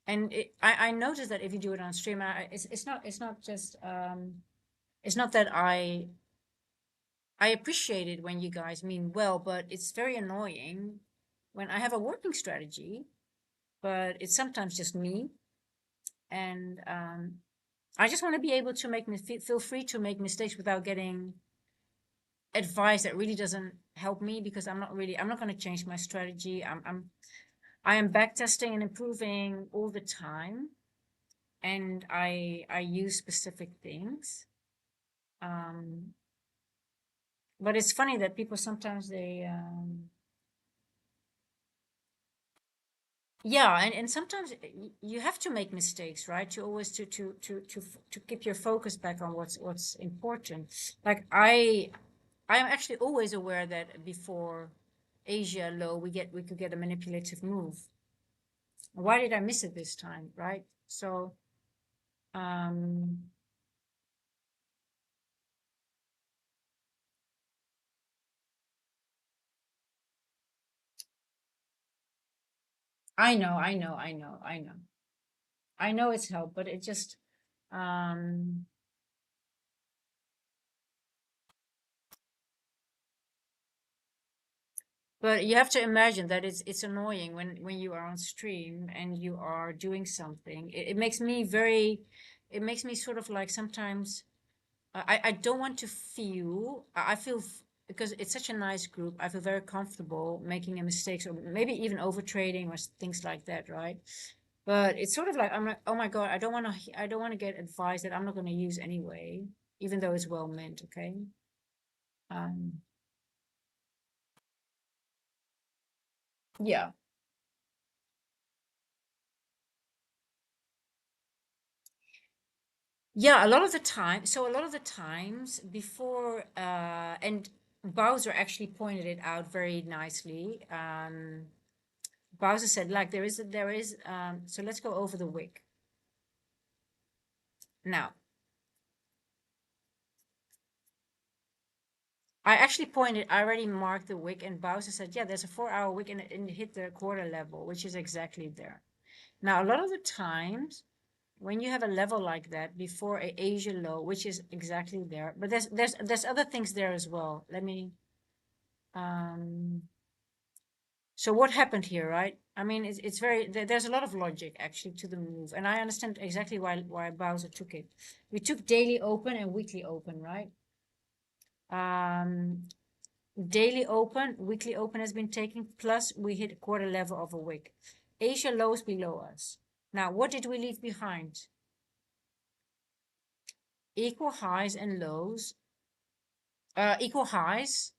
and I noticed that if you do it on stream, it's not that I appreciate it when you guys mean well, but it's very annoying when I have a working strategy, but it's sometimes just me. And I just want to be able to feel free to make mistakes without getting advice that really doesn't help me, because I'm not going to change my strategy. I am back testing and improving all the time. And I use specific things. Um, but it's funny that people sometimes yeah, and sometimes you have to make mistakes, right? You always to keep your focus back on what's important. Like I'm actually always aware that before Asia low, we could get a manipulative move. Why did I miss it this time, right? So um I know it's help, but it just um but you have to imagine that it's annoying when you are on stream and you are doing something. It makes me it makes me sort of like sometimes I don't want to feel I feel because it's such a nice group. I feel very comfortable making a mistakes or maybe even over trading or things like that, right? But it's sort of like I'm like, oh my God, I don't want to get advice that I'm not going to use anyway, even though it's well meant. Okay. Um, yeah. Yeah, a lot of the time. So a lot of the times before, and Bowser actually pointed it out very nicely. Bowser said, like, so let's go over the wick. Now, I already marked the wick, and Bowser said, yeah, there's a 4-hour wick, and it hit the quarter level, which is exactly there. Now, a lot of the times, when you have a level like that before a Asia low, which is exactly there, but there's other things there as well. Let me, um, so what happened here, right? I mean, it's very, there's a lot of logic actually to the move, and I understand exactly why Bowser took it. We took daily open and weekly open, right? Um, Daily open, weekly open has been taken, plus we hit a quarter level of a wick. Asia lows below us. Now, what did we leave behind? Equal highs and lows, equal highs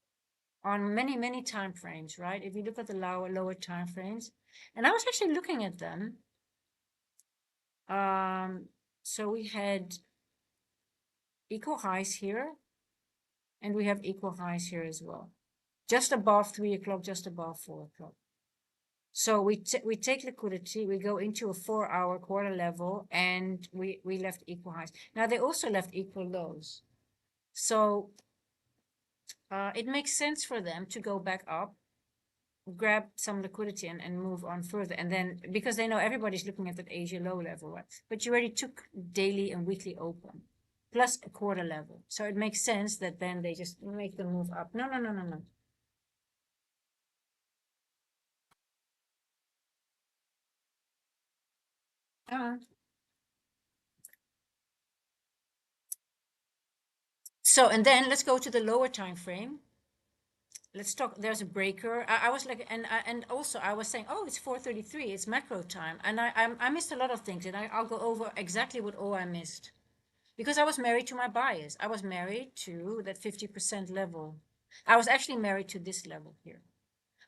on many time frames, right? If you look at the lower time frames, and I was actually looking at them. So we had equal highs here, and we have equal highs here as well. Just above 3 o'clock, just above 4 o'clock. So we take liquidity, we go into a 4-hour quarter level, and we left equal highs. Now they also left equal lows. So it makes sense for them to go back up, grab some liquidity, and move on further. And then because they know everybody's looking at that Asia low level, right? But you already took daily and weekly open plus a quarter level. So it makes sense that then they just make the move up. No, no, no, no, no. Uh, so, and then let's go to the lower time frame. Let's talk. There's a breaker. I was like, and also I was saying, oh, it's 4:33. It's macro time, and I missed a lot of things, and I'll go over exactly what all I missed, because I was married to my bias. I was married to that 50% level. I was actually married to this level here.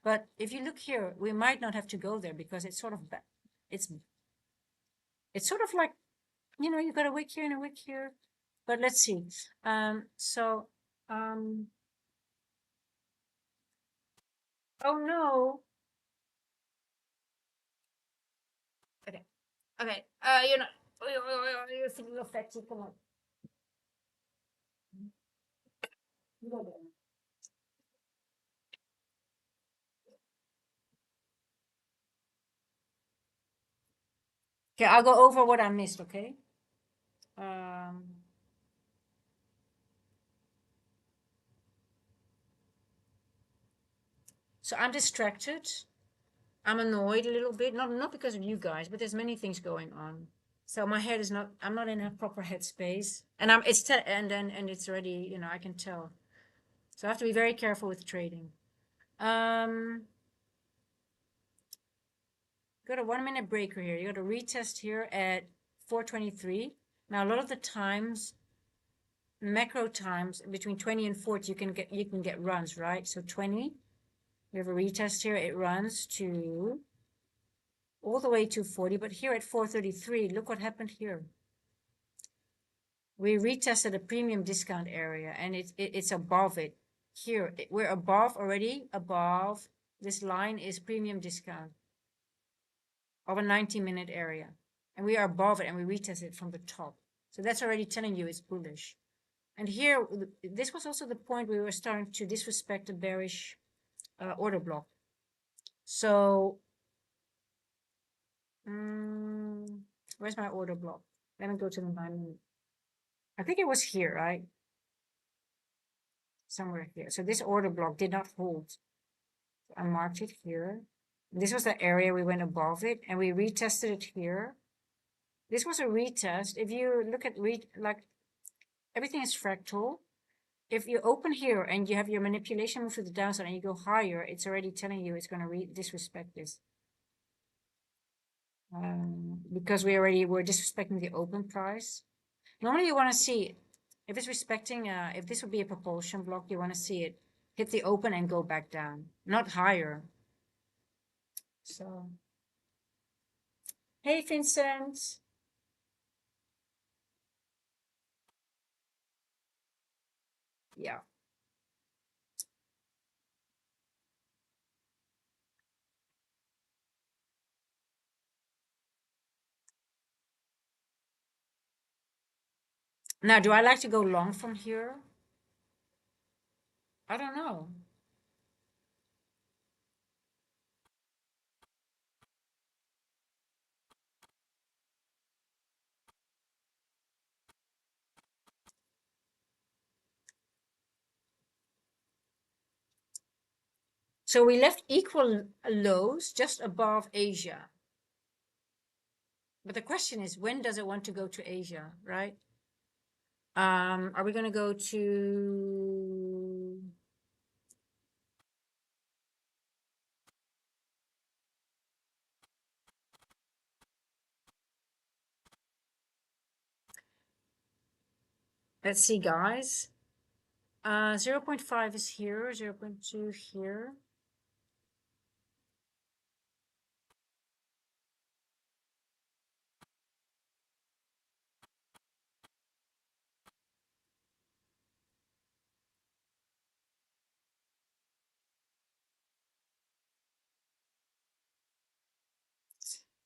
But if you look here, we might not have to go there because it's sort of it's it's sort of like, you got a wick here and a wick here. But let's see. So um oh no. Okay. Okay. You're feeling a fatty. Come on. You go there. Okay, I'll go over what I missed, okay? Um so I'm distracted. I'm annoyed a little bit, not because of you guys, but there's many things going on. So my head is not. I'm not in a proper headspace, and and it's already. I can tell. So I have to be very careful with trading. Um, got a 1 minute breaker here. You got a retest here at 4:23. Now a lot of the times, macro times between 20 and 40, you can get runs, right? So 20, we have a retest here. It runs to all the way to 40, but here at 4:33, look what happened here. We retested a premium discount area, and it's above it. Here, we're above already, above. This line is premium discount of a 90-minute area. And we are above it, and we retested it from the top. So that's already telling you it's bullish. And here, this was also the point we were starting to disrespect the bearish order block. So, where's my order block? Let me go to the 9-minute. I think it was here, right? Somewhere here. So this order block did not hold. So I marked it here. This was the area we went above it, and we retested it here. This was a retest. If you look at like everything is fractal. If you open here and you have your manipulation move to the downside and you go higher, it's already telling you it's going to disrespect this. Because we already were disrespecting the open price. Normally you want to see if it's respecting, if this would be a propulsion block, you want to see it hit the open and go back down, not higher. So, hey, Vincent. Yeah. Now, do I like to go long from here? I don't know. So we left equal lows just above Asia. But the question is, when does it want to go to Asia, right? Are we going to go to... Let's see, guys. 0.5 is here, 0.2 here.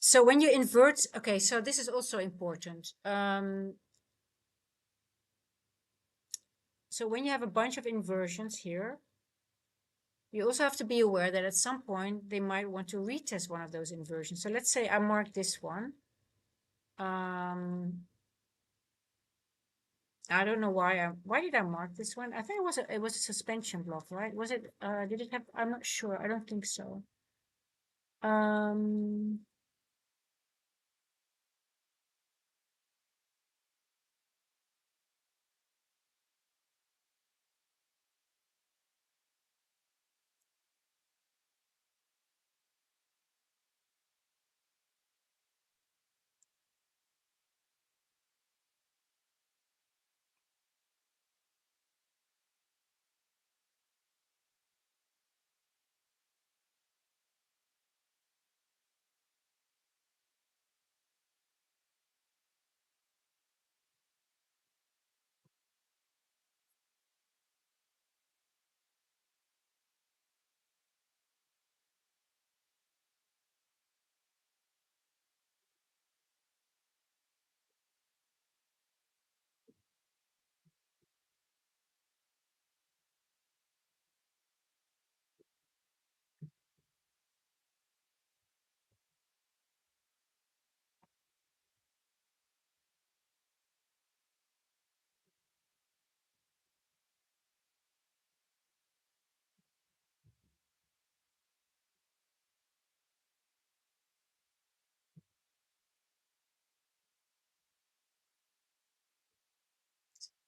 So when you invert, okay, so this is also important. So when you have a bunch of inversions here, you also have to be aware that at some point they might want to retest one of those inversions. So let's say I mark this one. I don't know why did I mark this one? I think it was a suspension block, right? Was it did it have, I'm not sure. I don't think so. Um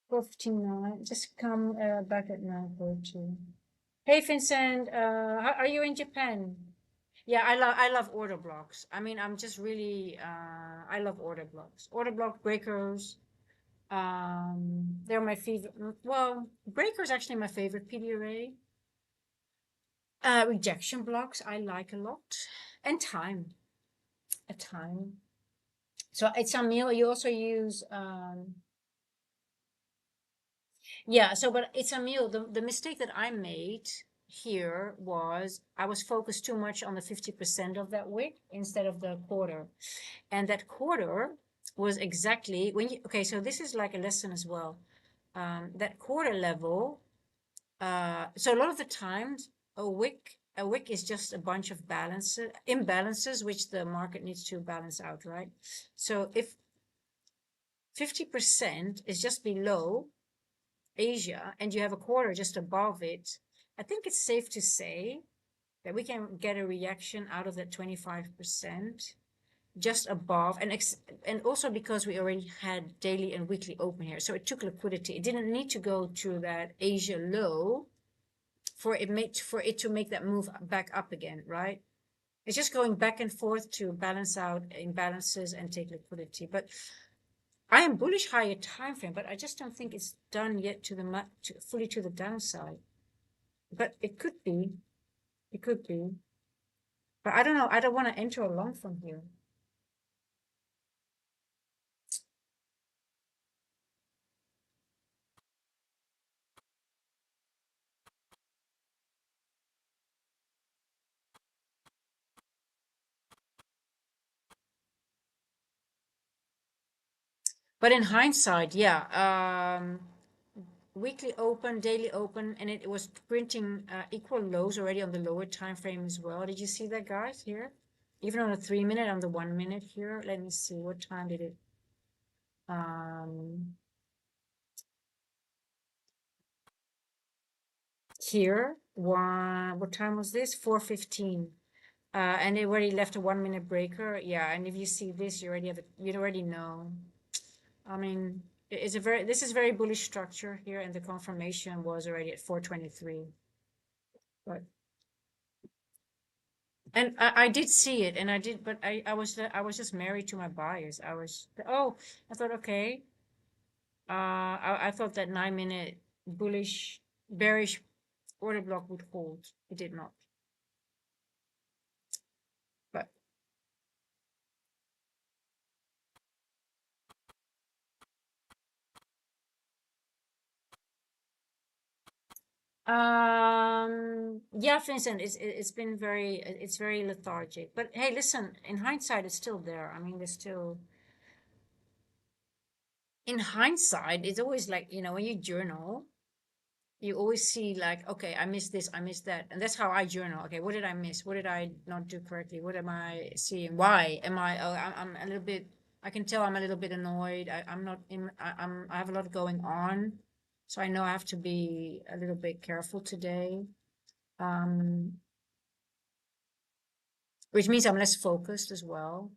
4:59. Just come back at 9:42. Hey Vincent, are you in Japan? Yeah, I love order blocks. I mean, I'm just really I love order blocks. Order block breakers. They're my favorite. Well, breakers actually my favorite PDRA. Rejection blocks I like a lot, and time. A time. So it's a meal. You also use yeah. So but it's a meal. The mistake that I made here was I was focused too much on the 50% of that wick instead of the quarter. And that quarter was exactly when you, okay, so this is like a lesson as well. That quarter level, so a lot of the times a wick is just a bunch of imbalances, which the market needs to balance out, right? So if 50% is just below Asia and you have a quarter just above it, I think it's safe to say that we can get a reaction out of that 25% just above, and also because we already had daily and weekly open here, so it took liquidity. It didn't need to go to that Asia low for it to make that move back up again, right? It's just going back and forth to balance out imbalances and take liquidity. But I am bullish higher time frame, but I just don't think it's done yet fully to the downside. But it could be, it could be. But I don't know. I don't want to enter a long from here. But in hindsight, yeah, weekly open, daily open, and it was printing equal lows already on the lower time frame as well. Did you see that, guys, here? Even on the 3 minute, on the 1 minute here. Let me see, what time did it? Here, what time was this? 4:15. And it already left a 1 minute breaker. Yeah, and if you see this, you already have it, you already know. I mean, this is very bullish structure here, and the confirmation was already at 4:23. But and I did see it, and I did, but I was just married to my bias. I thought, okay. I thought that 9 minute bullish bearish order block would hold. It did not. But yeah, Vincent, it's been it's very lethargic. But hey, listen, in hindsight, it's still there. I mean, there's still in hindsight, it's always like, when you journal, you always see like, okay, I missed this, I missed that. And that's how I journal. Okay, what did I miss? What did I not do correctly? What am I seeing? Why am I'm a little bit, I can tell I'm a little bit annoyed. I'm not in, I have a lot going on. So I know I have to be a little bit careful today. Um, which means I'm less focused as well.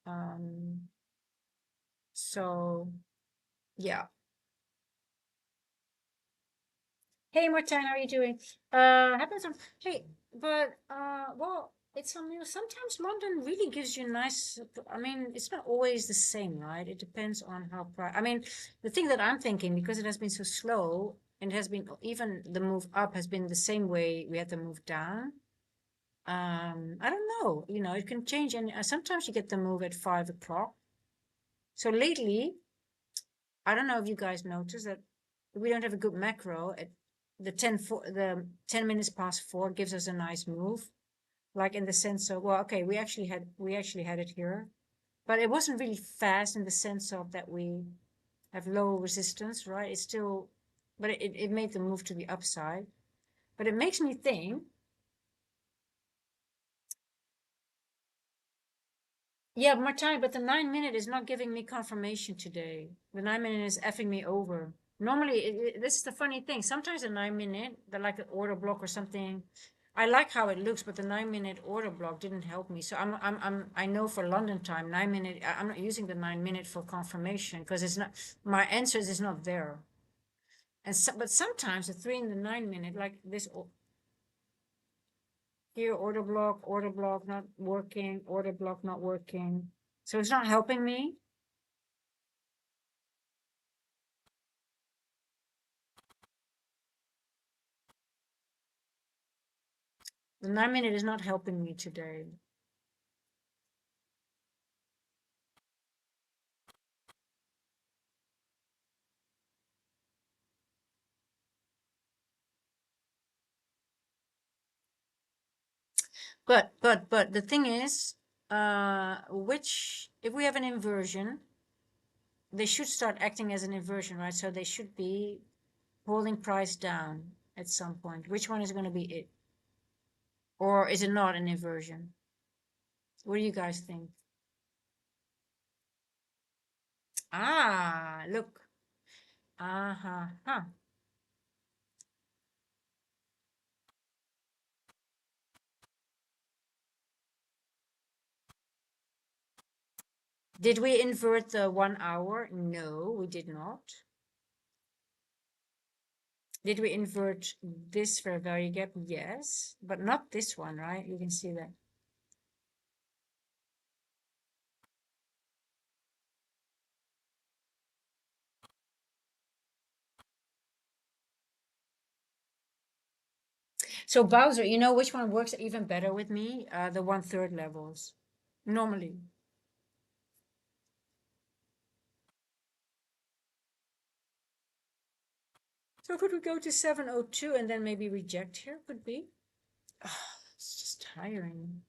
Um, so yeah. Hey Martijn, how are you doing? Happens on, hey, but well, it's sometimes London really gives you nice. I mean, it's not always the same, right? It depends on how I mean, the thing that I'm thinking, because it has been so slow and has been, even the move up has been the same way we had the move down. I don't know, it can change, and sometimes you get the move at 5 o'clock. So lately, I don't know if you guys noticed that we don't have a good macro at the 10 minutes past 4 gives us a nice move, like in the sense of, well, okay, we actually had it here, but it wasn't really fast in the sense of that we have low resistance, right? It's still, but it made the move to the upside. But it makes me think, yeah, Martijn, but the 9 minute is not giving me confirmation today. The 9 minute is effing me over. Normally, this is the funny thing. Sometimes a 9 minute, like an order block or something, I like how it looks, but the 9 minute order block didn't help me. So I know for London time, 9 minute, I'm not using the 9 minute for confirmation because it's not, my answers is not there. And so, but sometimes the 3 and the 9 minute, like this here, order block not working, order block not working. So it's not helping me. The 9 minute is not helping me today. But the thing is, if we have an inversion, they should start acting as an inversion, right? So they should be holding price down at some point. Which one is going to be it? Or is it not an inversion? What do you guys think? Ah, look. Uh-huh. Huh. Did we invert the 1 hour? No, we did not. Did we invert this fair value gap? Yes, but not this one, right? You can see that. So Bowser, you know which one works even better with me? The 1/3 levels, normally. So could we go to 702 and then maybe reject here? Could be. Oh, it's just tiring.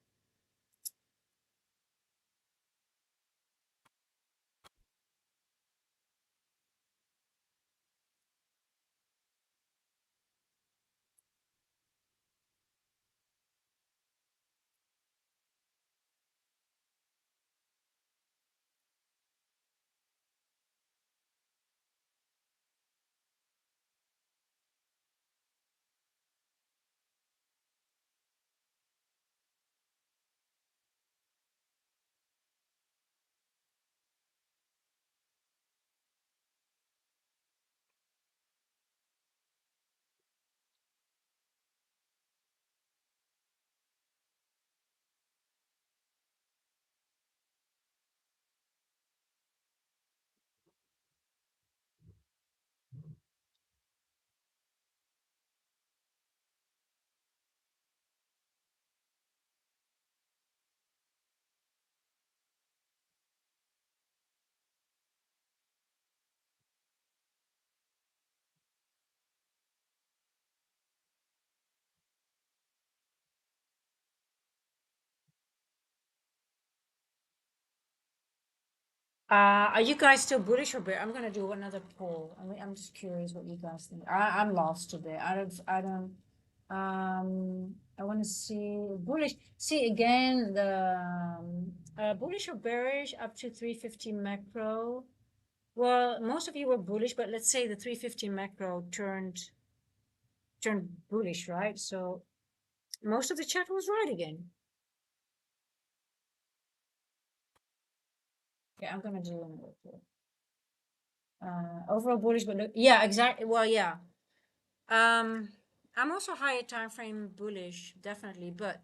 Are you guys still bullish or bear? I'm gonna do another poll. I'm just curious what you guys think. I'm lost today. I want to see bullish. See again the bullish or bearish up to 350 macro. Well, most of you were bullish, but let's say the 350 macro turned bullish, right? So most of the chat was right again. Yeah, I'm gonna do another poll. Overall bullish, but yeah, exactly. Well, yeah. Um, I'm also higher time frame bullish, definitely, but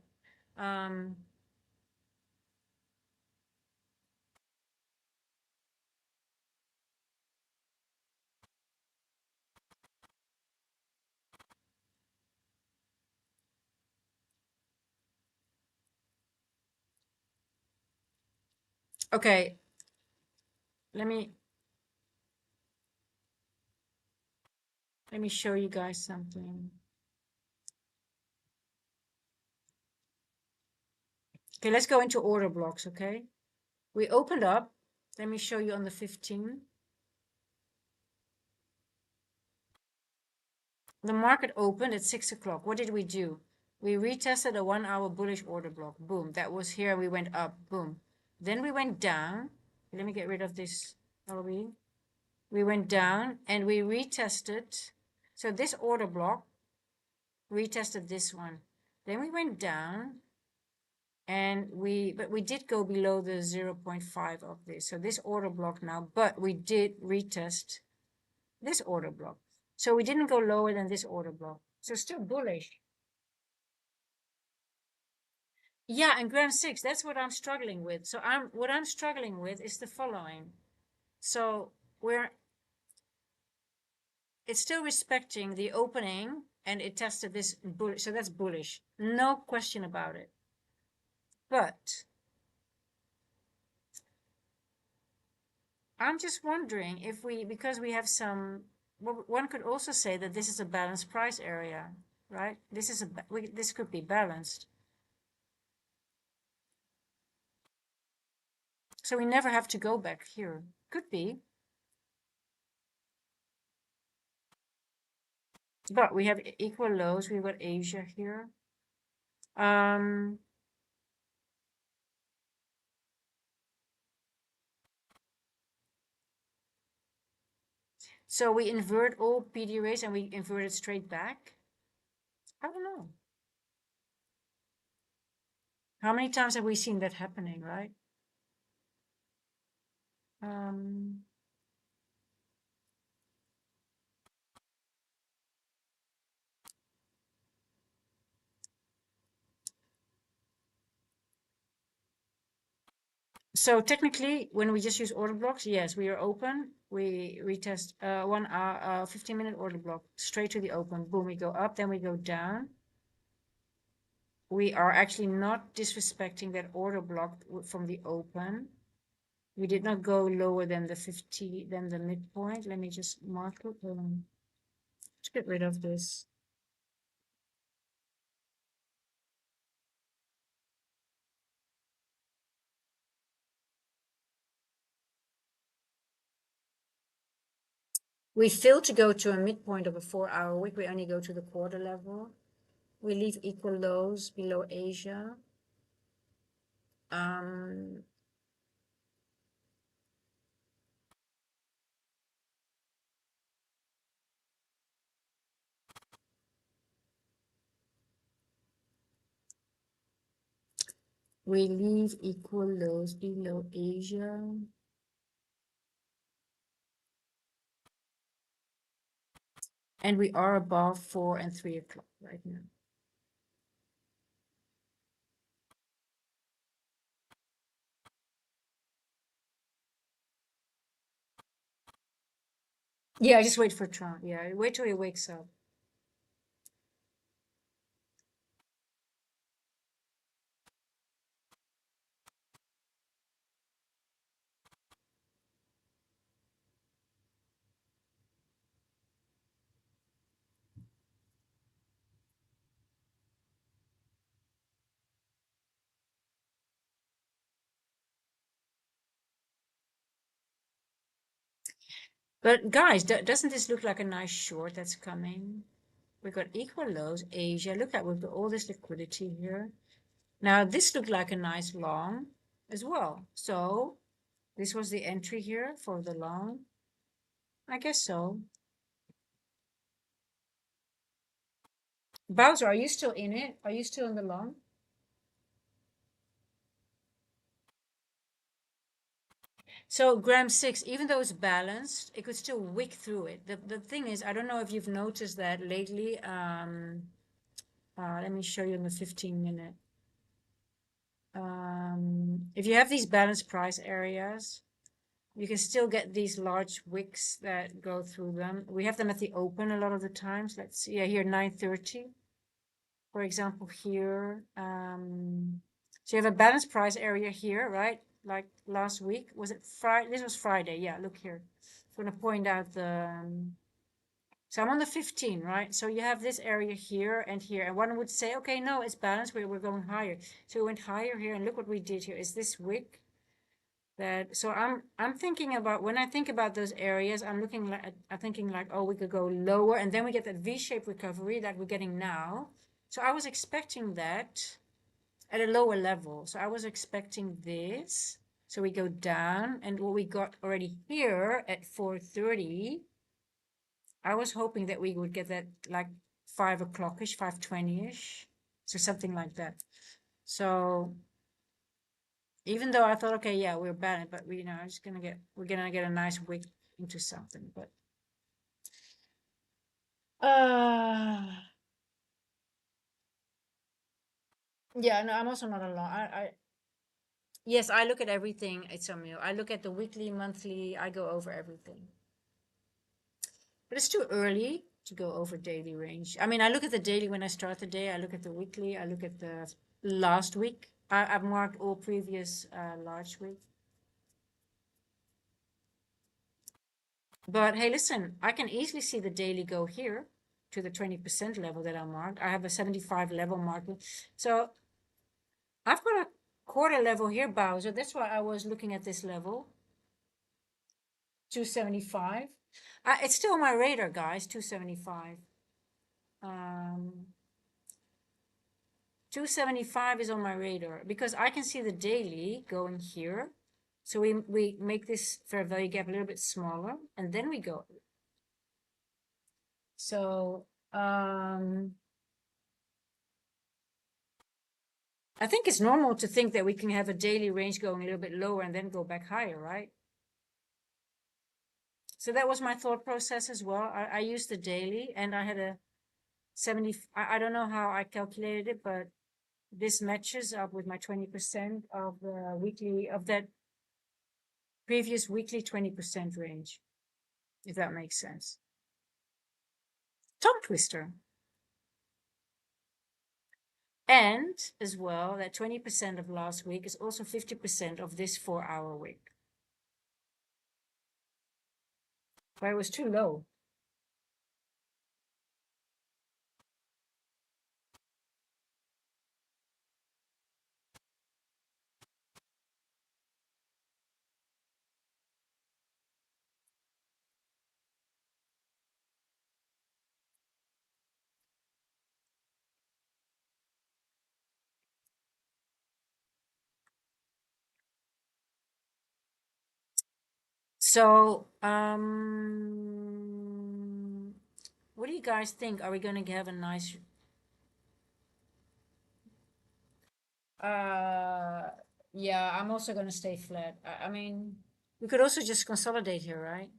um, okay, let me show you guys something. Okay, let's go into order blocks, okay? We opened up. Let me show you on the 15. The market opened at 6 o'clock. What did we do? We retested a 1 hour bullish order block. Boom. That was here. We went up. Boom. Then we went down. Let me get rid of this LOE. We went down and we retested. So this order block retested this one. Then we went down and but we did go below the 0.5 of this. So this order block now, but we did retest this order block. So we didn't go lower than this order block. So still bullish. Yeah, and Gram 6, that's what I'm struggling with. So what I'm struggling with is the following. So it's still respecting the opening and it tested this bullish. So that's bullish. No question about it. But I'm just wondering if because we have some, well, one could also say that this is a balanced price area, right? This could be balanced. So we never have to go back here. Could be. But we have equal lows. We've got Asia here. So we invert all PD rays and we invert it straight back. I don't know. How many times have we seen that happening, right? So technically, when we just use order blocks, yes, we are open. We retest 1 hour, 15-minute order block straight to the open. Boom, we go up, then we go down. We are actually not disrespecting that order block from the open. We did not go lower than the 50, than the midpoint. Let me just mark it. Let's get rid of this. We fail to go to a midpoint of a 4-hour wick. We only go to the quarter level. We leave equal lows below Asia. We leave equal lows below Asia. And we are above 4 and 3 o'clock right now. Yeah, just wait for Trump. Yeah, wait till he wakes up. But guys, doesn't this look like a nice short that's coming? We've got equal lows, Asia. Look at, we've got all this liquidity here. Now this looked like a nice long as well. So this was the entry here for the long. I guess so. Bowser, are you still in it? Are you still in the long? So gram 6, even though it's balanced, it could still wick through it. The thing is, I don't know if you've noticed that lately. Let me show you in the 15-minute. If you have these balanced price areas, you can still get these large wicks that go through them. We have them at the open a lot of the times. Let's see, yeah, here 9:30, for example, here. So you have a balanced price area here, right? Like last week, was it Friday? This was Friday. Yeah, look here. I'm going to point out the, so I'm on the 15, right? So you have this area here and here. And one would say, okay, no, it's balanced. We're going higher. So we went higher here, and look what we did here. Is this wick that, so I'm thinking about, when I think about those areas, I'm thinking like, oh, we could go lower, and then we get that V-shaped recovery that we're getting now. So I was expecting that at a lower level. So I was expecting this. So we go down, and what we got already here at 4:30, I was hoping that we would get that like 5 o'clock-ish, 5:20-ish, so something like that. So even though I thought, okay, yeah, we're bad, but we're gonna get a nice wick into something. But uh yeah, no, I'm also not alone. Yes, I look at everything. It's a meal. I look at the weekly, monthly. I go over everything. But it's too early to go over daily range. I mean, I look at the daily when I start the day. I look at the weekly. I look at the last week. I've marked all previous large week. But hey, listen, I can easily see the daily go here to the 20% level that I marked. I have a 75 level marking. So I've got a quarter level here, Bowser. That's why I was looking at this level, 275. It's still on my radar, guys, 275. 275 is on my radar because I can see the daily going here. So we make this fair value gap a little bit smaller, and then we go. So I think it's normal to think that we can have a daily range going a little bit lower and then go back higher, right? So that was my thought process as well. I used the daily, and I had a 70. I don't know how I calculated it, but this matches up with my 20% of the weekly, of that previous weekly 20% range, if that makes sense. Tongue twister. And as well, that 20% of last week is also 50% of this 4-hour week. But it was too low. So, what do you guys think? Are we going to have a nice, uh, yeah, I'm also going to stay flat. I mean, we could also just consolidate here, right?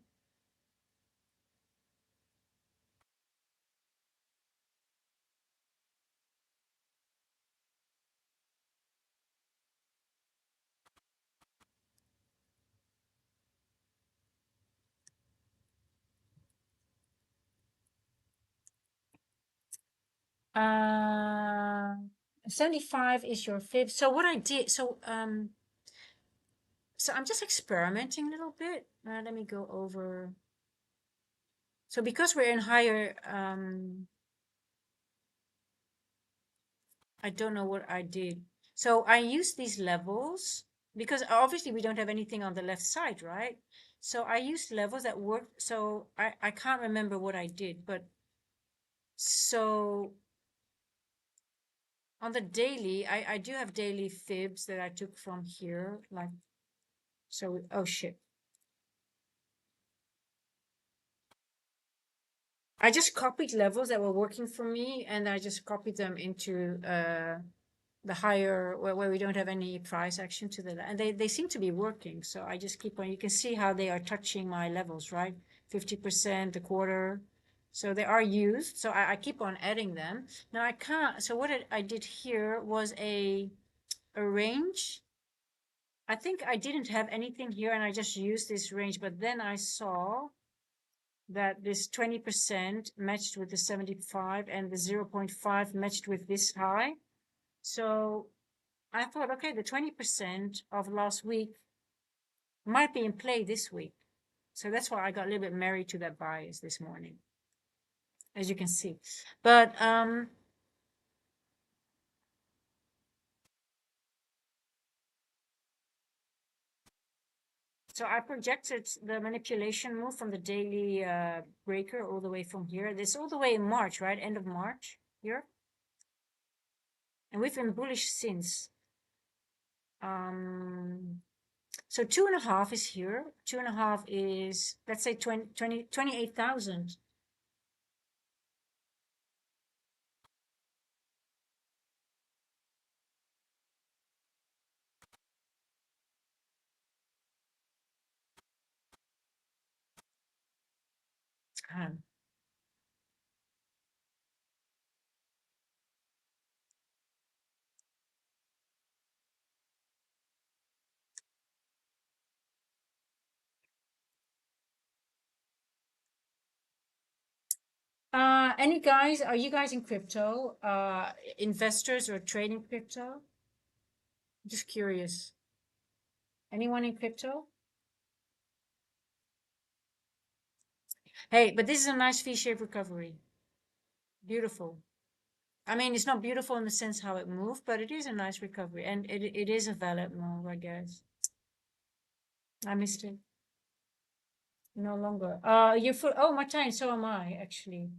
Uh, 75 is your fifth. So what I did, so I'm just experimenting a little bit. Let me go over. So because we're in higher, I don't know what I did. So I used these levels because obviously we don't have anything on the left side, right? So I used levels that worked. So I can't remember what I did, but so on the daily, I do have daily fibs that I took from here. Like, so, oh shit. I just copied levels that were working for me and I just copied them into the higher where we don't have any price action to the and they seem to be working. So I just keep on, you can see how they are touching my levels, right? 50%, a quarter. So they are used. So I keep on adding them. Now I can't, so what I did here was a range. I think I didn't have anything here and I just used this range, but then I saw that this 20% matched with the 75 and the 0.5 matched with this high. So I thought, okay, the 20% of last week might be in play this week. So that's why I got a little bit married to that bias this morning, as you can see. But so I projected the manipulation move from the daily breaker all the way from here. This all the way in March, right? End of March here. And we've been bullish since. So 2.5 is here. 2.5 is, let's say 28,000. Any guys, are you guys in crypto? Investors or trading crypto? Just curious. Anyone in crypto? Hey, but this is a nice V-shaped recovery. Beautiful. I mean, it's not beautiful in the sense how it moved, but it is a nice recovery. And it is a valid move, I guess. I missed it. No longer. You're full. Oh, Martijn, so am I, actually.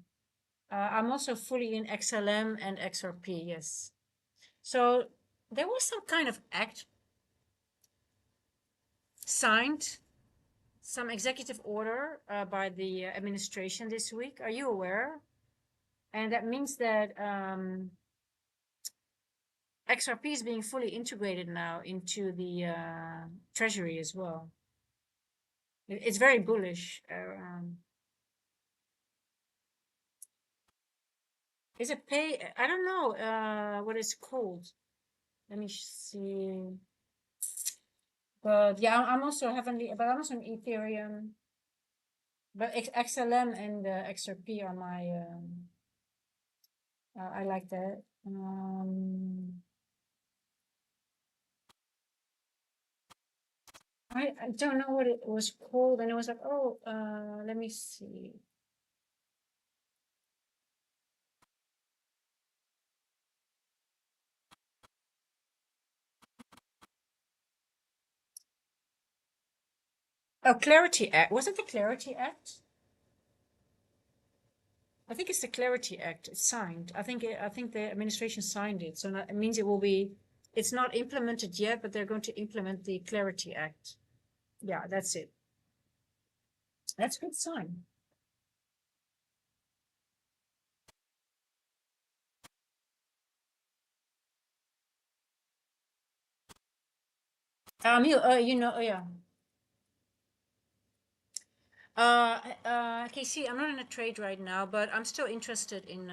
I'm also fully in XLM and XRP, yes. So there was some kind of act signed, some executive order by the administration this week. Are you aware? And that means that XRP is being fully integrated now into the treasury as well. It's very bullish. Is it pay? I don't know what it's called. Let me see. But yeah, I'm also heavily, but I'm also on Ethereum. But XLM and XRP are my, I like that. I don't know what it was called, and it was like, oh, let me see. Oh, Clarity Act. Was it the Clarity Act? I think it's the Clarity Act. It's signed. I think the administration signed it. So it means it will be. It's not implemented yet, but they're going to implement the Clarity Act. Yeah, that's it. That's a good sign. You know, yeah. KC, I'm not in a trade right now, but I'm still interested in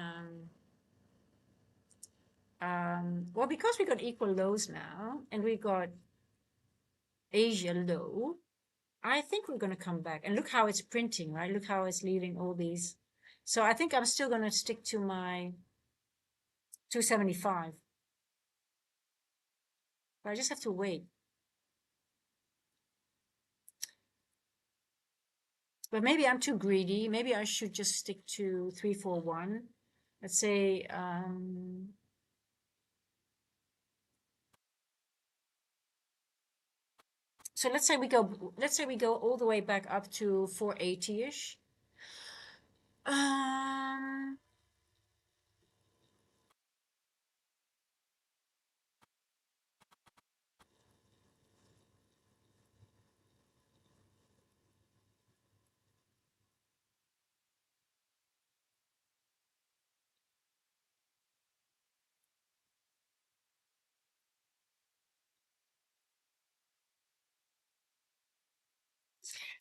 well, because we got equal lows now and we got Asia low, I think we're going to come back. And look how it's printing, right? Look how it's leaving all these. So I think I'm still going to stick to my 275. But I just have to wait. But maybe I'm too greedy. Maybe I should just stick to 341. Let's say So let's say we go all the way back up to 480-ish. Um,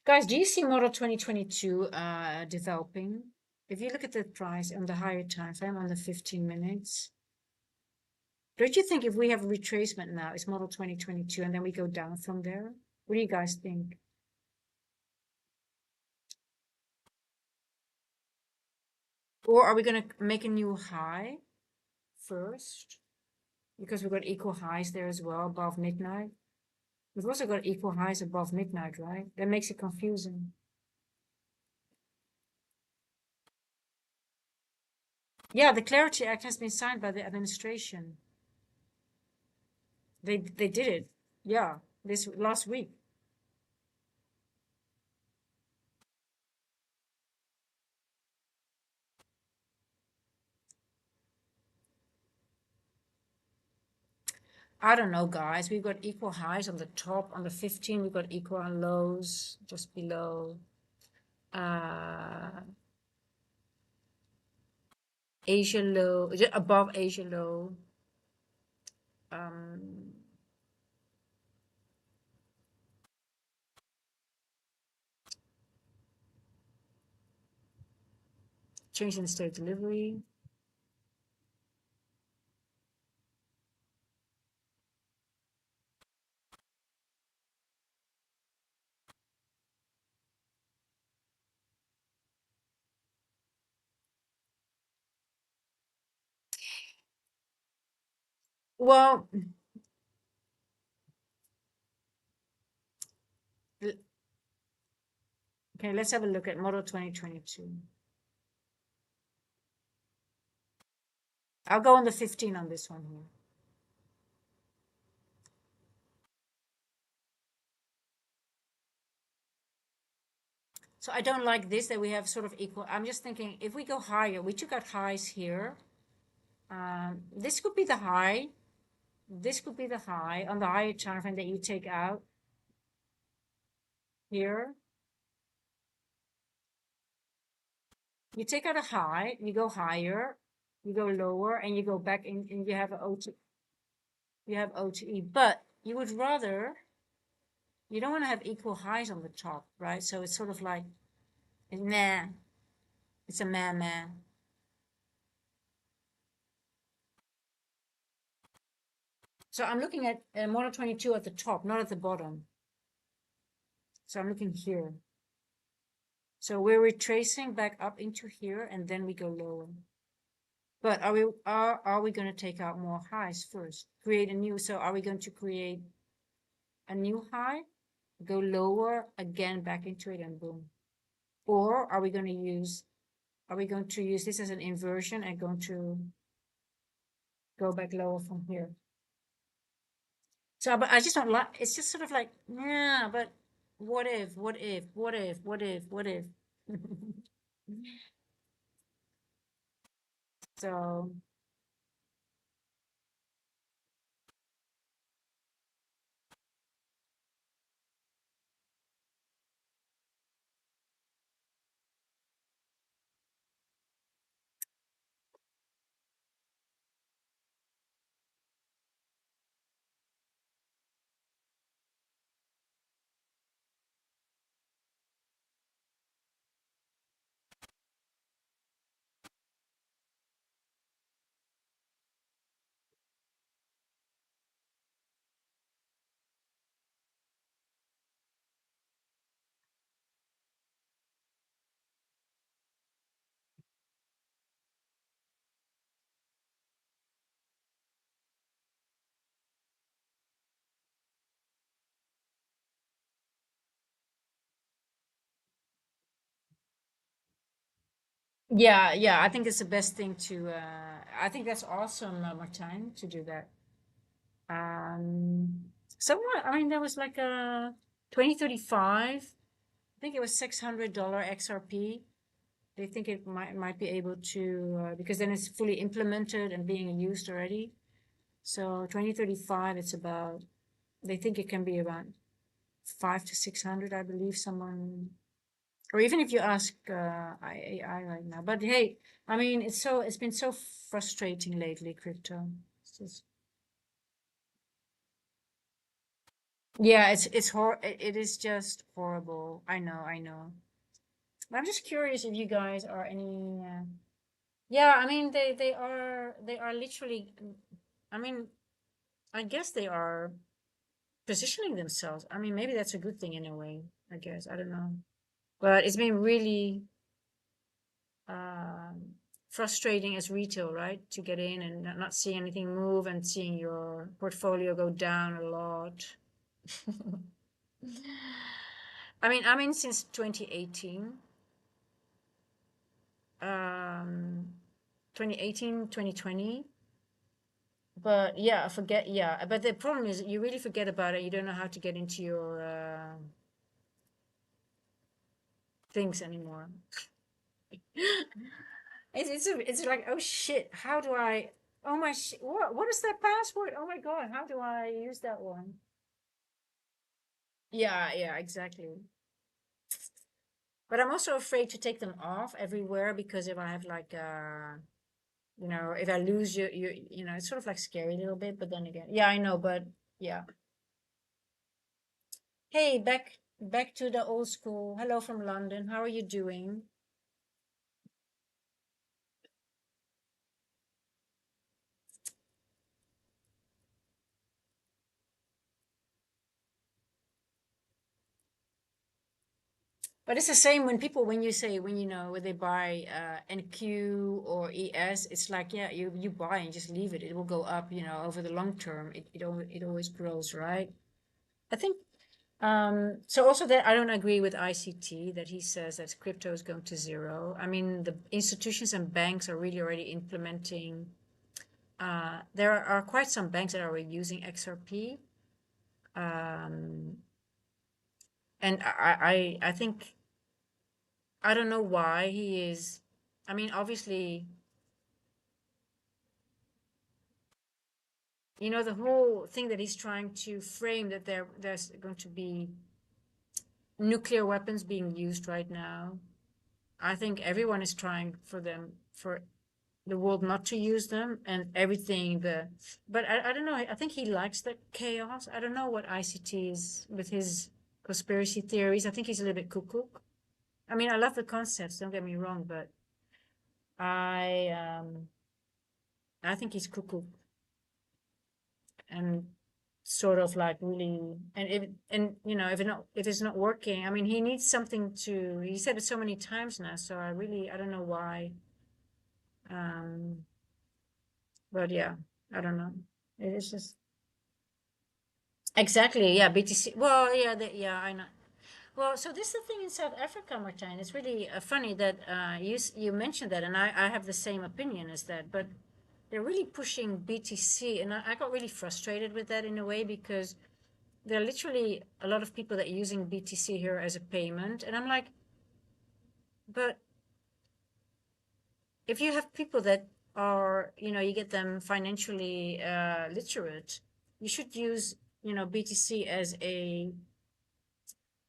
Guys, do you see model 2022 developing? If you look at the price on the higher time frame on the 15 minutes, don't you think if we have a retracement now, it's model 2022, and then we go down from there? What do you guys think? Or are we going to make a new high first? Because we've got equal highs there as well above midnight. We've also got equal highs above midnight, right? That makes it confusing. Yeah, the Clarity Act has been signed by the administration. They did it. Yeah, this last week. I don't know, guys. We've got equal highs on the top. On the 15, we've got equal lows just below. Uh, Asia low, above Asia low. Um, change in the state of delivery. Well, okay, let's have a look at model 2022. I'll go on the 15 on this one here. So I don't like this, that we have sort of equal. I'm just thinking if we go higher, we took out highs here. This could be the high. This could be the high on the higher time frame that you take out here. You take out a high, you go higher, you go lower, and you go back in, and you have an OT, you have OTE. But you would rather, you don't want to have equal highs on the top, right? So it's sort of like, nah, it's a meh. So I'm looking at model 22 at the top, not at the bottom. So I'm looking here. So we're retracing back up into here, and then we go lower. But are we going to take out more highs first? Create a new, so are we going to create a new high, go lower, again back into it, and boom? Or are we going to use this as an inversion and going to go back lower from here? So, but I just don't like, it's just sort of like, yeah, but what if, what if, what if, what if, what if? So, yeah, I think it's the best thing to, I think that's awesome, Martijn, to do that. Um, Somewhat, I mean, there was like a, 2035, I think it was $600 XRP. They think it might be able to, because then it's fully implemented and being used already. So 2035, it's about, they think it can be around 5 to 600, I believe. Someone, or even if you ask AI right now. But hey, I mean, it's been so frustrating lately, crypto. It's just, yeah, it is just horrible. I know, I know. But I'm just curious if you guys are any. Yeah, I mean, they are literally. I mean, I guess they are positioning themselves. I mean, maybe that's a good thing in a way. I guess I don't know, but it's been really um, frustrating as retail, right? To get in and not see anything move and seeing your portfolio go down a lot. I'm in since 2018. Um, 2018, 2020. But yeah, I forget. Yeah, but the problem is you really forget about it. You don't know how to get into your things anymore. It's like, oh shit, how do I? Oh my shit, what is that password? Oh my god, how do I use that one? Yeah, yeah, exactly. But I'm also afraid to take them off everywhere because if I have like if I lose it's sort of like scary a little bit. But then again, yeah, I know, but yeah. Hey, back to the old school. Hello from London. How are you doing? But it's the same when people when you say when they buy NQ or ES, it's like yeah, you buy and just leave it. It will go up, over the long term. It always grows, right? I think so also that I don't agree with ICT that he says that crypto is going to zero. I mean, the institutions and banks are really already implementing there are quite some banks that are already using XRP. Um, and I think I don't know why he is. I mean, obviously, the whole thing that he's trying to frame that there's going to be nuclear weapons being used right now. I think everyone is trying for the world not to use them and everything but I don't know. I think he likes the chaos. I don't know what ICT is with his conspiracy theories. I think he's a little bit cuckoo. I mean, I love the concepts, don't get me wrong, but I um I think he's cuckoo and sort of like really if it's not working, I mean he needs something to he said it so many times now, so I don't know why. Um but yeah, I don't know. It is just exactly, yeah, BTC. Well, yeah, yeah, I know. Well, so this is the thing in South Africa, Martijn. It's really funny that you mentioned that, and I have the same opinion as that. But they're really pushing BTC, and I got really frustrated with that in a way because there are literally a lot of people that are using BTC here as a payment, and I'm like, but if you have people that are, you get them financially literate, you should use, BTC as a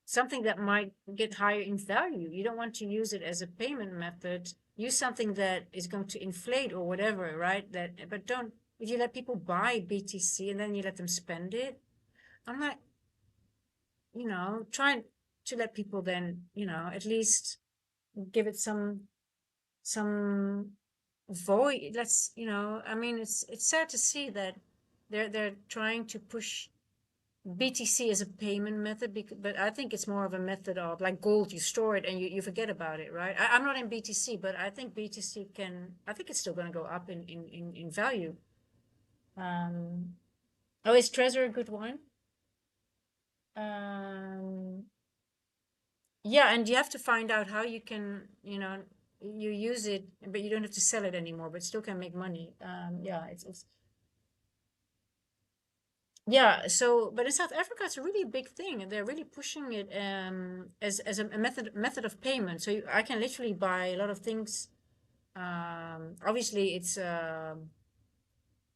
something that might get higher in value. You don't want to use it as a payment method. Use something that is going to inflate or whatever, right? But don't, if you let people buy BTC and then you let them spend it, I'm like, trying to let people then, at least give it some void. I mean, it's sad to see that they're trying to push BTC is a payment method, but I think it's more of a method of like gold. You store it and you forget about it, right? I'm not in BTC, but I think I think it's still going to go up in value. Um, oh, is Trezor a good one? Um, yeah, and you have to find out how you can, you use it, but you don't have to sell it anymore, but still can make money. Yeah, it's Yeah, so but in South Africa it's a really big thing. They're really pushing it as a method of payment. So I can literally buy a lot of things. Obviously it's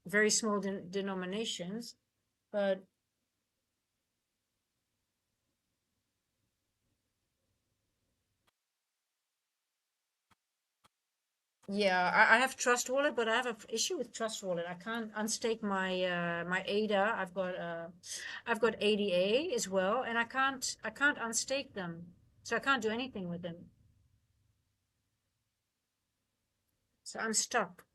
very small denominations, but yeah, I have Trust Wallet, but I have an issue with Trust Wallet. I can't unstake my ADA. I've got ADA as well, and I can't unstake them, so I can't do anything with them. So I'm stuck.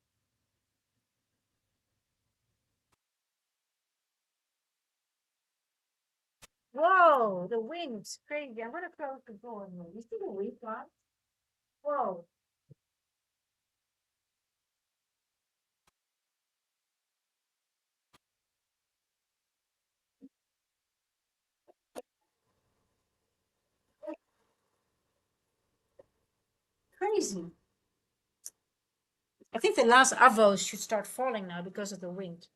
Whoa, the wind's crazy. I'm gonna close the door here. You see the wind, guys? Whoa, crazy. I think the last avos should start falling now because of the wind.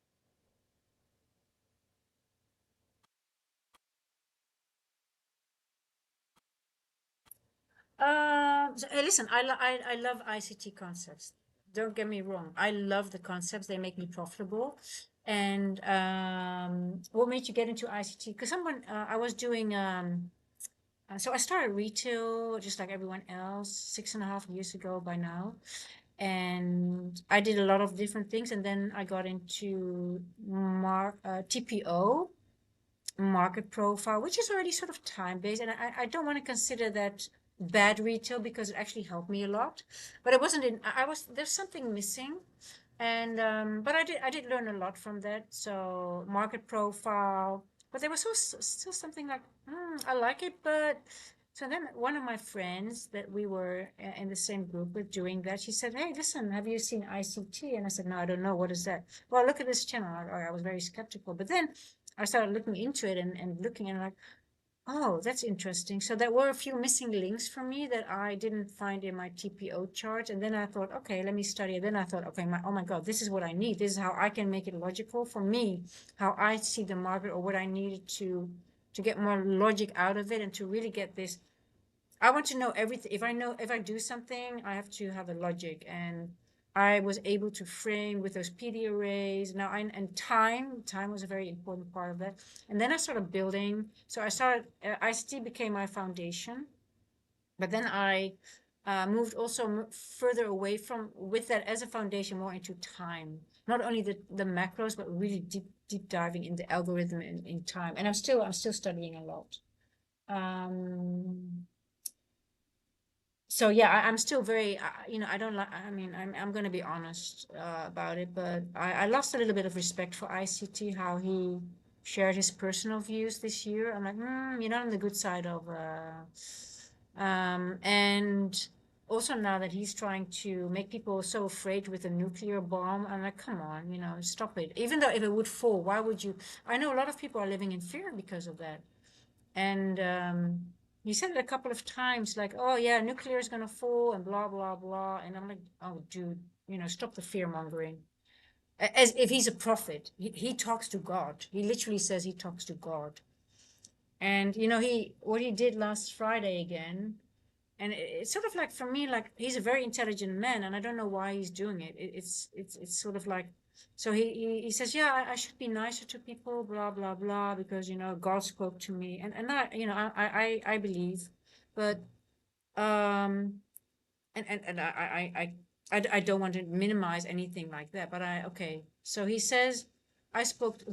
Listen, I love ICT concepts. Don't get me wrong. I love the concepts. They make me profitable. And what made you get into ICT? Because I was doing, so I started retail just like everyone else 6.5 years ago by now. And I did a lot of different things. And then I got into TPO, market profile, which is already sort of time based. And I don't want to consider that bad retail because it actually helped me a lot. But it wasn't in, I was, there's something missing. And, but I did learn a lot from that. So market profile, but there was also still something like, I like it, but so then one of my friends that we were in the same group with doing that, she said, "Hey, listen, have you seen ICT?" And I said, "No, I don't know. What is that?" Well, look at this channel. I was very skeptical, but then I started looking into it and looking and like, oh, that's interesting. So there were a few missing links for me that I didn't find in my TPO chart. And then I thought, okay, let me study it. Then I thought, okay, oh my God, this is what I need. This is how I can make it logical for me, how I see the market or what I needed to get more logic out of it and to really get this. I want to know everything. If I do something, I have to have a logic. And I was able to frame with those PD arrays. Now, and time was a very important part of that. And then I started building. So ICT became my foundation. But then I moved also further away from, with that as a foundation, more into time. Not only the macros, but really deep diving in the algorithm in time. And I'm still studying a lot. Um, so yeah, I'm still very, I don't like, I mean, I'm going to be honest about it, but I lost a little bit of respect for ICT, how he shared his personal views this year. I'm like, you're not on the good side of, and also now that he's trying to make people so afraid with a nuclear bomb, I'm like, come on, stop it. Even though if it would fall, why would you? I know a lot of people are living in fear because of that. And he said it a couple of times, like, oh yeah, nuclear is gonna fall and blah blah blah. And I'm like, oh dude, stop the fear mongering. As if he's a prophet. He talks to God. He literally says he talks to God. And he what he did last Friday again, and it's sort of like for me, like he's a very intelligent man, and I don't know why he's doing it. It's sort of like, so he says, yeah, I should be nicer to people, blah blah blah, because God spoke to me, and I I believe, but um and I don't want to minimize anything like that, but okay. So he says,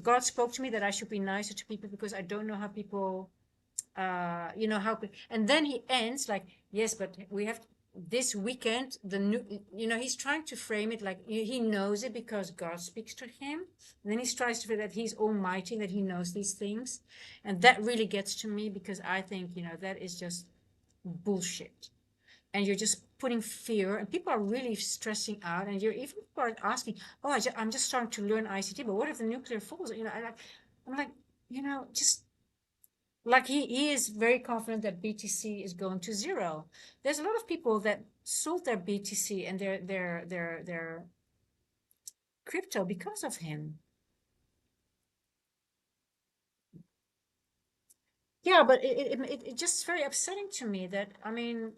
God spoke to me that I should be nicer to people because I don't know how people how and then he ends like, yes, but we have this weekend the new, he's trying to frame it like he knows it because God speaks to him, and then he tries to feel that he's almighty, that he knows these things, and that really gets to me because I think that is just bullshit, and you're just putting fear, and people are really stressing out, and you're even people are asking, oh, I'm just starting to learn ICT, but what if the nuclear falls, I'm like, just like he is very confident that BTC is going to zero. There's a lot of people that sold their BTC and their crypto because of him. Yeah, but it just very upsetting to me that, I mean,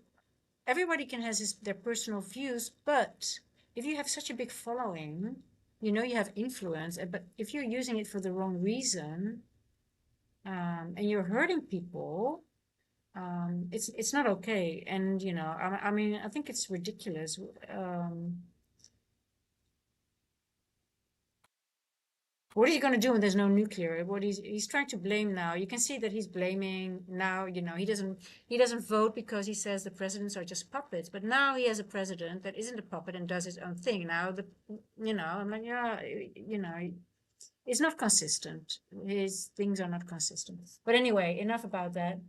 everybody can has their personal views, but if you have such a big following, you have influence, but if you're using it for the wrong reason, and you're hurting people, it's not okay. And I mean, I think it's ridiculous. What is he going to do when there's no nuclear? What he's trying to blame now. You can see that he's blaming now. He doesn't vote because he says the presidents are just puppets. But now he has a president that isn't a puppet and does his own thing. Now I'm like, yeah, it's not consistent. His things are not consistent. But anyway, enough about that.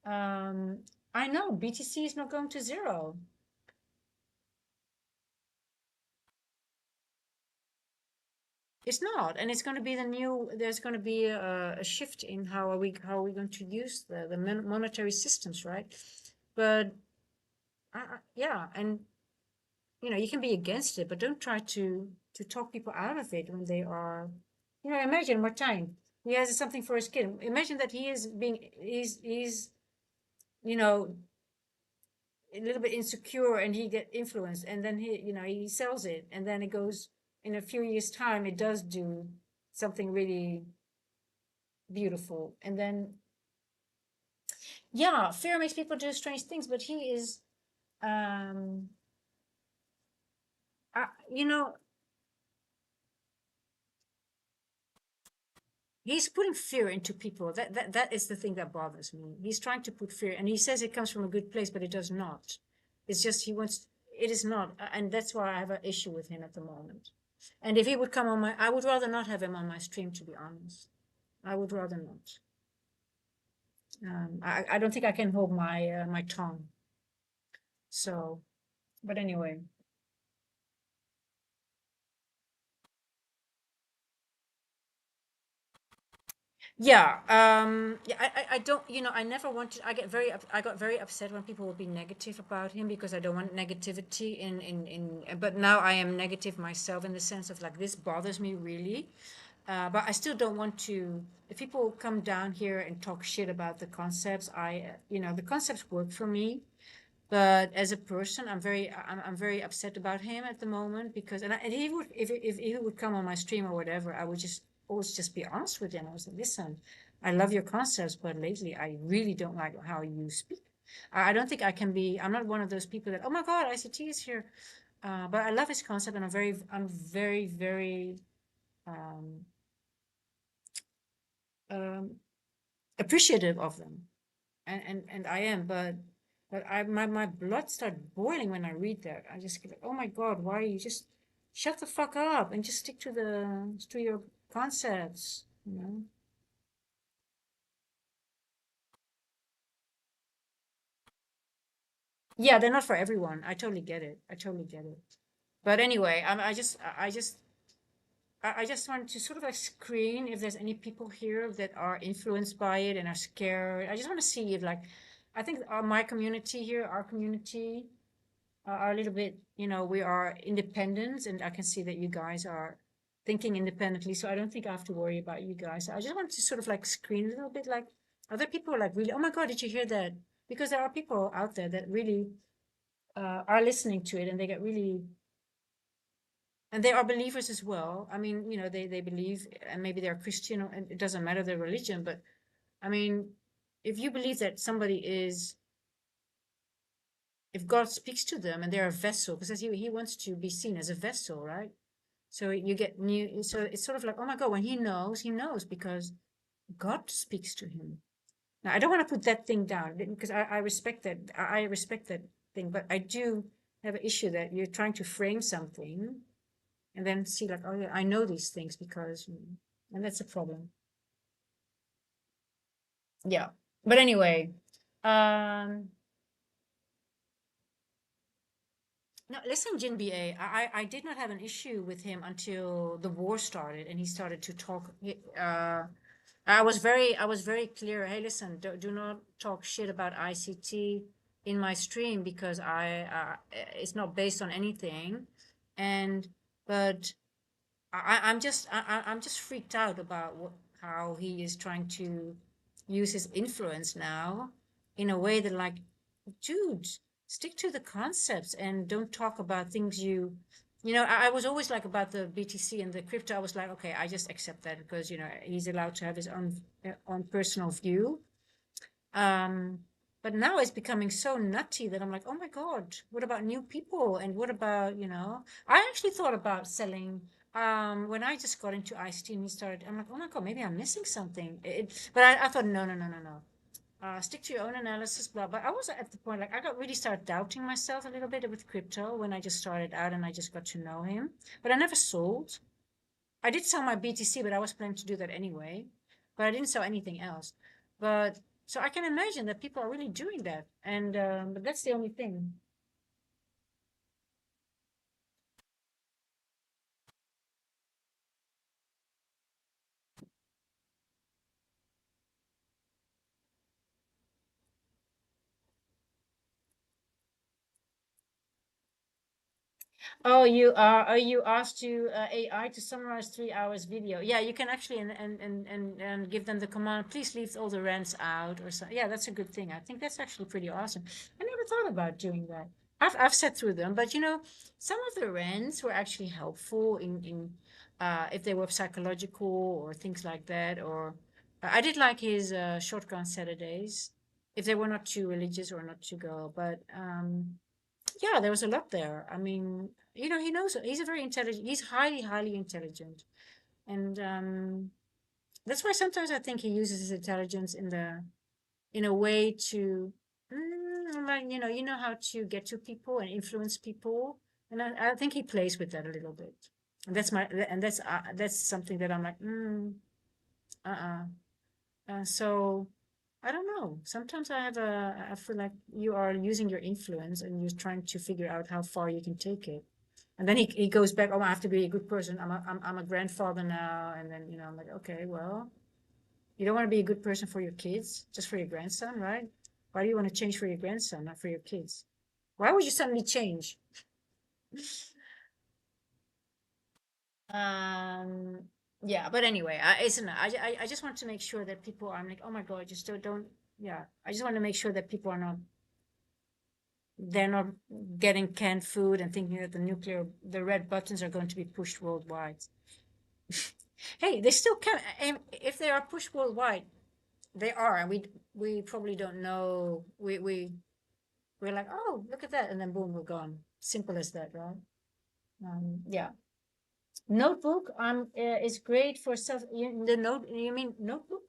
Um, I know BTC is not going to zero. It's not, and it's going to be the new. There's going to be a shift in how are we going to use the monetary systems, right? But yeah, and you can be against it, but don't try to talk people out of it when they are. Imagine what time he has something for his kid. Imagine that he's you know a little bit insecure and he get influenced, and then he sells it, and then it goes in a few years time it does do something really beautiful. And then, yeah, fear makes people do strange things, but he is, um, you know, he's putting fear into people. That is the thing that bothers me. He's trying to put fear, and he says it comes from a good place, but it does not. It's just it is not, and that's why I have an issue with him at the moment. And if he would come I would rather not have him on my stream, to be honest. I would rather not. I don't think I can hold my tongue. So, but anyway. Yeah, yeah, I don't, I never wanted, I got very upset when people would be negative about him because I don't want negativity but now I am negative myself in the sense of like, this bothers me really. But I still don't want to, if people come down here and talk shit about the concepts, the concepts work for me. But as a person, I'm very upset about him at the moment because, and he would, if he would come on my stream or whatever, I would just always just be honest with him. I was like, listen, I love your concepts, but lately I really don't like how you speak. I don't think I can be. I'm not one of those people that, oh my God, ICT is here. But I love his concept, and I'm very, very um, um, appreciative of them. And I am, but my blood started boiling when I read that. I just get like, oh my God, why you just shut the fuck up and just stick to your concepts. Yeah, they're not for everyone. I totally get it. I totally get it. But anyway, I just want to sort of like screen if there's any people here that are influenced by it and are scared. I just want to see if like, I think my community here, our community, are a little bit, we are independent, and I can see that you guys are thinking independently. So I don't think I have to worry about you guys. I just want to sort of like screen a little bit, like other people are like really, oh my God, did you hear that? Because there are people out there that really are listening to it, and they get really, and they are believers as well. I mean, they believe, and maybe they're Christian, and it doesn't matter their religion, but I mean, if you believe that somebody is, if God speaks to them and they're a vessel, because he wants to be seen as a vessel, right? So you get new, so it's sort of like, oh my God, when he knows because God speaks to him. Now, I don't want to put that thing down because I respect that. I respect that thing, but I do have an issue that you're trying to frame something and then see like, oh yeah, I know these things because, and that's a problem. Yeah. But anyway, um, no, listen, Jin BA, I did not have an issue with him until the war started and he started to talk. I was very clear. Hey, listen, do not talk shit about ICT in my stream because it's not based on anything. And but I'm just freaked out about how he is trying to use his influence now in a way that, like, dude, stick to the concepts and don't talk about things I was always like about the BTC and the crypto. I was like, okay, I just accept that because, he's allowed to have his own personal view. Um, but now it's becoming so nutty that I'm like, oh my God, what about new people? And what about, I actually thought about selling. When I just got into iced tea and he started, I'm like, oh my God, maybe I'm missing something. But I thought, no, no, no, no, no. Stick to your own analysis, blah. But I was at the point, like, I got really started doubting myself a little bit with crypto when I just started out and I just got to know him. But I never sold. I did sell my BTC, but I was planning to do that anyway. But I didn't sell anything else. But so I can imagine that people are really doing that. And but that's the only thing. You asked to AI to summarize 3 hours video. Yeah, you can actually and give them the command, please leave all the rants out or so. Yeah, that's a good thing. I think that's actually pretty awesome. I never thought about doing that. I've sat through them, but some of the rants were actually helpful in if they were psychological or things like that. Or I did like his shotgun Saturdays, if they were not too religious or not too girl, but yeah, there was a lot there. I mean, he knows he's a very intelligent, he's highly, highly intelligent. And that's why sometimes I think he uses his intelligence in a way to like, how to get to people and influence people. And I think he plays with that a little bit. And that's something that I'm like, uh-uh. So I don't know. Sometimes I feel like you are using your influence and you're trying to figure out how far you can take it. And then he goes back, oh, I have to be a good person. I'm a grandfather now. And then, I'm like, okay, well, you don't want to be a good person for your kids, just for your grandson, right? Why do you want to change for your grandson, not for your kids? Why would you suddenly change? Um, yeah, but anyway, I just want to make sure that people, I'm like, oh my God, just don't, yeah. I just want to make sure that people are not, they're not getting canned food and thinking that the red buttons are going to be pushed worldwide. Hey, they still can, if they are pushed worldwide, they are, and we probably don't know. We're like, oh, look at that, and then boom, we're gone. Simple as that, right? Yeah. Notebook is great for self. The note. You mean notebook?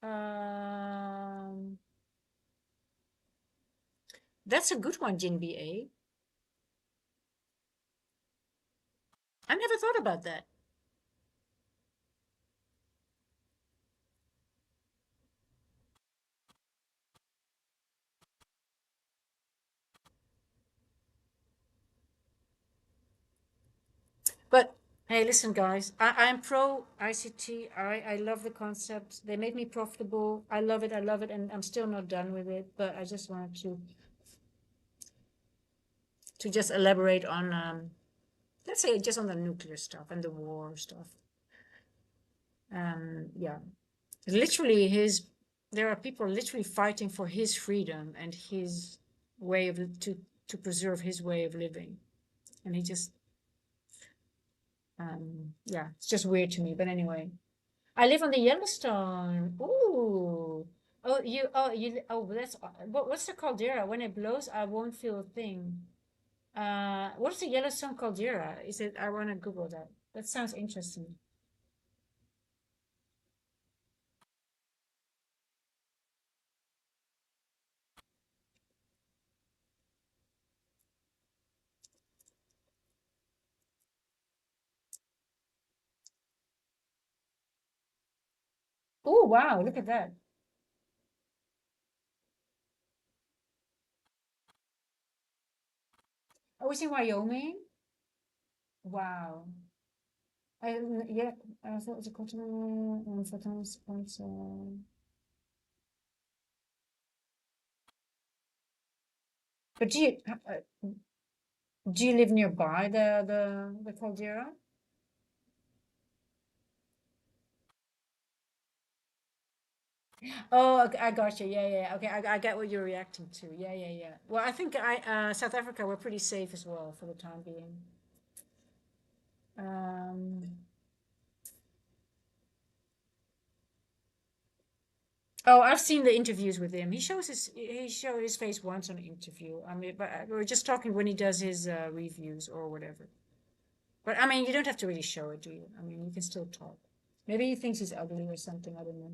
Um, that's a good one, Jin BA. I never thought about that. But hey, listen, guys, I'm pro ICT. I love the concept. They make me profitable. I love it, and I'm still not done with it. But I just wanted to just elaborate on let's say just on the nuclear stuff and the war stuff. Yeah, literally there are people literally fighting for his freedom and his way of to preserve his way of living, and he just yeah, it's just weird to me. But anyway, I live on the Yellowstone. Ooh. That's what's the caldera? When it blows, I won't feel a thing. What's the Yellowstone caldera? Is it? I want to Google that. That sounds interesting. Oh, wow, look at that. Oh, it's in Wyoming. Wow. Yeah, I thought it was a cotton photons points. But do you live nearby the caldera? Oh, okay, I got you. Yeah, yeah. Okay, I get what you're reacting to. Yeah, yeah, yeah. Well, I think South Africa, we're pretty safe as well for the time being. Um, oh, I've seen the interviews with him. He showed his face once on an interview. I mean, but we're just talking when he does his reviews or whatever. But I mean, you don't have to really show it, do you? I mean, you can still talk. Maybe he thinks he's ugly or something. I don't know.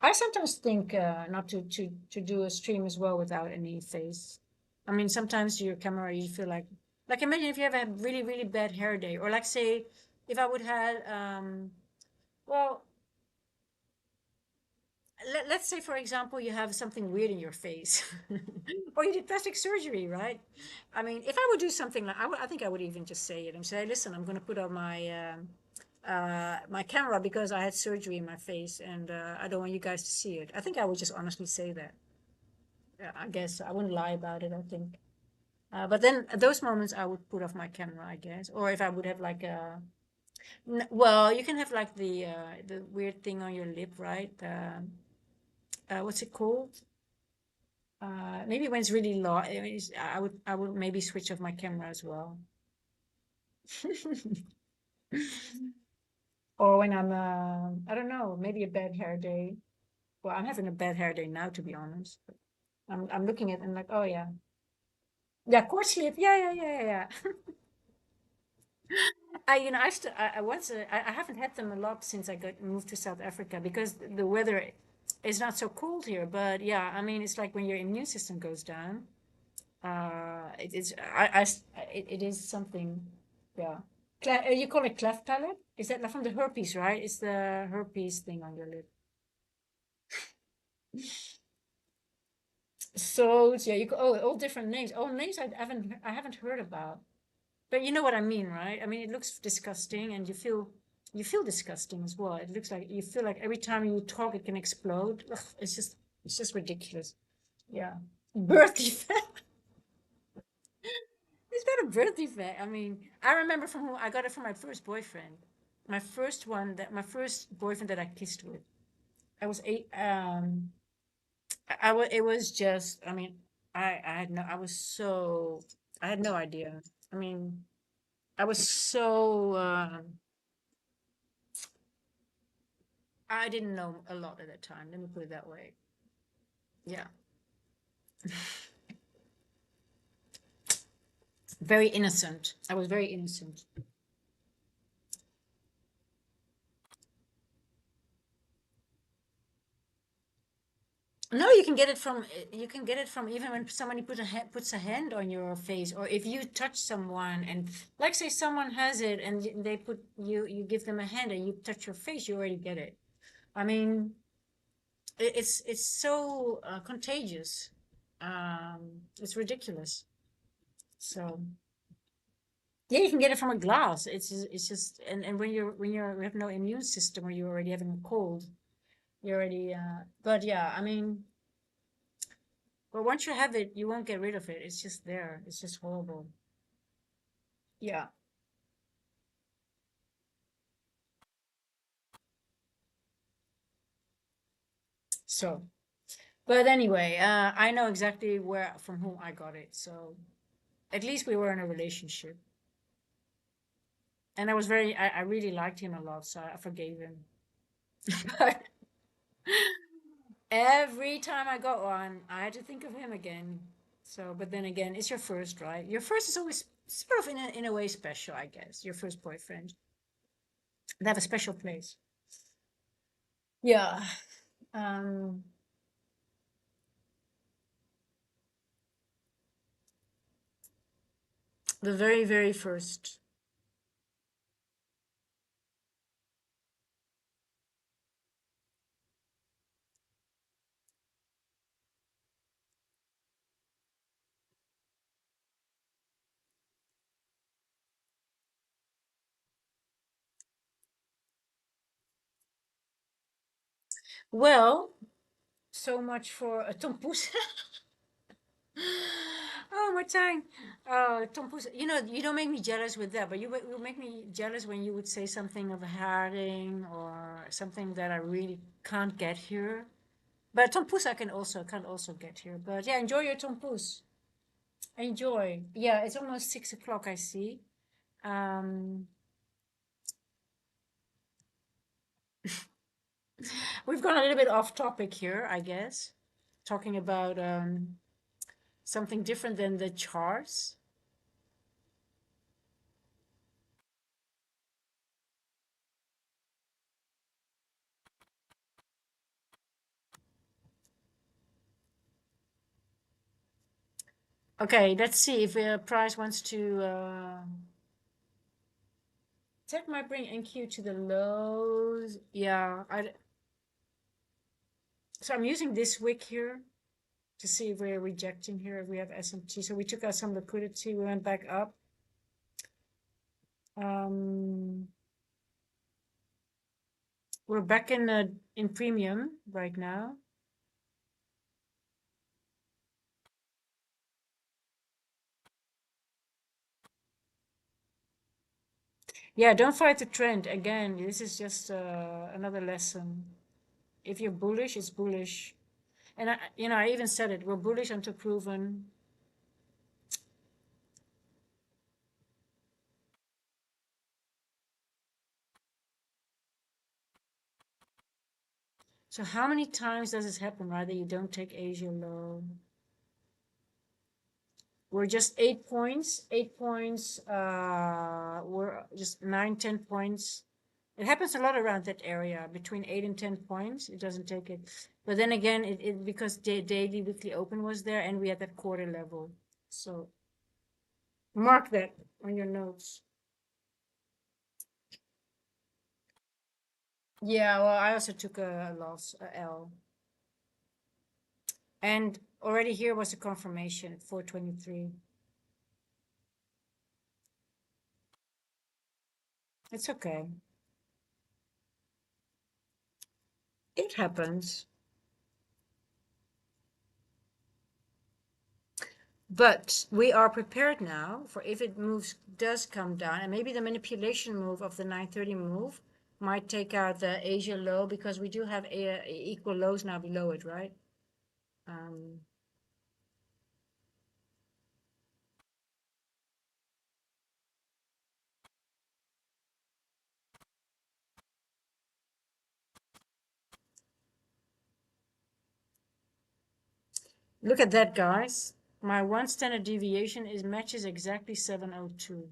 I sometimes think not to do a stream as well without any face. I mean, sometimes your camera, you feel like imagine if you have a really, really bad hair day, or like say, if I would have, well, let's say for example, you have something weird in your face, or you did plastic surgery, right? I mean, if I would do something like, I think I would even just say it and say, listen, I'm going to put on my camera because I had surgery in my face and I don't want you guys to see it. I think I would just honestly say that. I guess I wouldn't lie about it, I think. But then at those moments, I would put off my camera, I guess. Or if I would have like well, you can have like the weird thing on your lip, right? What's it called? Maybe when it's really low, I would maybe switch off my camera as well. Or when I'm I don't know, maybe a bad hair day. Well, I'm having a bad hair day now, to be honest. But I'm looking at it and like, oh yeah, yeah, cord sleeve, yeah, yeah, yeah, yeah, yeah. I once I haven't had them a lot since I got moved to South Africa because the weather is not so cold here. But yeah, I mean, it's like when your immune system goes down. It is it is something. Yeah, you call it cleft palate? Is that from the herpes, right? It's the herpes thing on your lip. So yeah, all different names. Oh, names I haven't heard about. But you know what I mean, right? I mean, it looks disgusting, and you feel disgusting as well. It looks like you feel like every time you talk, it can explode. Ugh, it's just ridiculous. Yeah, birth defect. It's not a birth defect. I mean, I remember from who I got it from my first boyfriend, my first boyfriend that I kissed with. I was eight. It was just. I mean, I had no. I was so. I had no idea. I mean, I was so. I didn't know a lot at that time. Let me put it that way. Yeah. Very innocent. I was very innocent. No, you can get it from even when somebody puts a hand on your face, or if you touch someone and like say someone has it and they put you give them a hand and you touch your face, you already get it. I mean, it's so contagious. It's ridiculous. So yeah, you can get it from a glass. It's just and when you have no immune system or you're already having a cold, you already but yeah, I mean, but once you have it, you won't get rid of it. It's just there. It's just horrible. Yeah. So, but anyway, I know exactly where from whom I got it. So at least we were in a relationship, and I really liked him a lot, so I forgave him. But every time I got one, I had to think of him again. So, but then again, it's your first, right? Your first is always sort of in a way special, I guess. Your first boyfriend. They have a special place. Yeah. Um, the very, very first. Well, so much for a tompoes. Oh, my time. Oh, tompoes. You know, you don't make me jealous with that, but you make me jealous when you would say something of a herring or something that I really can't get here. But tompoes I can also get here. But yeah, enjoy your tompoes. Enjoy. Yeah, it's almost 6 o'clock, I see. Um, we've gone a little bit off topic here, I guess, talking about something different than the charts. Okay, let's see if Price wants to. Tech might bring NQ to the lows. Yeah, so I'm using this wick here to see if we're rejecting here, if we have SMT. So we took out some liquidity, we went back up. Um, we're back in premium right now. Yeah, don't fight the trend. Again, this is just another lesson. If you're bullish, it's bullish. And I even said it, we're bullish until proven. So how many times does this happen, right? That you don't take Asia low? We're just 8 points, 8 points, we're just 9, 10 points. It happens a lot around that area, between 8 and 10 points. It doesn't take it. But then again, it because the daily weekly open was there and we had that quarter level. So mark that on your notes. Yeah, well, I also took a loss, a L. And already here was a confirmation at 423. It's okay. It happens. But we are prepared now for if it does come down, and maybe the manipulation move of the 930 move might take out the Asia low because we do have equal lows now below it, right? Um, Look at that, guys. My one standard deviation is matches exactly 702.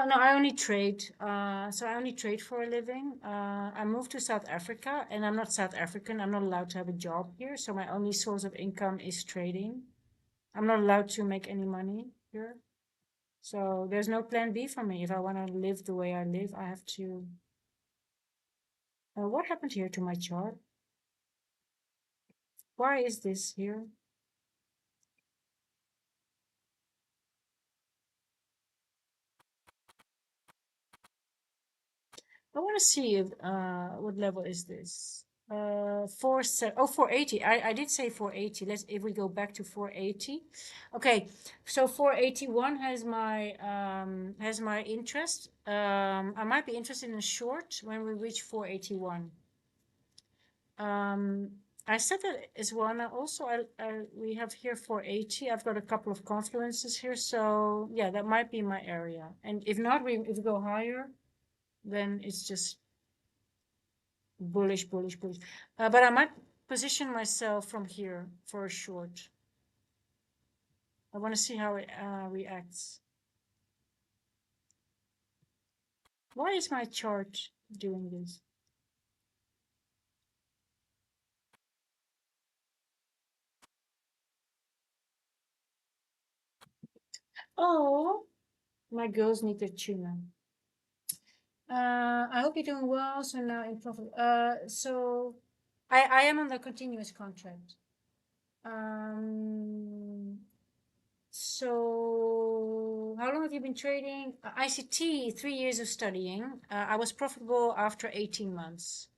No, I only trade. So I only trade for a living. I moved to South Africa and I'm not South African. I'm not allowed to have a job here. So my only source of income is trading. I'm not allowed to make any money here. So there's no plan B for me. If I want to live the way I live, I have to. What happened here to my chart? Why is this here? I want to see if, what level is this? 480. I did say 480. If we go back to 480. Okay, so 481 has my interest. I might be interested in a short when we reach 481. Um, I said that as well. And also, we have here 480. I've got a couple of confluences here, so yeah, that might be my area. And if not, if we go higher, then it's just bullish, bullish, bullish. But I might position myself from here for a short. I want to see how it reacts. Why is my chart doing this? Oh, my girls need their tuna. I hope you're doing well. So now in profit. So I am on the continuous contract. Um, so how long have you been trading? ICT, 3 years of studying. I was profitable after 18 months.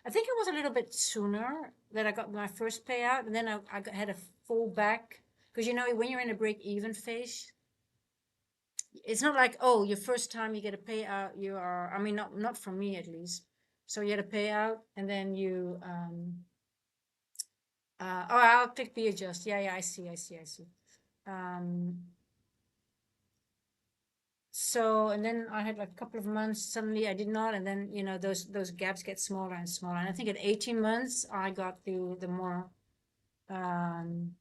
I think it was a little bit sooner that I got my first payout, and then had a full back. Because you know, when you're in a break-even phase, it's not like, oh, your first time you get a payout, you are, I mean, not for me at least. So you get a payout, and then you, oh, I'll click be adjust. Yeah, I see. Um, so, and then I had like a couple of months, suddenly I did not, and then, you know, those gaps get smaller and smaller. And I think at 18 months, I got the more, um,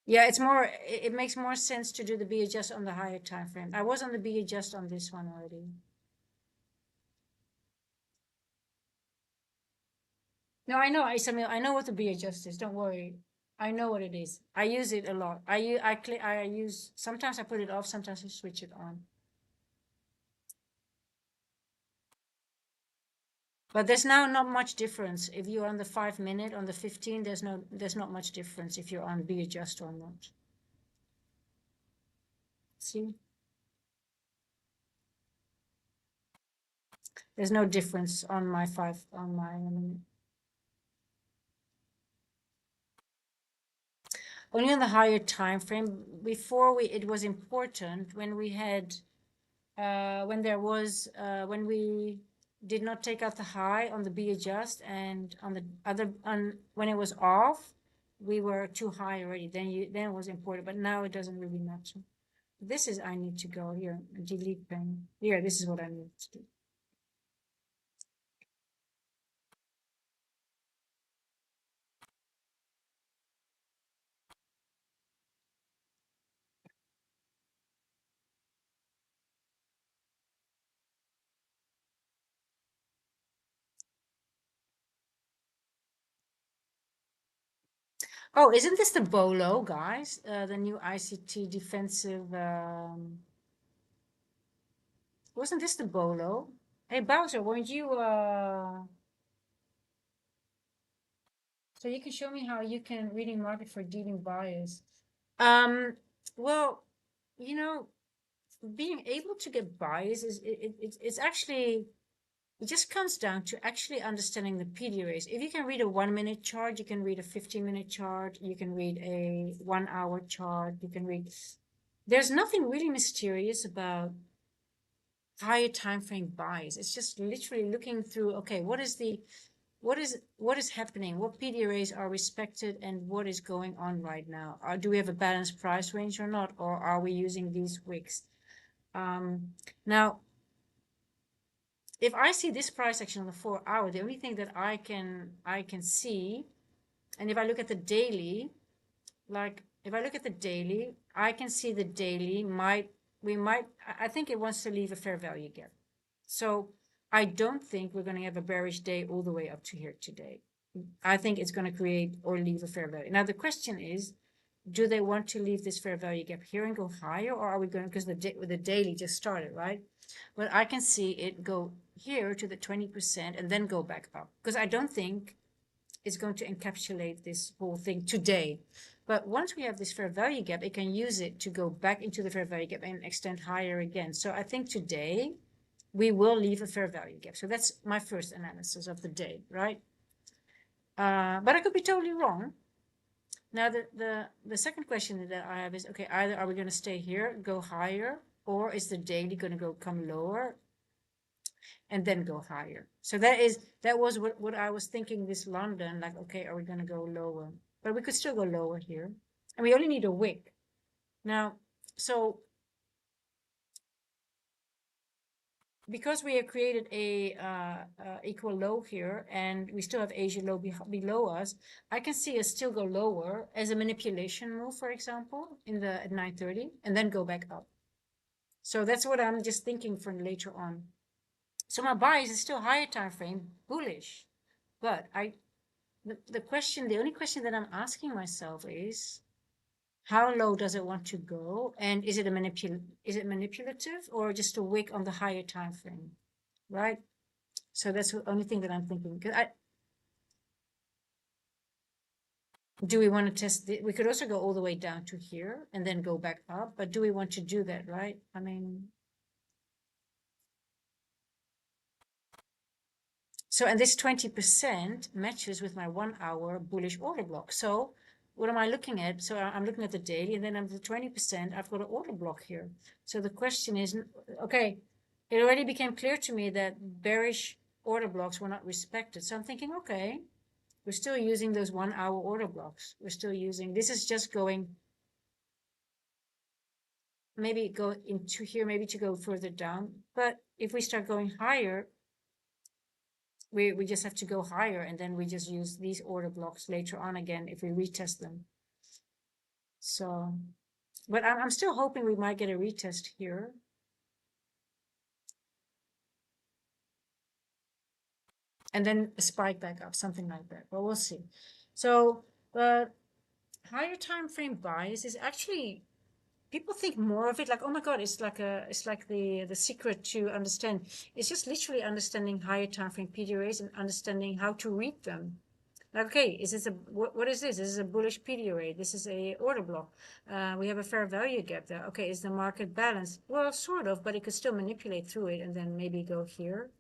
yeah, it's more, it makes more sense to do the be adjust on the higher time frame. I was on the be adjust on this one already. No, I know, Samir, I know what the be adjust is. Don't worry. I know what it is. I use it a lot. I use, sometimes I put it off, sometimes I switch it on. But there's now not much difference. If you're on the 5 minute, on the 15, there's not much difference if you're on be adjust or not. See? There's no difference on my only on the higher time frame. Before it was important when we had, when we did not take out the high on the B adjust, and on the other, when it was off, we were too high already. Then it was important, but now it doesn't really matter. This is, I need to go here, delete pen. Here, this is what I need to do. Oh, isn't this the BOLO, guys? The new ICT defensive, wasn't this the BOLO? Hey, Bowser, weren't you, so you can show me how you can reading market for dealing bias. Um, well, you know, being able to get bias it's actually, it just comes down to actually understanding the PDRAs. If you can read a 1 minute chart, you can read a 15-minute chart, you can read a 1 hour chart, you can read. There's nothing really mysterious about higher time frame bias. It's just literally looking through, okay, what is happening? What PDRAs are respected and what is going on right now? Do we have a balanced price range or not? Or are we using these wicks? Now, if I see this price action on the 4 hour, the only thing that I can see, and if I look at the daily, like if I look at the daily, I can see the daily I think it wants to leave a fair value gap. So I don't think we're going to have a bearish day all the way up to here today. I think it's going to create or leave a fair value. Now the question is, do they want to leave this fair value gap here and go higher, or are we going, because the daily just started, right? But I can see it go here to the 20% and then go back up, because I don't think it's going to encapsulate this whole thing today. But once we have this fair value gap, it can use it to go back into the fair value gap and extend higher again. So I think today we will leave a fair value gap. So that's my first analysis of the day, right? But I could be totally wrong. Now, the second question that I have is, okay, either are we going to stay here, go higher, or is the daily going to come lower and then go higher? So that was what I was thinking this London, like, okay, are we going to go lower? But we could still go lower here. And we only need a wick. Now, so because we have created a equal low here and we still have Asia low below us, I can see us still go lower as a manipulation move, for example, at 9:30, and then go back up. So that's what I'm just thinking for later on. So my bias is still higher time frame bullish, but the only question that I'm asking myself is, how low does it want to go? And is it manipulative or just a wick on the higher time frame? Right? So that's the only thing that I'm thinking. 'Cause do we want to test we could also go all the way down to here and then go back up, but do we want to do that, right? I mean, so, and this 20% matches with my 1 hour bullish order block. So what am I looking at? So I'm looking at the daily, and then I'm the 20%, I've got an order block here. So the question is, okay, it already became clear to me that bearish order blocks were not respected. So I'm thinking, okay, we're still using those 1 hour order blocks. We're still using, this is just going, maybe go into here, maybe to go further down. But if we start going higher, we just have to go higher, and then we just use these order blocks later on again if we retest them. So, but I'm still hoping we might get a retest here. And then a spike back up, something like that. But we'll see. So the higher time frame bias is actually, people think more of it like, oh my god, it's like the secret to understand. It's just literally understanding higher time frame PDRAs and understanding how to read them. Like, okay, is this what is this? This is a bullish PDRA. This is a order block. We have a fair value gap there. Okay, is the market balanced? Well, sort of, but it could still manipulate through it and then maybe go here.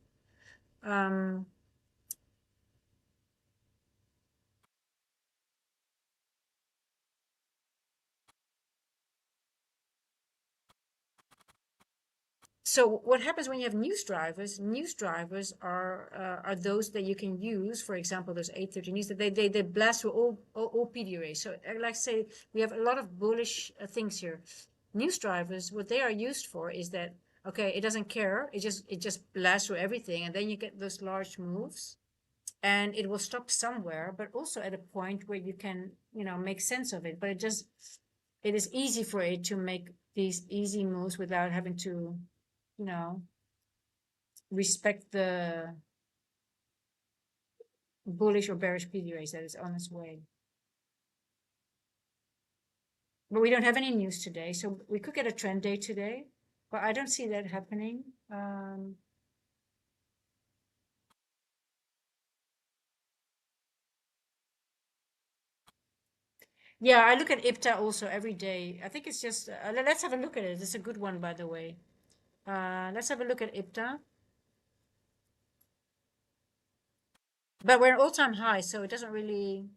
So what happens when you have news drivers? News drivers are those that you can use. For example, those 830 news that they blast through all PDRA. So like say we have a lot of bullish things here. News drivers, what they are used for is that, okay, it doesn't care. It just blasts through everything, and then you get those large moves, and it will stop somewhere, but also at a point where you can make sense of it. But it is easy for it to make these easy moves without having to you know, respect the bullish or bearish PDRAs that is on its way. But we don't have any news today, so we could get a trend day today, but I don't see that happening. Yeah, I look at IPTA also every day. I think it's just, let's have a look at it. It's a good one, by the way. Let's have a look at IPTA. But we're at all-time high, so it doesn't really.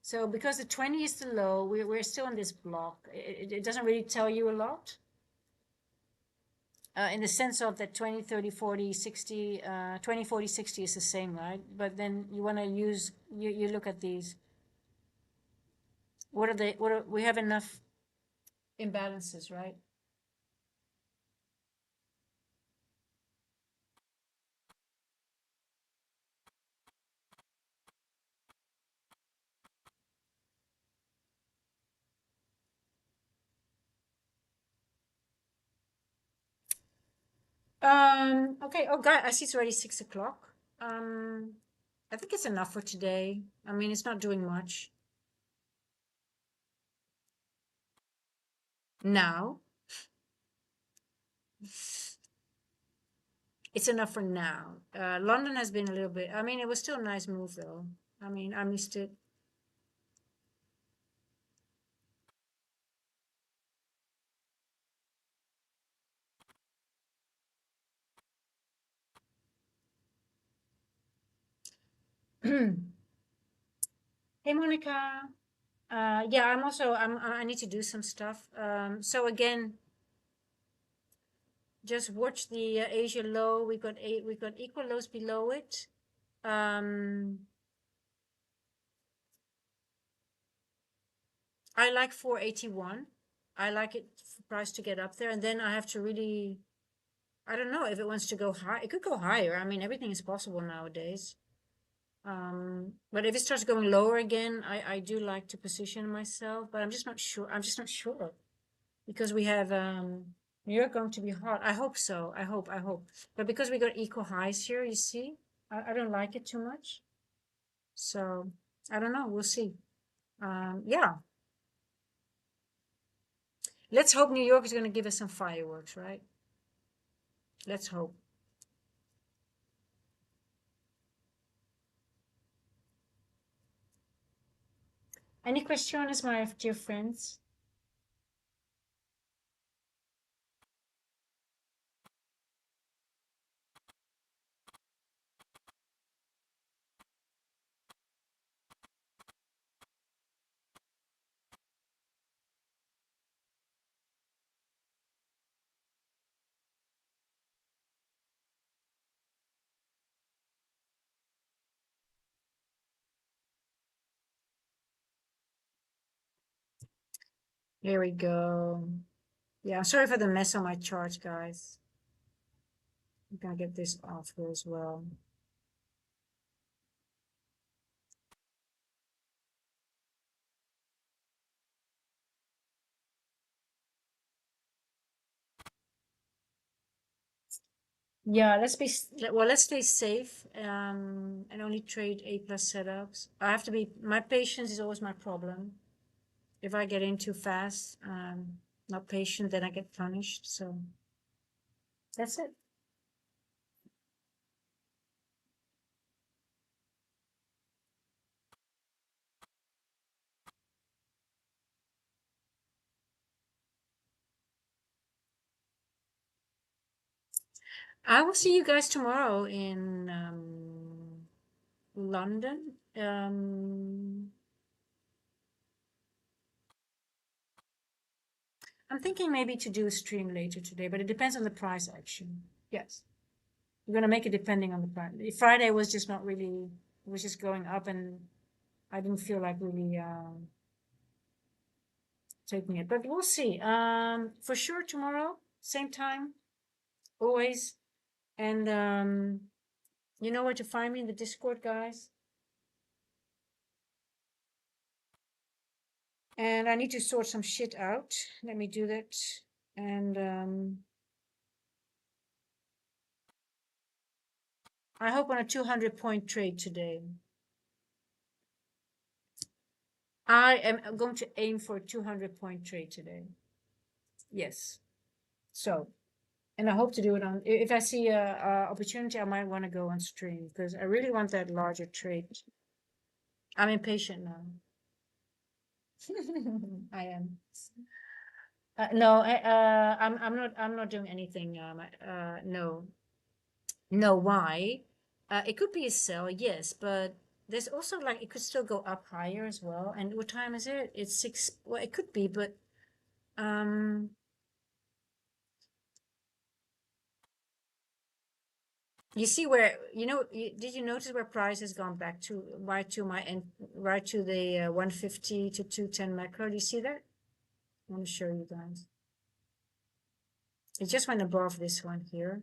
So because the 20 is the low, we're still in this block. It doesn't really tell you a lot. In the sense of that 20, 30, 40, 60, 20, 40, 60 is the same, right? But then you want to use, you look at these. What are they? We have enough imbalances, right? Okay. Oh, God, I see it's already 6 o'clock. I think it's enough for today. I mean, it's not doing much. Now, it's enough for now. London has been a little bit, I mean, it was still a nice move though. I mean, I missed it. Hey, Monica. Yeah, I need to do some stuff. So again, just watch the Asia low. We got equal lows below it. I like 481. I like it for price to get up there, and then I have to really, I don't know if it wants to go high. It could go higher. I mean, everything is possible nowadays. But if it starts going lower again, I do like to position myself, but I'm just not sure. I'm just not sure because we have New York going to be hot. I hope so. I hope. But because we got equal highs here, you see, I don't like it too much. So I don't know. We'll see. Yeah, let's hope New York is going to give us some fireworks, right? Let's hope. Any questions, my dear friends? Here we go. Yeah, sorry for the mess on my charts, guys. I'm gonna get this off here as well. Yeah, well, let's stay safe, and only trade A plus setups. I have to be, my patience is always my problem. If I get in too fast, not patient, then I get punished. So that's it. I will see you guys tomorrow in London. I'm thinking maybe to do a stream later today, but it depends on the price action. Yes. We're gonna make it depending on the price. Friday was just not really, it was just going up and I didn't feel like really taking it, but we'll see. For sure tomorrow, same time, always. And you know where to find me in the Discord, guys. And I need to sort some shit out. Let me do that. And I hope on a 200-point trade today. I am going to aim for a 200-point trade today. Yes. So, and I hope to do it on, if I see a opportunity, I might want to go on stream because I really want that larger trade. I'm impatient now. I am. No, I'm not doing anything. No, no. Why? It could be a sell, yes, but there's also like it could still go up higher as well. And what time is it? It's 6. Well, it could be, but um, you see where did you notice where price has gone back to right to my end, right to the 150 to 210 macro? Do you see that? I want to show you guys. It just went above this one here.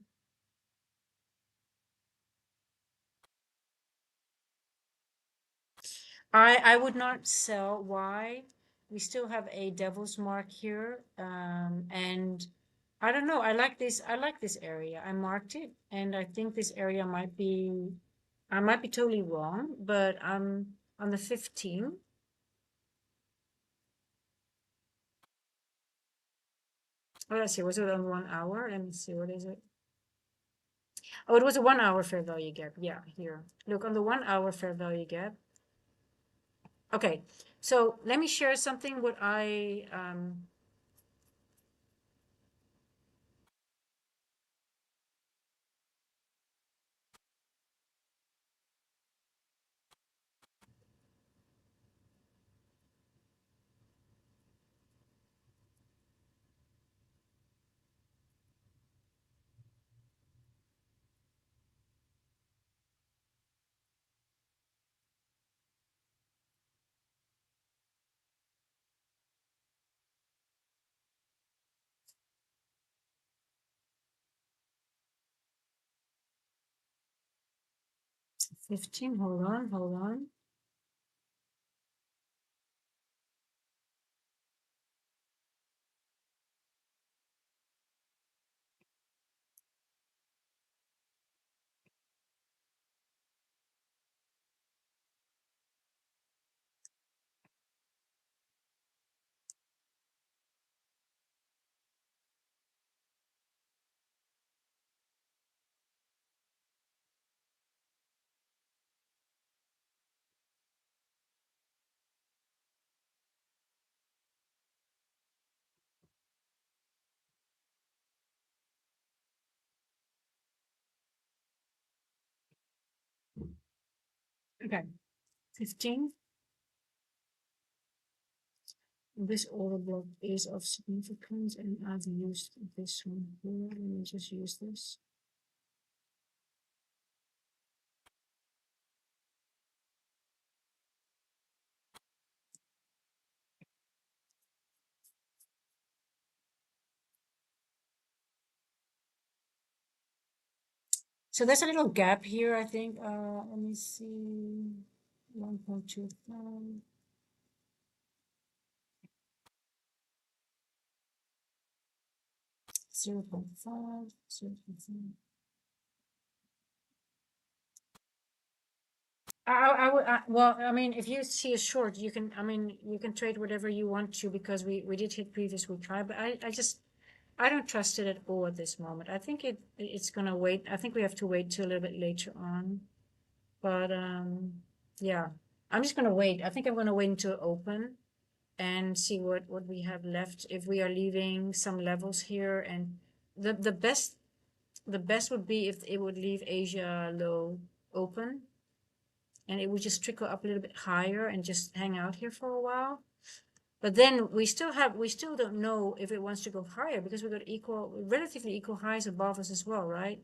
I would not sell. Why? We still have a devil's mark here, and I don't know. I like this. I like this area. I marked it, and I think this area might be. I might be totally wrong, but on the 15. Oh, let's see. Was it on 1 hour? Let me see. What is it? Oh, it was a 1 hour fair value gap. Yeah, here. Look on the 1 hour fair value gap. Okay, so let me share something. What I 15, hold on. Okay, 15. This order block is of significance, and I've used this one here. Let me just use this. So there's a little gap here, I think. Let me see. 1.25. Zero 0.5, 0.5. Well, I mean, if you see a short, you can, I mean, you can trade whatever you want to because we did hit previous week high, but I don't trust it at all at this moment. I think it's gonna wait. I think we have to wait till a little bit later on. But yeah, I'm just gonna wait. I think I'm gonna wait until open and see what we have left. If we are leaving some levels here, and the best would be if it would leave Asia low open, and it would just trickle up a little bit higher and just hang out here for a while. But then we still don't know if it wants to go higher because we've got relatively equal highs above us as well, right?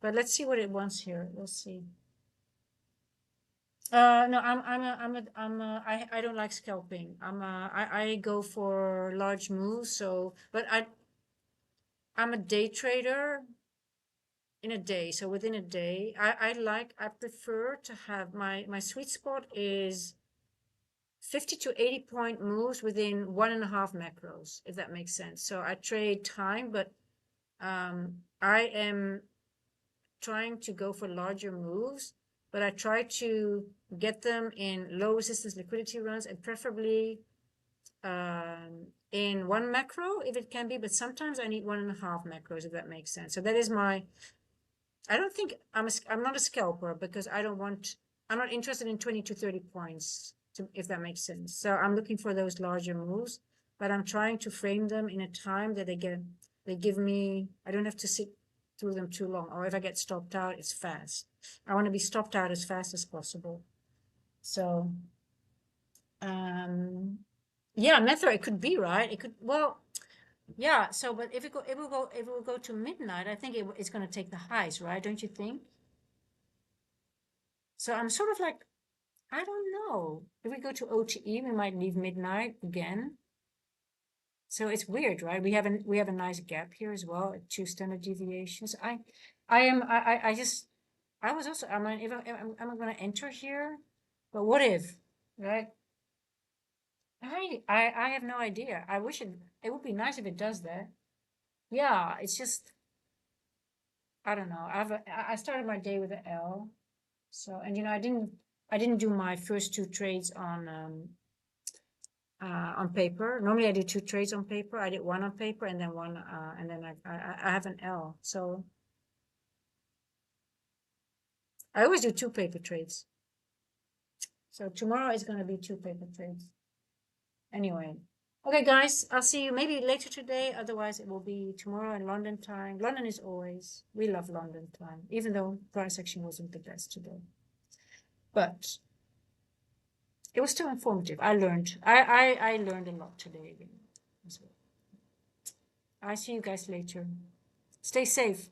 But let's see what it wants here. Let's see. No, I don't like scalping. I go for large moves. So, but I'm a day trader in a day. So within a day, I prefer to have my sweet spot is 50 to 80 point moves within 1.5 macros, if that makes sense. So I trade time, but I am trying to go for larger moves, but I try to get them in low resistance liquidity runs and preferably in one macro if it can be, but sometimes I need 1.5 macros, if that makes sense. So that is my, I don't think I'm not a scalper because I'm not interested in 20 to 30 points, if that makes sense. So I'm looking for those larger moves, but I'm trying to frame them in a time that they give me, I don't have to sit through them too long. Or if I get stopped out, it's fast. I want to be stopped out as fast as possible. So, yeah, Mether, it could be, right. It could, well, yeah. So, but if it will go to midnight, I think it's going to take the highs, right? Don't you think? So I'm sort of like, I don't know. If we go to OTE, we might leave midnight again. So it's weird, right? We have a nice gap here as well at 2 standard deviations. I just I was also, I mean, if I'm going to enter here, but what if, right? I have no idea. I wish it would be nice if it does that. Yeah, it's just, I don't know. I started my day with an L. So, and I didn't do my first 2 trades on paper. Normally I do 2 trades on paper. I did one on paper and then one, and then I have an L. So I always do 2 paper trades. So tomorrow is going to be 2 paper trades. Anyway. Okay, guys, I'll see you maybe later today. Otherwise, it will be tomorrow in London time. London is always, we love London time, even though price action wasn't the best today. But it was still informative. I learned. I learned a lot today as well. I see you guys later. Stay safe.